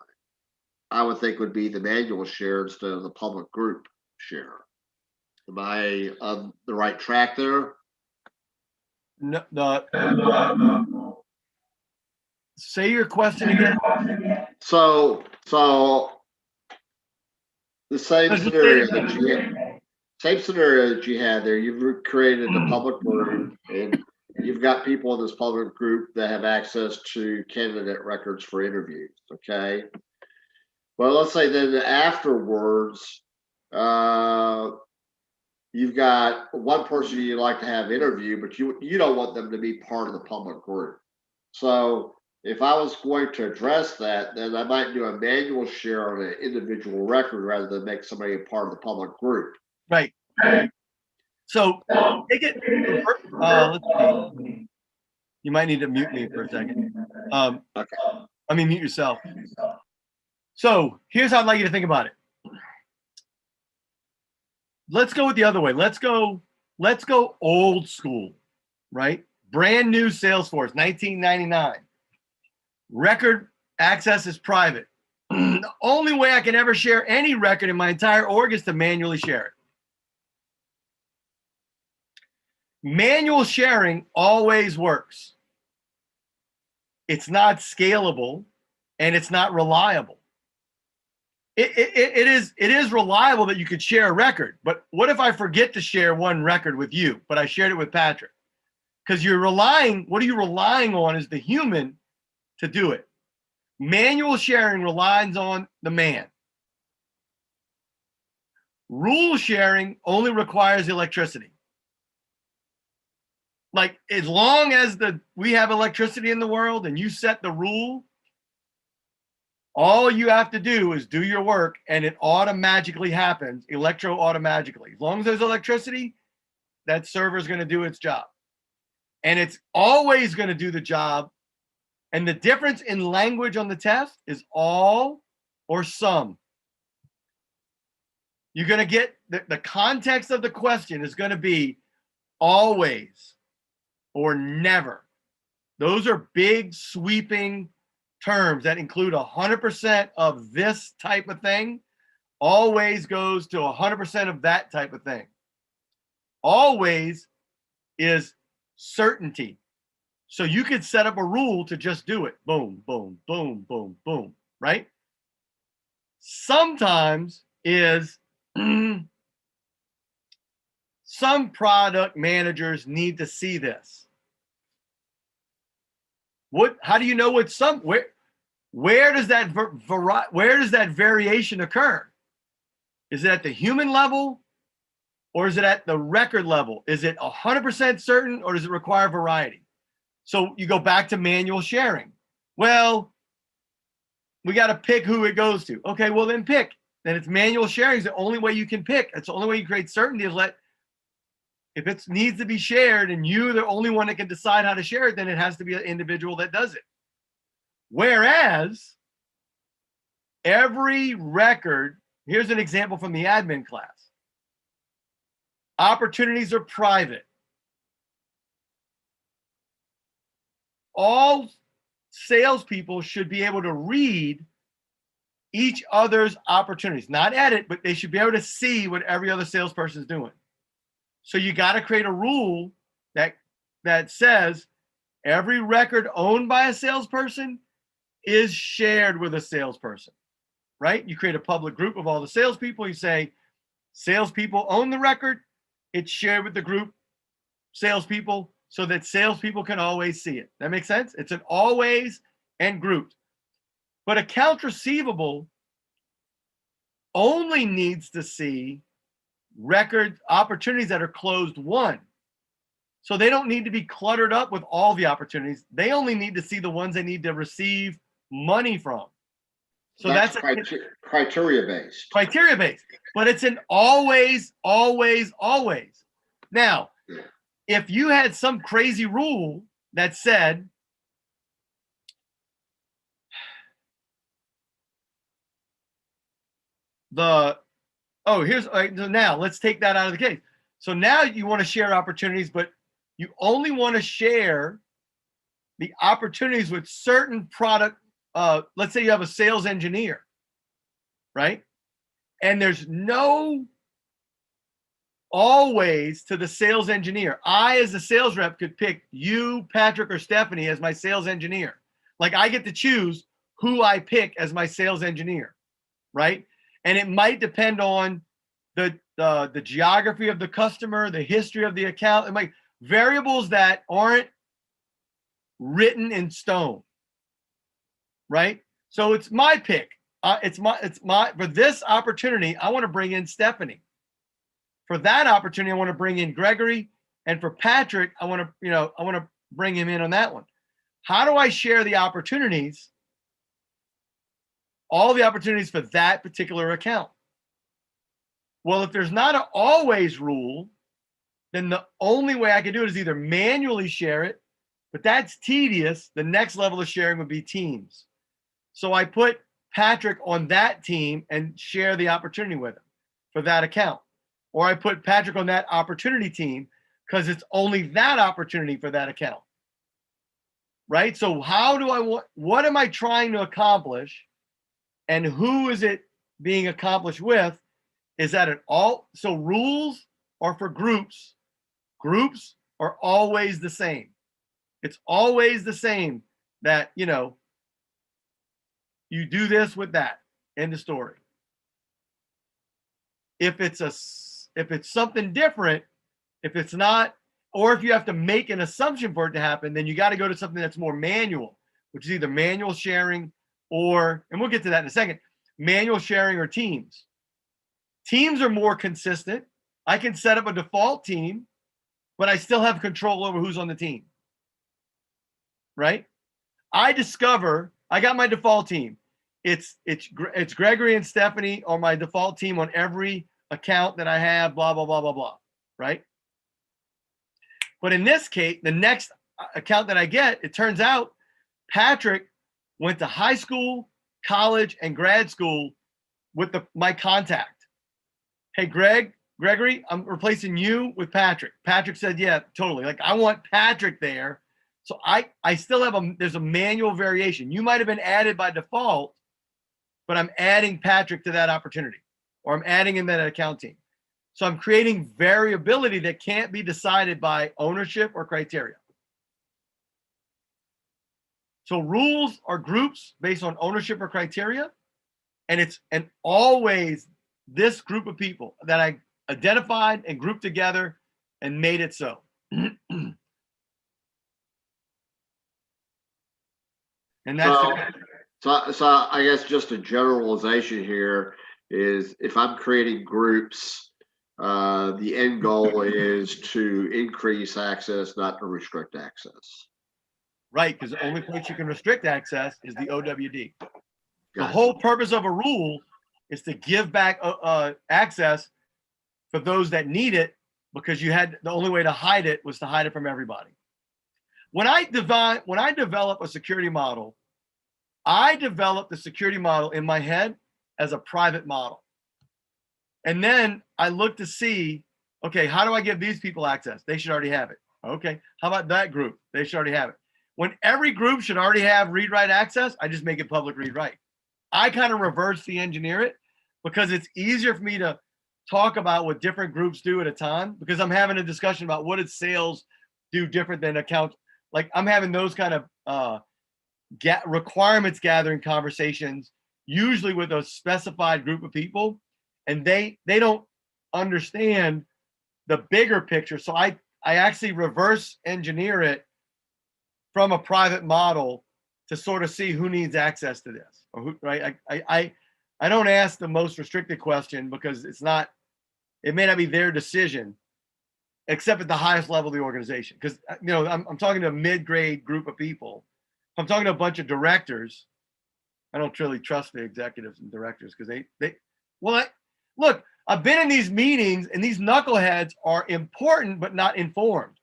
I would think would be the manual share instead of the public group share. Am I on the right track there? No, say your question again. So the same scenario that you had there. You've created a public group, and you've got people in this public group that have access to candidate records for interviews. Okay. Well, let's say then afterwards, you've got one person you'd like to have interview, but you don't want them to be part of the public group. So if I was going to address that, then I might do a manual share on an individual record rather than make somebody a part of the public group. Right. So take it. Let's see. You might need to mute me for a second. Okay. I mean, mute yourself. So here's how I'd like you to think about it. Let's go with the other way. Let's go old school, right? Brand new Salesforce, 1999. Record access is private. The only way I can ever share any record in my entire org is to manually share it. Manual sharing always works. It's not scalable and it's not reliable. it is reliable that you could share a record, but what if I forget to share one record with you, but I shared it with Patrick? Because what are you relying on is the human to do it. Manual sharing relies on the man. Rule sharing only requires electricity. Like, as long as we have electricity in the world and you set the rule, all you have to do is do your work and it automatically happens, automatically. As long as there's electricity, that server is going to do its job. And it's always going to do the job. And the difference in language on the test is all or some. You're going to get the context of the question is going to be always or never. Those are big sweeping terms that include 100% of this type of thing. Always goes to 100% of that type of thing. Always is certainty. So you could set up a rule to just do it. Boom, boom, boom, boom, boom, right? Sometimes is some product managers need to see this. How do you know what where does that variation occur? Is it at the human level or is it at the record level? Is it 100% certain or does it require variety? So you go back to manual sharing. Well, we got to pick who it goes to. Okay, well then pick. Then it's manual sharing is the only way you can pick. It's the only way you create certainty is if it needs to be shared and you're the only one that can decide how to share it, then it has to be an individual that does it. Whereas every record, here's an example from the admin class. Opportunities are private. All salespeople should be able to read each other's opportunities, not edit, but they should be able to see what every other salesperson is doing. So you got to create a rule that says every record owned by a salesperson is shared with a salesperson, right? You create a public group of all the salespeople. You say, salespeople own the record. It's shared with the group salespeople so that salespeople can always see it. That makes sense? It's an always and grouped. But accounts receivable only needs to see record opportunities that are closed won. So they don't need to be cluttered up with all the opportunities. They only need to see the ones they need to receive money from. So that's criteria based. Criteria based. But it's an always, always, always. Now, if you had some crazy rule that said, now let's take that out of the case. So now you want to share opportunities, but you only want to share the opportunities with certain product. Let's say you have a sales engineer, right? And there's no always to the sales engineer. I, as a sales rep, could pick you, Patrick, or Stephanie as my sales engineer. Like, I get to choose who I pick as my sales engineer, right? And it might depend on the geography of the customer, the history of the account. It might variables that aren't written in stone, right? So it's my pick. It's my for this opportunity, I want to bring in Stephanie. For that opportunity, I want to bring in Gregory, and for Patrick, I want to bring him in on that one. How do I share the opportunities? All the opportunities for that particular account. Well, if there's not an always rule, then the only way I can do it is either manually share it, but that's tedious. The next level of sharing would be teams. So I put Patrick on that team and share the opportunity with him for that account. Or I put Patrick on that opportunity team because it's only that opportunity for that account. Right? So what am I trying to accomplish? And who is it being accomplished with? Is that it all? So rules are for groups. Groups are always the same. It's always the same that, you do this with that. End of story. If it's something different, if it's not, or if you have to make an assumption for it to happen, then you got to go to something that's more manual, which is either manual sharing or, and we'll get to that in a second, manual sharing or teams. Teams are more consistent. I can set up a default team, but I still have control over who's on the team, right? I got my default team. It's Gregory and Stephanie on my default team on every account that I have, blah, blah, blah, blah, blah, right? But in this case, the next account that I get, it turns out Patrick went to high school, college, and grad school with my contact. Hey, Gregory, I'm replacing you with Patrick. Patrick said, yeah, totally. Like, I want Patrick there. So I still have there's a manual variation. You might have been added by default, but I'm adding Patrick to that opportunity, or I'm adding him to that account team. So I'm creating variability that can't be decided by ownership or criteria. So rules are groups based on ownership or criteria. And always this group of people that I identified and grouped together and made it so. And that's so I guess just a generalization here is if I'm creating groups, the end goal is to increase access, not to restrict access. right, because the only place you can restrict access is the OWD. The Gotcha. whole purpose of a rule is to give back access for those that need it, because the only way to hide it was to hide it from everybody. When I develop a security model, I develop the security model in my head as a private model. And then I look to see, okay, how do I give these people access? They should already have it. Okay, how about that group? They should already have it. When every group should already have read-write access, I just make it public read-write. I kind of reverse the engineer it because it's easier for me to talk about what different groups do at a time, because I'm having a discussion about what does sales do different than accounts. Like, I'm having those kind of requirements gathering conversations, usually with a specified group of people, and they don't understand the bigger picture. So I actually reverse engineer it from a private model to sort of see who needs access to this, or who, right? I don't ask the most restricted question because it may not be their decision, except at the highest level of the organization. Because I'm talking to a mid-grade group of people. I'm talking to a bunch of directors. I don't really trust the executives and directors because look, I've been in these meetings, and these knuckleheads are important but not informed.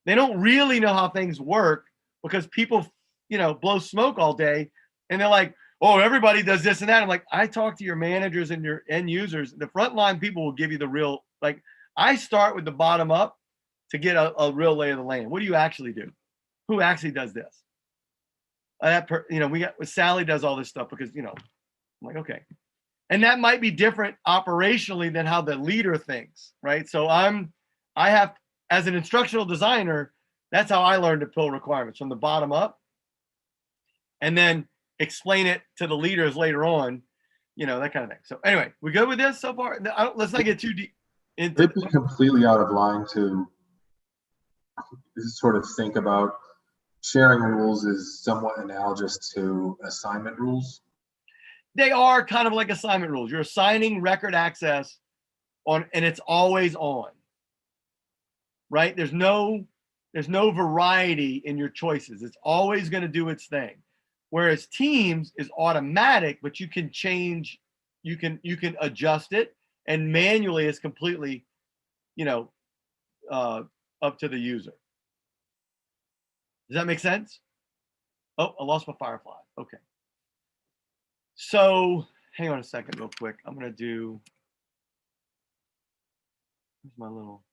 They don't really know how things work because people, blow smoke all day, and they're like, oh, everybody does this and that. I'm like, I talk to your managers and your end users. The frontline people will give you the real, like, I start with the bottom up to get a real lay of the land. What do you actually do? Who actually does this? Sally does all this stuff because, I'm like, okay. And that might be different operationally than how the leader thinks, right? So I have, as an instructional designer, that's how I learned to pull requirements from the bottom up and then explain it to the leaders later on, that kind of thing. So anyway, we good with this so far? Let's not get too deep into It'd be completely out of line to sort of think about sharing rules is somewhat analogous to assignment rules. They are kind of like assignment rules. You're assigning record access and it's always on, right? There's no variety in your choices. It's always going to do its thing. Whereas Teams is automatic, but you can change, you can adjust it, and manually it's completely, up to the user. Does that make sense? Oh, I lost my Firefly. Okay. So hang on a second real quick. I'm going to do, here's my little,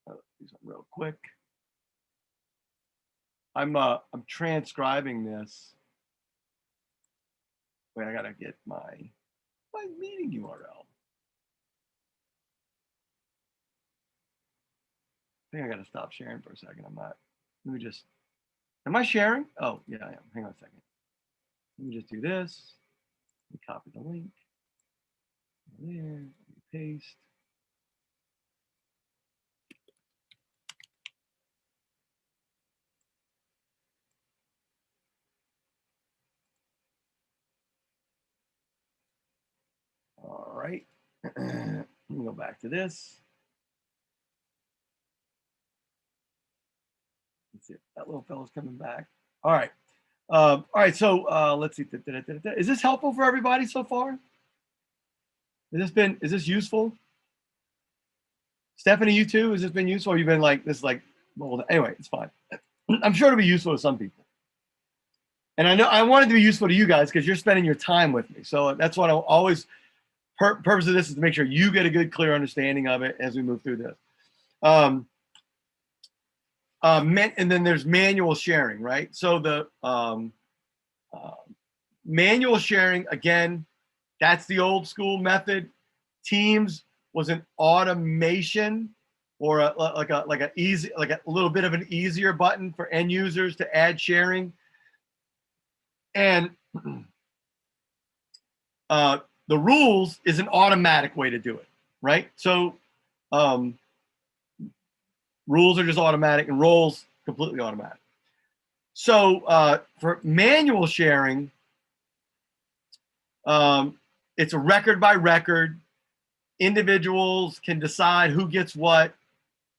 do something real quick. I'm transcribing this. Wait, I got to get my meeting URL. I think I got to stop sharing for a second. Let me just Am I sharing? Oh, yeah, I am. Hang on a second. Let me just do this. Let me copy the link. There, let me paste. All right. Let me go back to this. Let's see if that little fellow's coming back. All right. All right. So let's see. Is this helpful for everybody so far? Is this useful? Stephanie, you too? Has this been useful? Or you've been like, this like, well, anyway, it's fine. I'm sure it'll be useful to some people. And I know I want it to be useful to you guys because you're spending your time with me. So that's what I always, purpose of this is to make sure you get a good, clear understanding of it as we move through this. And then there's manual sharing, right? So the manual sharing, again, that's the old school method. Teams was an automation or like a little bit of an easier button for end users to add sharing. And the rules is an automatic way to do it, right? So rules are just automatic and roles completely automatic. So for manual sharing, it's a record by record. Individuals can decide who gets what.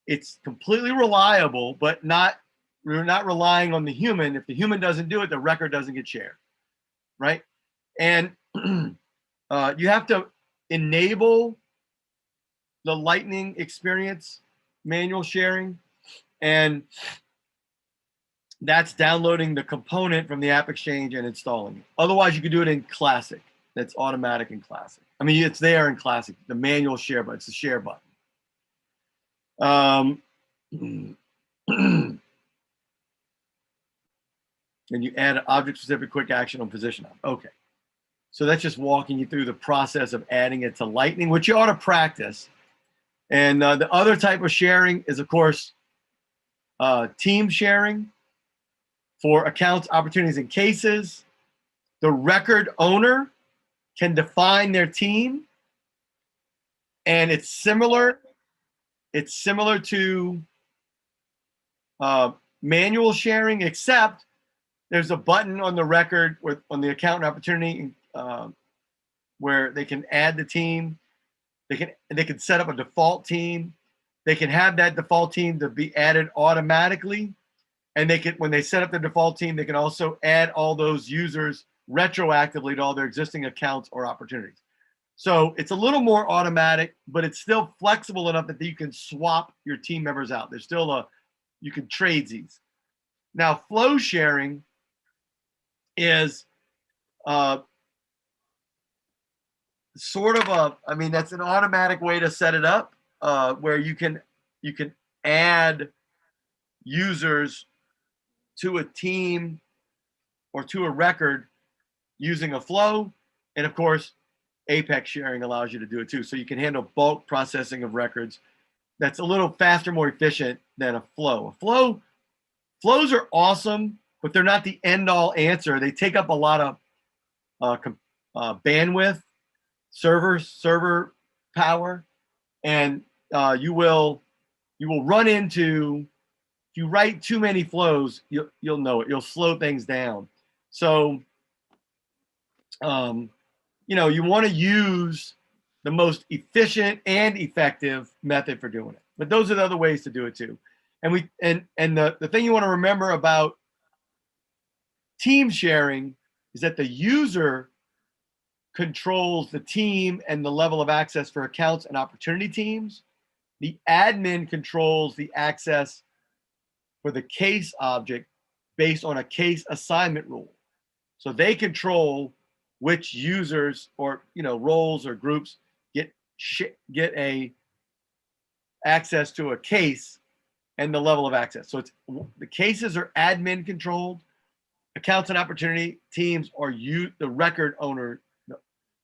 It's completely reliable, but we're not relying on the human. If the human doesn't do it, the record doesn't get shared, right? And you have to enable the Lightning experience manual sharing, and that's downloading the component from the App Exchange and installing it. Otherwise, you can do it in Classic. That's automatic in Classic. I mean, it's there in Classic, the manual share button. It's the share button. And you add an object-specific quick action on position. Okay. So that's just walking you through the process of adding it to Lightning, which you ought to practice. And the other type of sharing is, of course, team sharing for accounts, opportunities, and cases. The record owner can define their team, and it's similar. It's similar to manual sharing, except there's a button on the record on the account and opportunity where they can add the team. They can set up a default team. They can have that default team to be added automatically. And they can, when they set up the default team, they can also add all those users retroactively to all their existing accounts or opportunities. So it's a little more automatic, but it's still flexible enough that you can swap your team members out. There's still you can trade these. Now, flow sharing is sort of that's an automatic way to set it up where you can add users to a team or to a record using a flow. And of course, Apex sharing allows you to do it too. So you can handle bulk processing of records. That's a little faster, more efficient than a flow. Flows are awesome, but they're not the end all answer. They take up a lot of bandwidth, server power, and you will run into, if you write too many flows, you'll know it. You'll slow things down. So you want to use the most efficient and effective method for doing it. But those are the other ways to do it too. And the thing you want to remember about team sharing is that the user controls the team and the level of access for accounts and opportunity teams. The admin controls the access for the case object based on a case assignment rule. So they control which users or roles or groups get a access to a case and the level of access. So the cases are admin controlled. Accounts and opportunity teams are the record owner,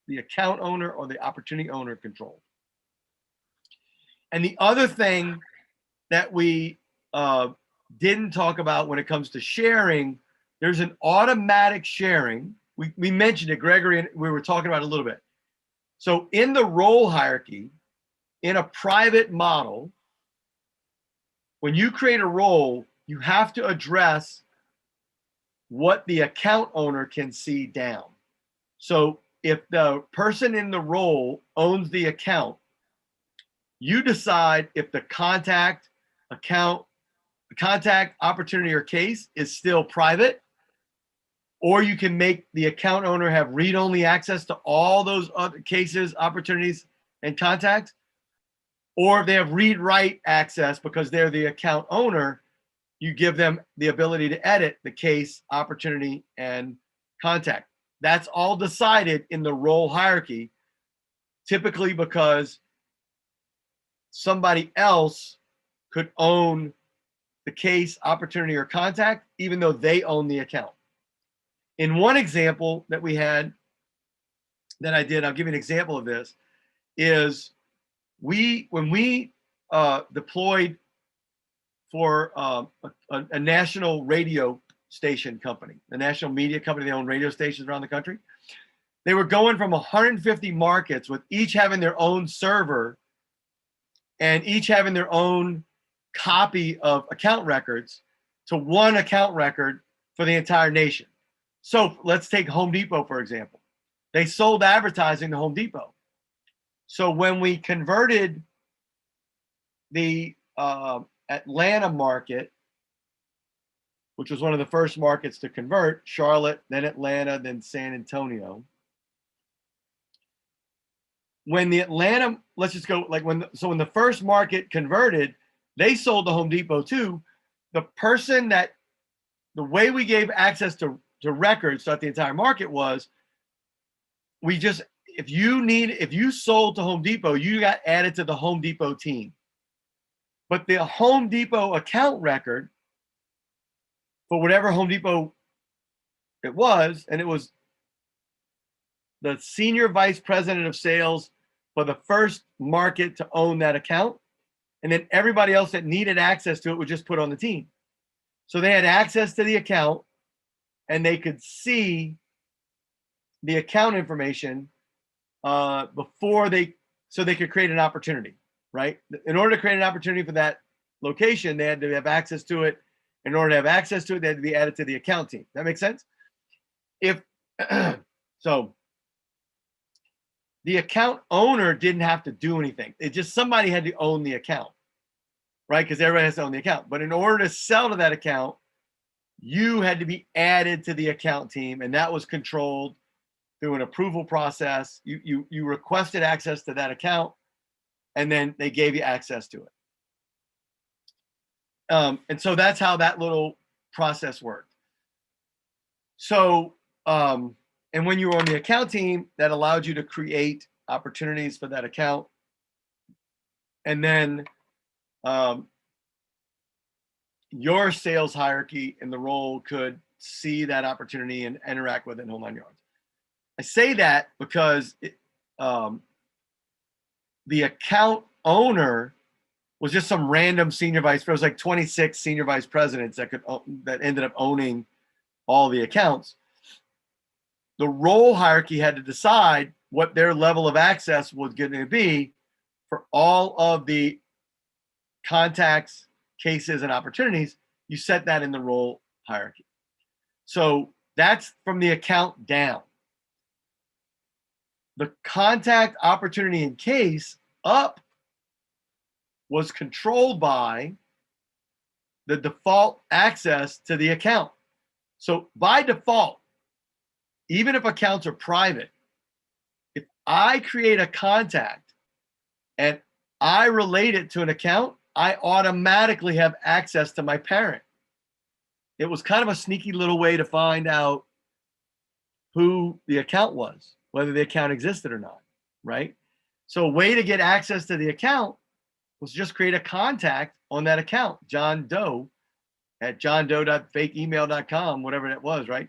the account owner or the opportunity owner controlled. And the other thing that we didn't talk about when it comes to sharing, there's an automatic sharing. We mentioned it, Gregory, and we were talking about it a little bit. So in the role hierarchy, in a private model, when you create a role, you have to address what the account owner can see down. So if the person in the role owns the account, you decide if the contact, account, contact, opportunity, or case is still private, or you can make the account owner have read-only access to all those other cases, opportunities, and contacts. Or if they have read-write access because they're the account owner, you give them the ability to edit the case, opportunity, and contact. That's all decided in the role hierarchy, typically because somebody else could own the case, opportunity, or contact, even though they own the account. In one example that we had that I did, I'll give you an example of this, is when we deployed for a national radio station company, a national media company, they own radio stations around the country. They were going from 150 markets with each having their own server and each having their own copy of account records to one account record for the entire nation. So let's take Home Depot, for example. They sold advertising to Home Depot. So when we converted the Atlanta market, which was one of the first markets to convert, Charlotte, then Atlanta, then San Antonio. When the Atlanta, let's just go like when the first market converted, they sold to Home Depot too. The way we gave access to records throughout the entire market was if you sold to Home Depot, you got added to the Home Depot team. But the Home Depot account record for whatever Home Depot it was, and it was the senior vice president of sales for the first market to own that account. And then everybody else that needed access to it would just put on the team. So they had access to the account and they could see the account information so they could create an opportunity, right? In order to create an opportunity for that location, they had to have access to it. In order to have access to it, they had to be added to the account team. That makes sense? So the account owner didn't have to do anything. It just somebody had to own the account, right? Because everybody has to own the account. But in order to sell to that account, you had to be added to the account team, and that was controlled through an approval process. You requested access to that account, and then they gave you access to it. And so that's how that little process worked. So, and when you were on the account team, that allowed you to create opportunities for that account. And then your sales hierarchy in the role could see that opportunity and interact with it in whole 9 yards. I say that because the account owner was just some random senior vice. There was like 26 senior vice presidents that ended up owning all the accounts. The role hierarchy had to decide what their level of access was going to be for all of the contacts, cases, and opportunities. You set that in the role hierarchy. So that's from the account down. The contact, opportunity, and case up was controlled by the default access to the account. So by default, even if accounts are private, if I create a contact and I relate it to an account, I automatically have access to my parent. It was kind of a sneaky little way to find out who the account was, whether the account existed or not, right? So a way to get access to the account was just create a contact on that account, John Doe at johndoe.fakeemail.com, whatever that was, right?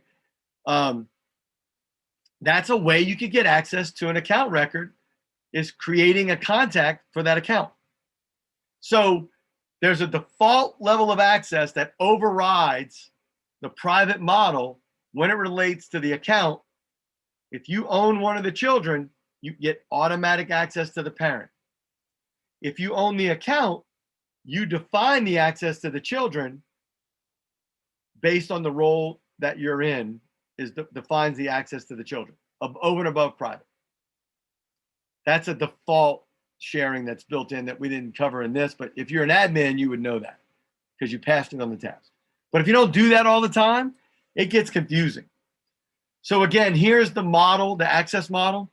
That's a way you could get access to an account record, is creating a contact for that account. So there's a default level of access that overrides the private model when it relates to the account. If you own one of the children, you get automatic access to the parent. If you own the account, you define the access to the children based on the role that you're in, defines the access to the children over and above private. That's a default sharing that's built in that we didn't cover in this, but if you're an admin, you would know that because you passed it on the test. But if you don't do that all the time, it gets confusing. So again, here's the model, the access model.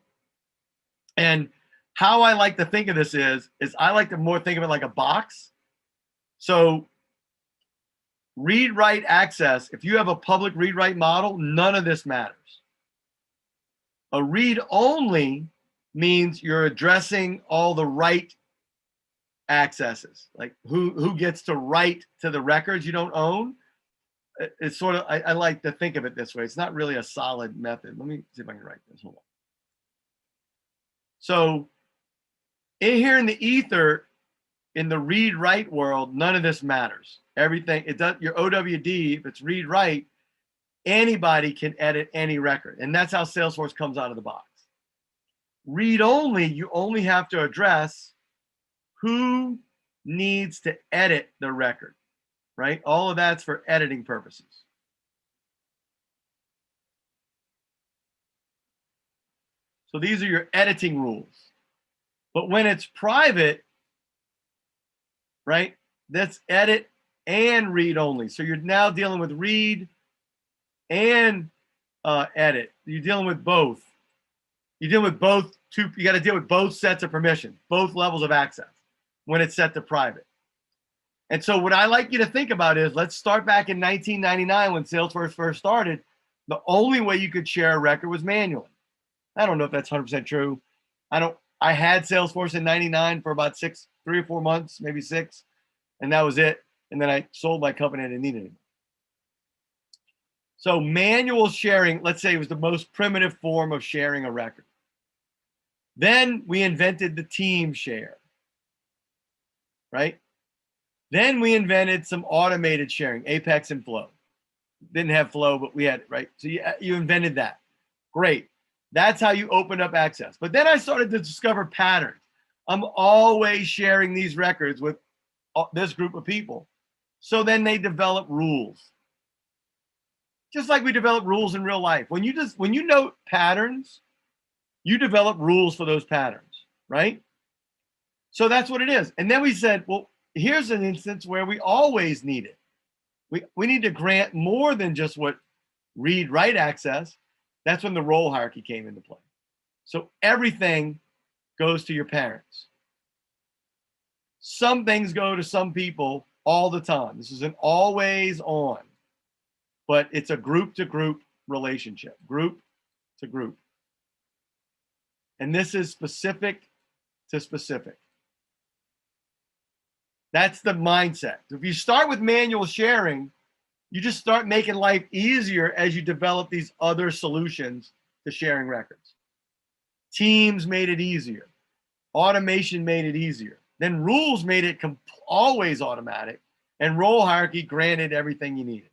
And how I like to think of this is I like to more think of it like a box. So read-write access, if you have a public read-write model, none of this matters. A read-only means you're addressing all the write accesses, like who gets to write to the records you don't own. It's sort of, I like to think of it this way. It's not really a solid method. Let me see if I can write this. Hold on. So in here in the ether, in the read-write world, none of this matters. Everything, it does, your OWD, if it's read-write, anybody can edit any record. And that's how Salesforce comes out of the box. Read-only, you only have to address who needs to edit the record, right? All of that's for editing purposes. So these are your editing rules. But when it's private, right, that's edit and read only. So you're now dealing with read and edit. You're dealing with both. You deal with both two. You got to deal with both sets of permission, both levels of access when it's set to private. And so what I like you to think about is, let's start back in 1999 when Salesforce first started. The only way you could share a record was manually. I don't know if that's 100% true. I had Salesforce in 99 for about 3 or 4 months, maybe 6, and that was it. And then I sold my company and I didn't need it anymore. So manual sharing, let's say, was the most primitive form of sharing a record. Then we invented the team share, right? Then we invented some automated sharing, Apex and Flow. Didn't have Flow, but we had it, right? So you invented that. Great. That's how you open up access. But then I started to discover patterns. I'm always sharing these records with this group of people. So then they develop rules. Just like we develop rules in real life. When you note patterns, you develop rules for those patterns, right? So that's what it is. And then we said, well, here's an instance where we always need it. We need to grant more than just what read-write access. That's when the role hierarchy came into play. So everything goes to your parents. Some things go to some people all the time. This is an always on, but it's a group to group relationship, group to group. And this is specific to specific. That's the mindset. If you start with manual sharing, you just start making life easier as you develop these other solutions to sharing records. Teams made it easier. Automation made it easier. Then rules made it always automatic. And role hierarchy granted everything you needed.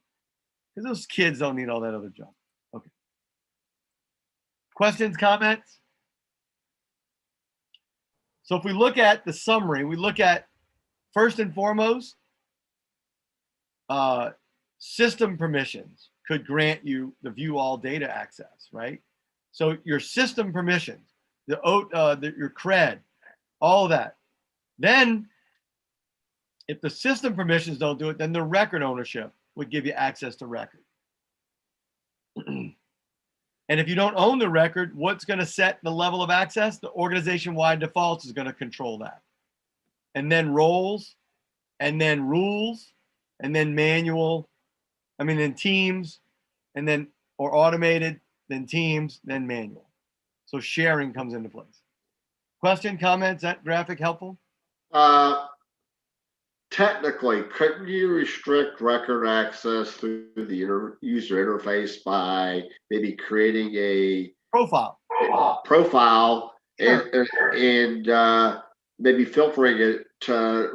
Because those kids don't need all that other junk. Okay. Questions, comments? So if we look at the summary, we look at, first and foremost, system permissions could grant you the view all data access, right? So your system permissions, your cred, all of that. Then if the system permissions don't do it, then the record ownership would give you access to record. And if you don't own the record, what's going to set the level of access? The organization-wide defaults is going to control that. And then roles, and then rules, and then manual, then teams, and then, or automated, then teams, then manual. So sharing comes into place. Question, comments, that graphic helpful? Technically, couldn't you restrict record access through the user interface by maybe creating a profile profile Sure. and maybe filtering it to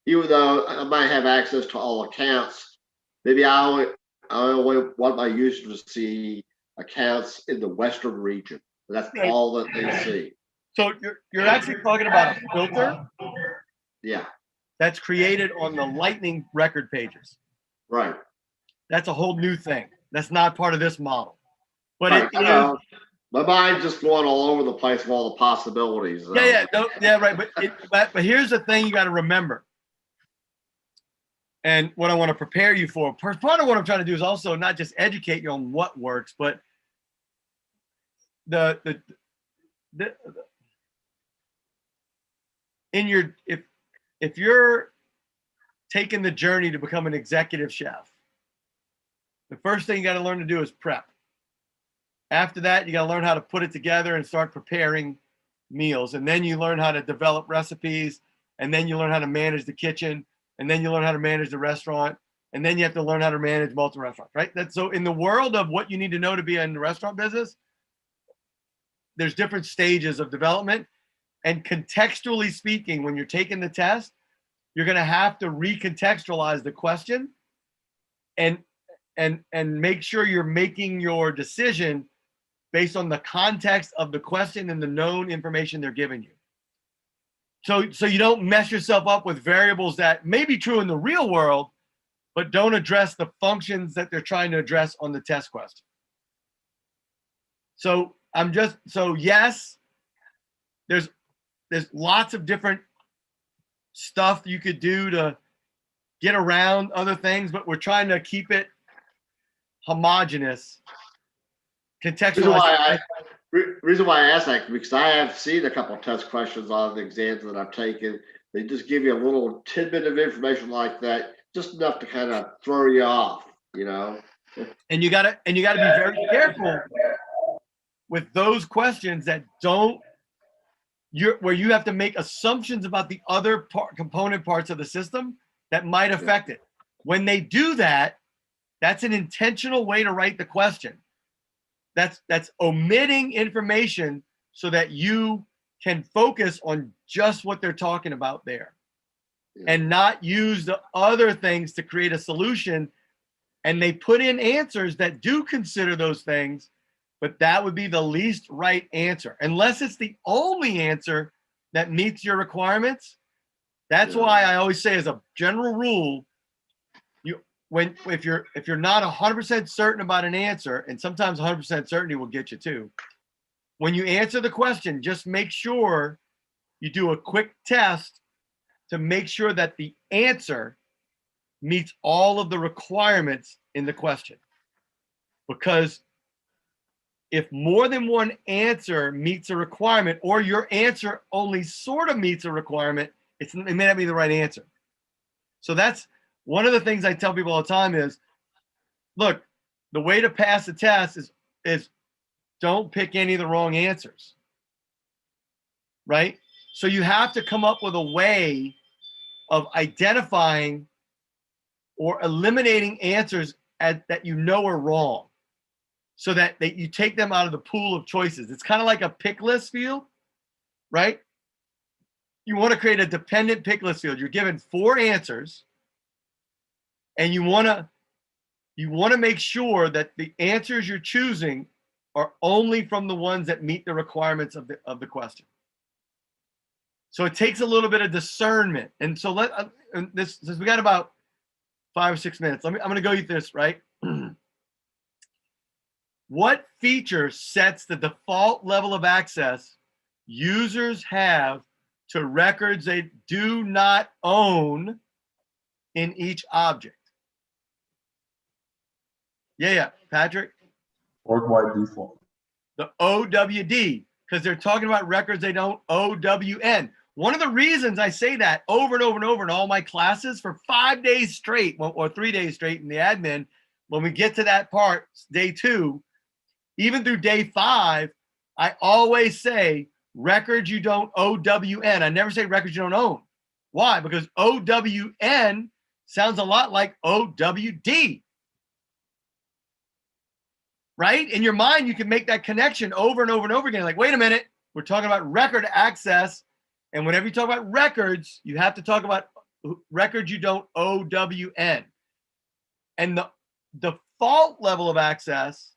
even though I might have access to all accounts, maybe I only want my users to see accounts in the Western region. That's Right. all that they see. So you're actually talking about a filter Yeah, that's created on the Lightning record pages. right. That's a whole new thing. That's not part of this model. But Right. it I is. know. My mind's just going all over the place with all the possibilities. Yeah, no, yeah, right. But here's the thing you got to remember. And what I want to prepare you for, part of what I'm trying to do is also not just educate you on what works, but the in your if you're taking the journey to become an executive chef, the first thing you got to learn to do is prep. After that, you got to learn how to put it together and start preparing meals. And then you learn how to develop recipes. And then you learn how to manage the kitchen. And then you learn how to manage the restaurant. And then you have to learn how to manage multiple restaurants, right? That's so in the world of what you need to know to be in the restaurant business, there's different stages of development. And contextually speaking, when you're taking the test, you're going to have to recontextualize the question and make sure you're making your decision based on the context of the question and the known information they're giving you. So you don't mess yourself up with variables that may be true in the real world, but don't address the functions that they're trying to address on the test question. So yes, there's lots of different stuff you could do to get around other things, but we're trying to keep it homogeneous, contextualized. Reason why I ask that, because I have seen a couple of test questions on the exams that I've taken. They just give you a little tidbit of information like that, just enough to kind of throw you off, you know. And you gotta be very careful with those questions that where you have to make assumptions about the other component parts of the system that might affect it. When they do that, that's an intentional way to write the question. That's omitting information so that you can focus on just what they're talking about there and not use the other things to create a solution. And they put in answers that do consider those things, but that would be the least right answer unless it's the only answer that meets your requirements. That's why I always say, as a general rule, if you're not 100% certain about an answer, and sometimes 100% certainty will get you too, when you answer the question, just make sure you do a quick test to make sure that the answer meets all of the requirements in the question. Because if more than one answer meets a requirement, or your answer only sort of meets a requirement, it may not be the right answer. So that's one of the things I tell people all the time is, look, the way to pass the test is don't pick any of the wrong answers, right? So you have to come up with a way of identifying or eliminating answers that you know are wrong, so that you take them out of the pool of choices. It's kind of like a pick list field, right? You want to create a dependent pick list field. You're given 4 answers, and you want to make sure that the answers you're choosing are only from the ones that meet the requirements of the question. So it takes a little bit of discernment. And so since we got about 5 or 6 minutes, I'm going to go through this, right? What feature sets the default level of access users have to records they do not own in each object? Yeah, Patrick? Org-wide default. The OWD, because they're talking about records they don't OWN. One of the reasons I say that over and over and over in all my classes for 5 days straight, or 3 days straight in the admin, when we get to that part, day 2, even through day 5, I always say records you don't OWN. I never say records you don't own. Why? Because OWN sounds a lot like OWD. Right? In your mind, you can make that connection over and over and over again. Like, wait a minute, we're talking about record access. And whenever you talk about records, you have to talk about records you don't OWN. And the default level of access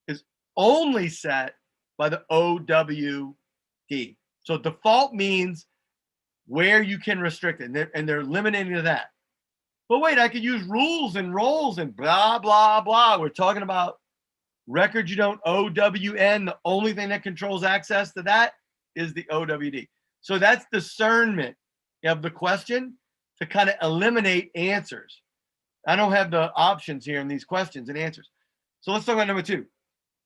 is only set by the OWD. So default means where you can restrict it, and they're limiting to that. But wait, I could use rules and roles and blah, blah, blah. We're talking about records you don't OWN. The only thing that controls access to that is the OWD. So that's discernment of the question to kind of eliminate answers. I don't have the options here in these questions and answers. So let's talk about number 2.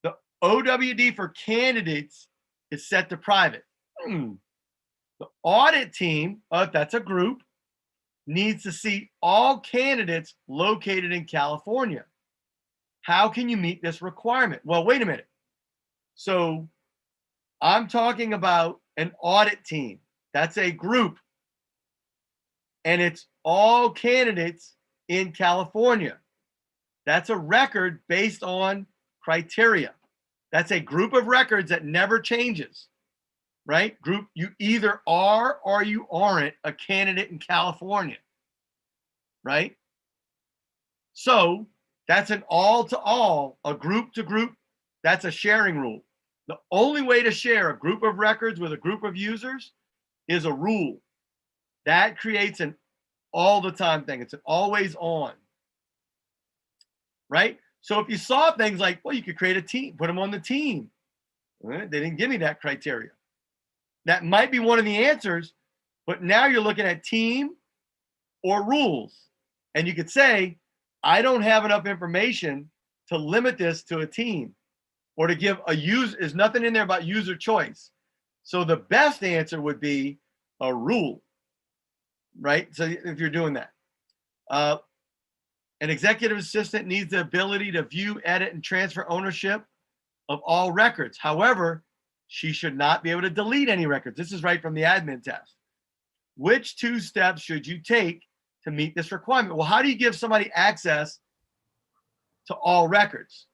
The OWD for candidates is set to private. The audit team, that's a group, needs to see all candidates located in California. How can you meet this requirement? Well, wait a minute. So I'm talking about an audit team. That's a group. And it's all candidates in California. That's a record based on criteria. That's a group of records that never changes, right? Group, you either are or you aren't a candidate in California, right? So that's an all to all, a group to group. That's a sharing rule. The only way to share a group of records with a group of users is a rule. That creates an all the time thing. It's an always on, right? So if you saw things like, well, you could create a team, put them on the team. They didn't give me that criteria. That might be one of the answers, but now you're looking at team or rules. And you could say, I don't have enough information to limit this to a team or to give a user, there's nothing in there about user choice. So the best answer would be a rule, right? So if you're doing that. An executive assistant needs the ability to view, edit, and transfer ownership of all records. However, she should not be able to delete any records. This is right from the admin test. Which 2 steps should you take to meet this requirement? Well, how do you give somebody access to all records?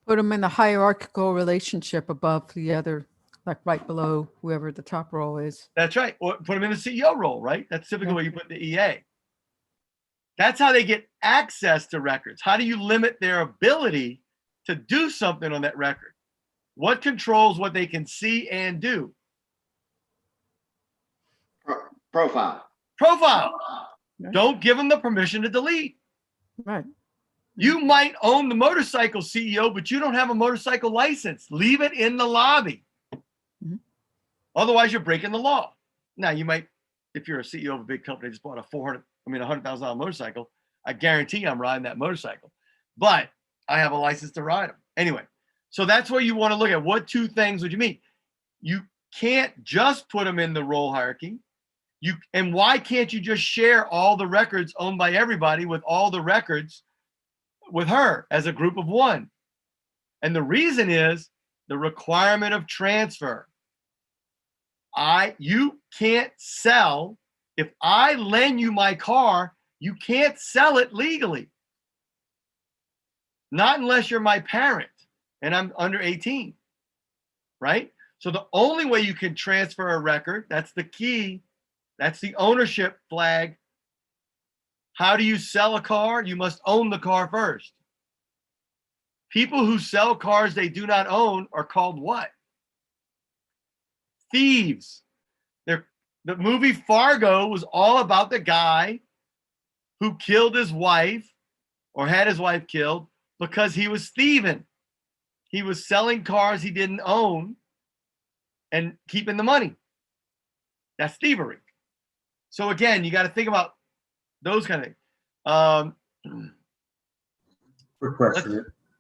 Put them in a hierarchical relationship above the other, like right below whoever the top role is. That's right. Or put them in the CEO role, right? That's typically where you put the EA. That's how they get access to records. How do you limit their ability to do something on that record? What controls what they can see and do? Profile. Profile. Right. Don't give them the permission to delete. Right. You might own the motorcycle, CEO, but you don't have a motorcycle license. Leave it in the lobby. Mhm. Otherwise, you're breaking the law. Now, you might, if you're a CEO of a big company, just bought a $100,000 motorcycle, I guarantee I'm riding that motorcycle. But I have a license to ride them. Anyway, so that's where you want to look at what 2 things would you mean. You can't just put them in the role hierarchy. And why can't you just share all the records owned by everybody with all the records with her as a group of 1? And the reason is the requirement of transfer. You can't sell. If I lend you my car, you can't sell it legally. Not unless you're my parent and I'm under 18, right? So the only way you can transfer a record, that's the key, that's the ownership flag. How do you sell a car? You must own the car first. People who sell cars they do not own are called what? Thieves. The movie Fargo was all about the guy who killed his wife or had his wife killed because he was thieving. He was selling cars he didn't own and keeping the money. That's thievery. So again, you got to think about those kind of things. Quick question.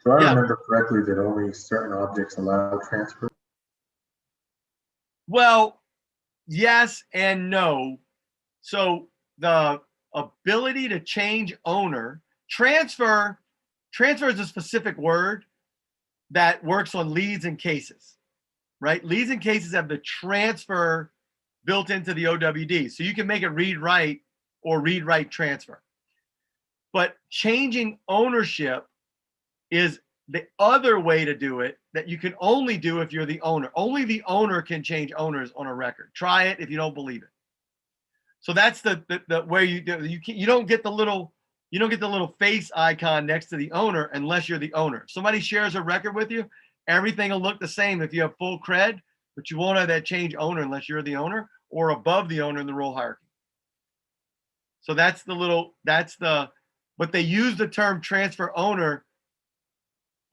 Do I Yeah. remember correctly that only certain objects allow transfer? Well, yes and no. So the ability to change owner, transfer is a specific word that works on leads and cases, right? Leads and cases have the transfer built into the OWD. So you can make it read write or read write transfer. But changing ownership is the other way to do it that you can only do if you're the owner. Only the owner can change owners on a record. Try it if you don't believe it. So that's the where you don't get the little face icon next to the owner unless you're the owner. If somebody shares a record with you, everything will look the same if you have full cred, but you won't have that change owner unless you're the owner or above the owner in the role hierarchy. So but they use the term transfer owner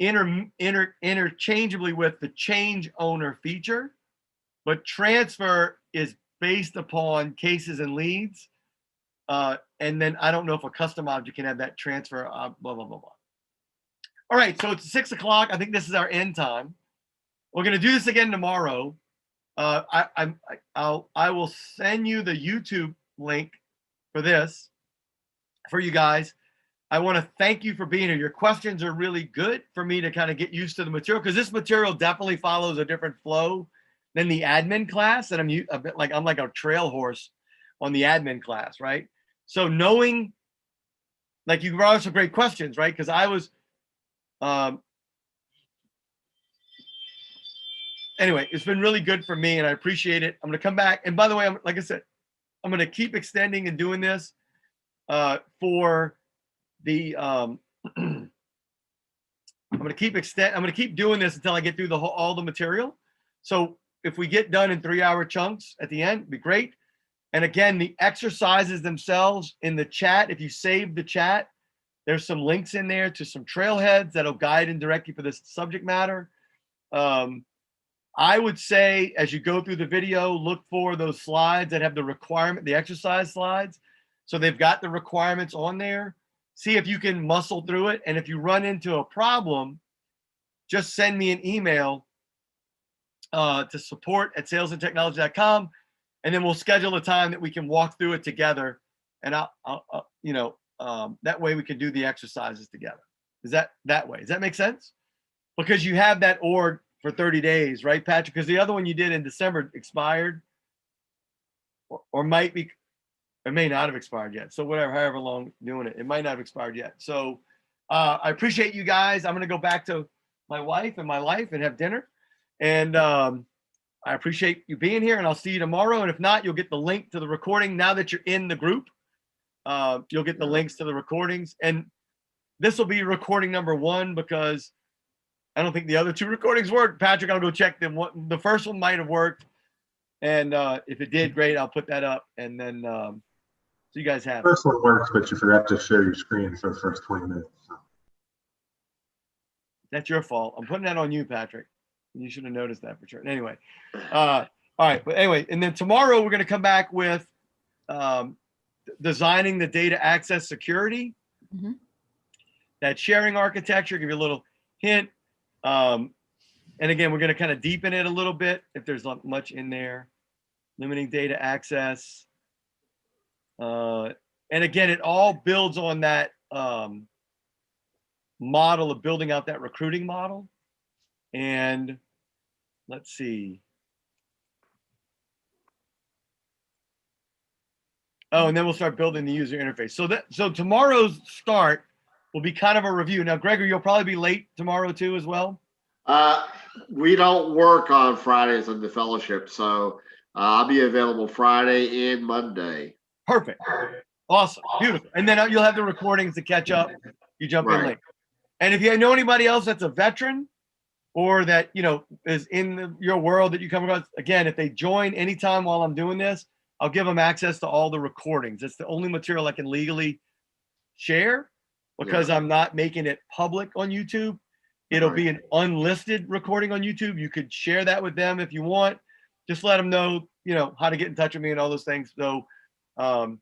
interchangeably with the change owner feature, but transfer is based upon cases and leads. And then I don't know if a custom object can have that transfer, blah, blah, blah, blah. All right, so it's 6 o'clock. I think this is our end time. We're going to do this again tomorrow. I will send you the YouTube link for this for you guys. I want to thank you for being here. Your questions are really good for me to kind of get used to the material, because this material definitely follows a different flow than the admin class. And I'm like a trail horse on the admin class, right? So knowing, like, you brought up some great questions, right? Because I was, anyway, it's been really good for me and I appreciate it. I'm going to come back. And by the way, like I said, I'm going to keep extending and doing this for the, I'm going to keep doing this until I get through all the material. So if we get done in 3-hour chunks at the end, it'd be great. And again, the exercises themselves in the chat, if you save the chat, there's some links in there to some trailheads that'll guide and direct you for this subject matter. I would say, as you go through the video, look for those slides that have the exercise slides. So they've got the requirements on there. See if you can muscle through it. And if you run into a problem, just send me an email to support@salesandtechnology.com, and then we'll schedule a time that we can walk through it together. And that way we can do the exercises together. Is that way? Does that make sense? Because you have that org for 30 days, right, Patrick? Because the other one you did in December expired, or might be, it may not have expired yet. So whatever, however long doing it, it might not have expired yet. So I appreciate you guys. I'm going to go back to my wife and my life and have dinner. And I appreciate you being here, and I'll see you tomorrow. And if not, you'll get the link to the recording. Now that you're in the group, you'll get the links to the recordings. And this will be recording number 1, because I don't think the other 2 recordings worked. Patrick, I'll go check them. The first one might have worked. And if it did, great, I'll put that up. And then so you guys have it. First one works, but you forgot to share your screen for the first 20 minutes. So. That's your fault. I'm putting that on you, Patrick. You should have noticed that for sure. Anyway, all right. But anyway, and then tomorrow we're going to come back with designing the data access security, that sharing architecture, give you a little hint. And again, we're going to kind of deepen it a little bit if there's not much in there. Limiting data access. And again, it all builds on that model of building out that recruiting model. And let's see. Oh, and then we'll start building the user interface. So tomorrow's start will be kind of a review. Now, Gregory, you'll probably be late tomorrow too as well. We don't work on Fridays in the fellowship, so I'll be available Friday and Monday. Perfect. Awesome. Beautiful. And then you'll have the recordings to catch up. You jump in late. And if you know anybody else that's a veteran or that, is in your world that you come across, again, if they join anytime while I'm doing this, I'll give them access to all the recordings. It's the only material I can legally share, because I'm not making it public on YouTube. It'll be an unlisted recording on YouTube. You could share that with them if you want. Just let them know, how to get in touch with me and all those things. So I'm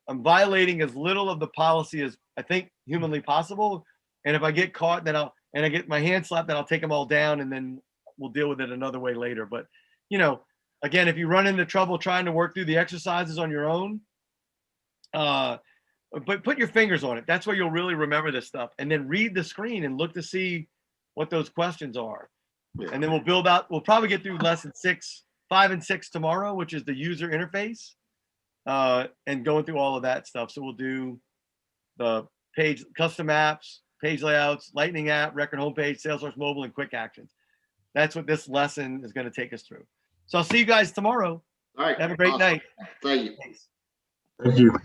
violating as little of the policy as I think humanly possible. And if I get caught, then I get my hand slapped, then I'll take them all down, and then we'll deal with it another way later. But, again, if you run into trouble trying to work through the exercises on your own, but put your fingers on it. That's where you'll really remember this stuff. And then read the screen and look to see what those questions are. Yeah. And then we'll probably get through lesson 5 and 6 tomorrow, which is the user interface, and going through all of that stuff. So we'll do the page, custom apps, page layouts, Lightning app, record homepage, Salesforce mobile, and quick actions. That's what this lesson is going to take us through. So I'll see you guys tomorrow. All right. Have a great awesome. night. Thank you. Thanks. Thank you.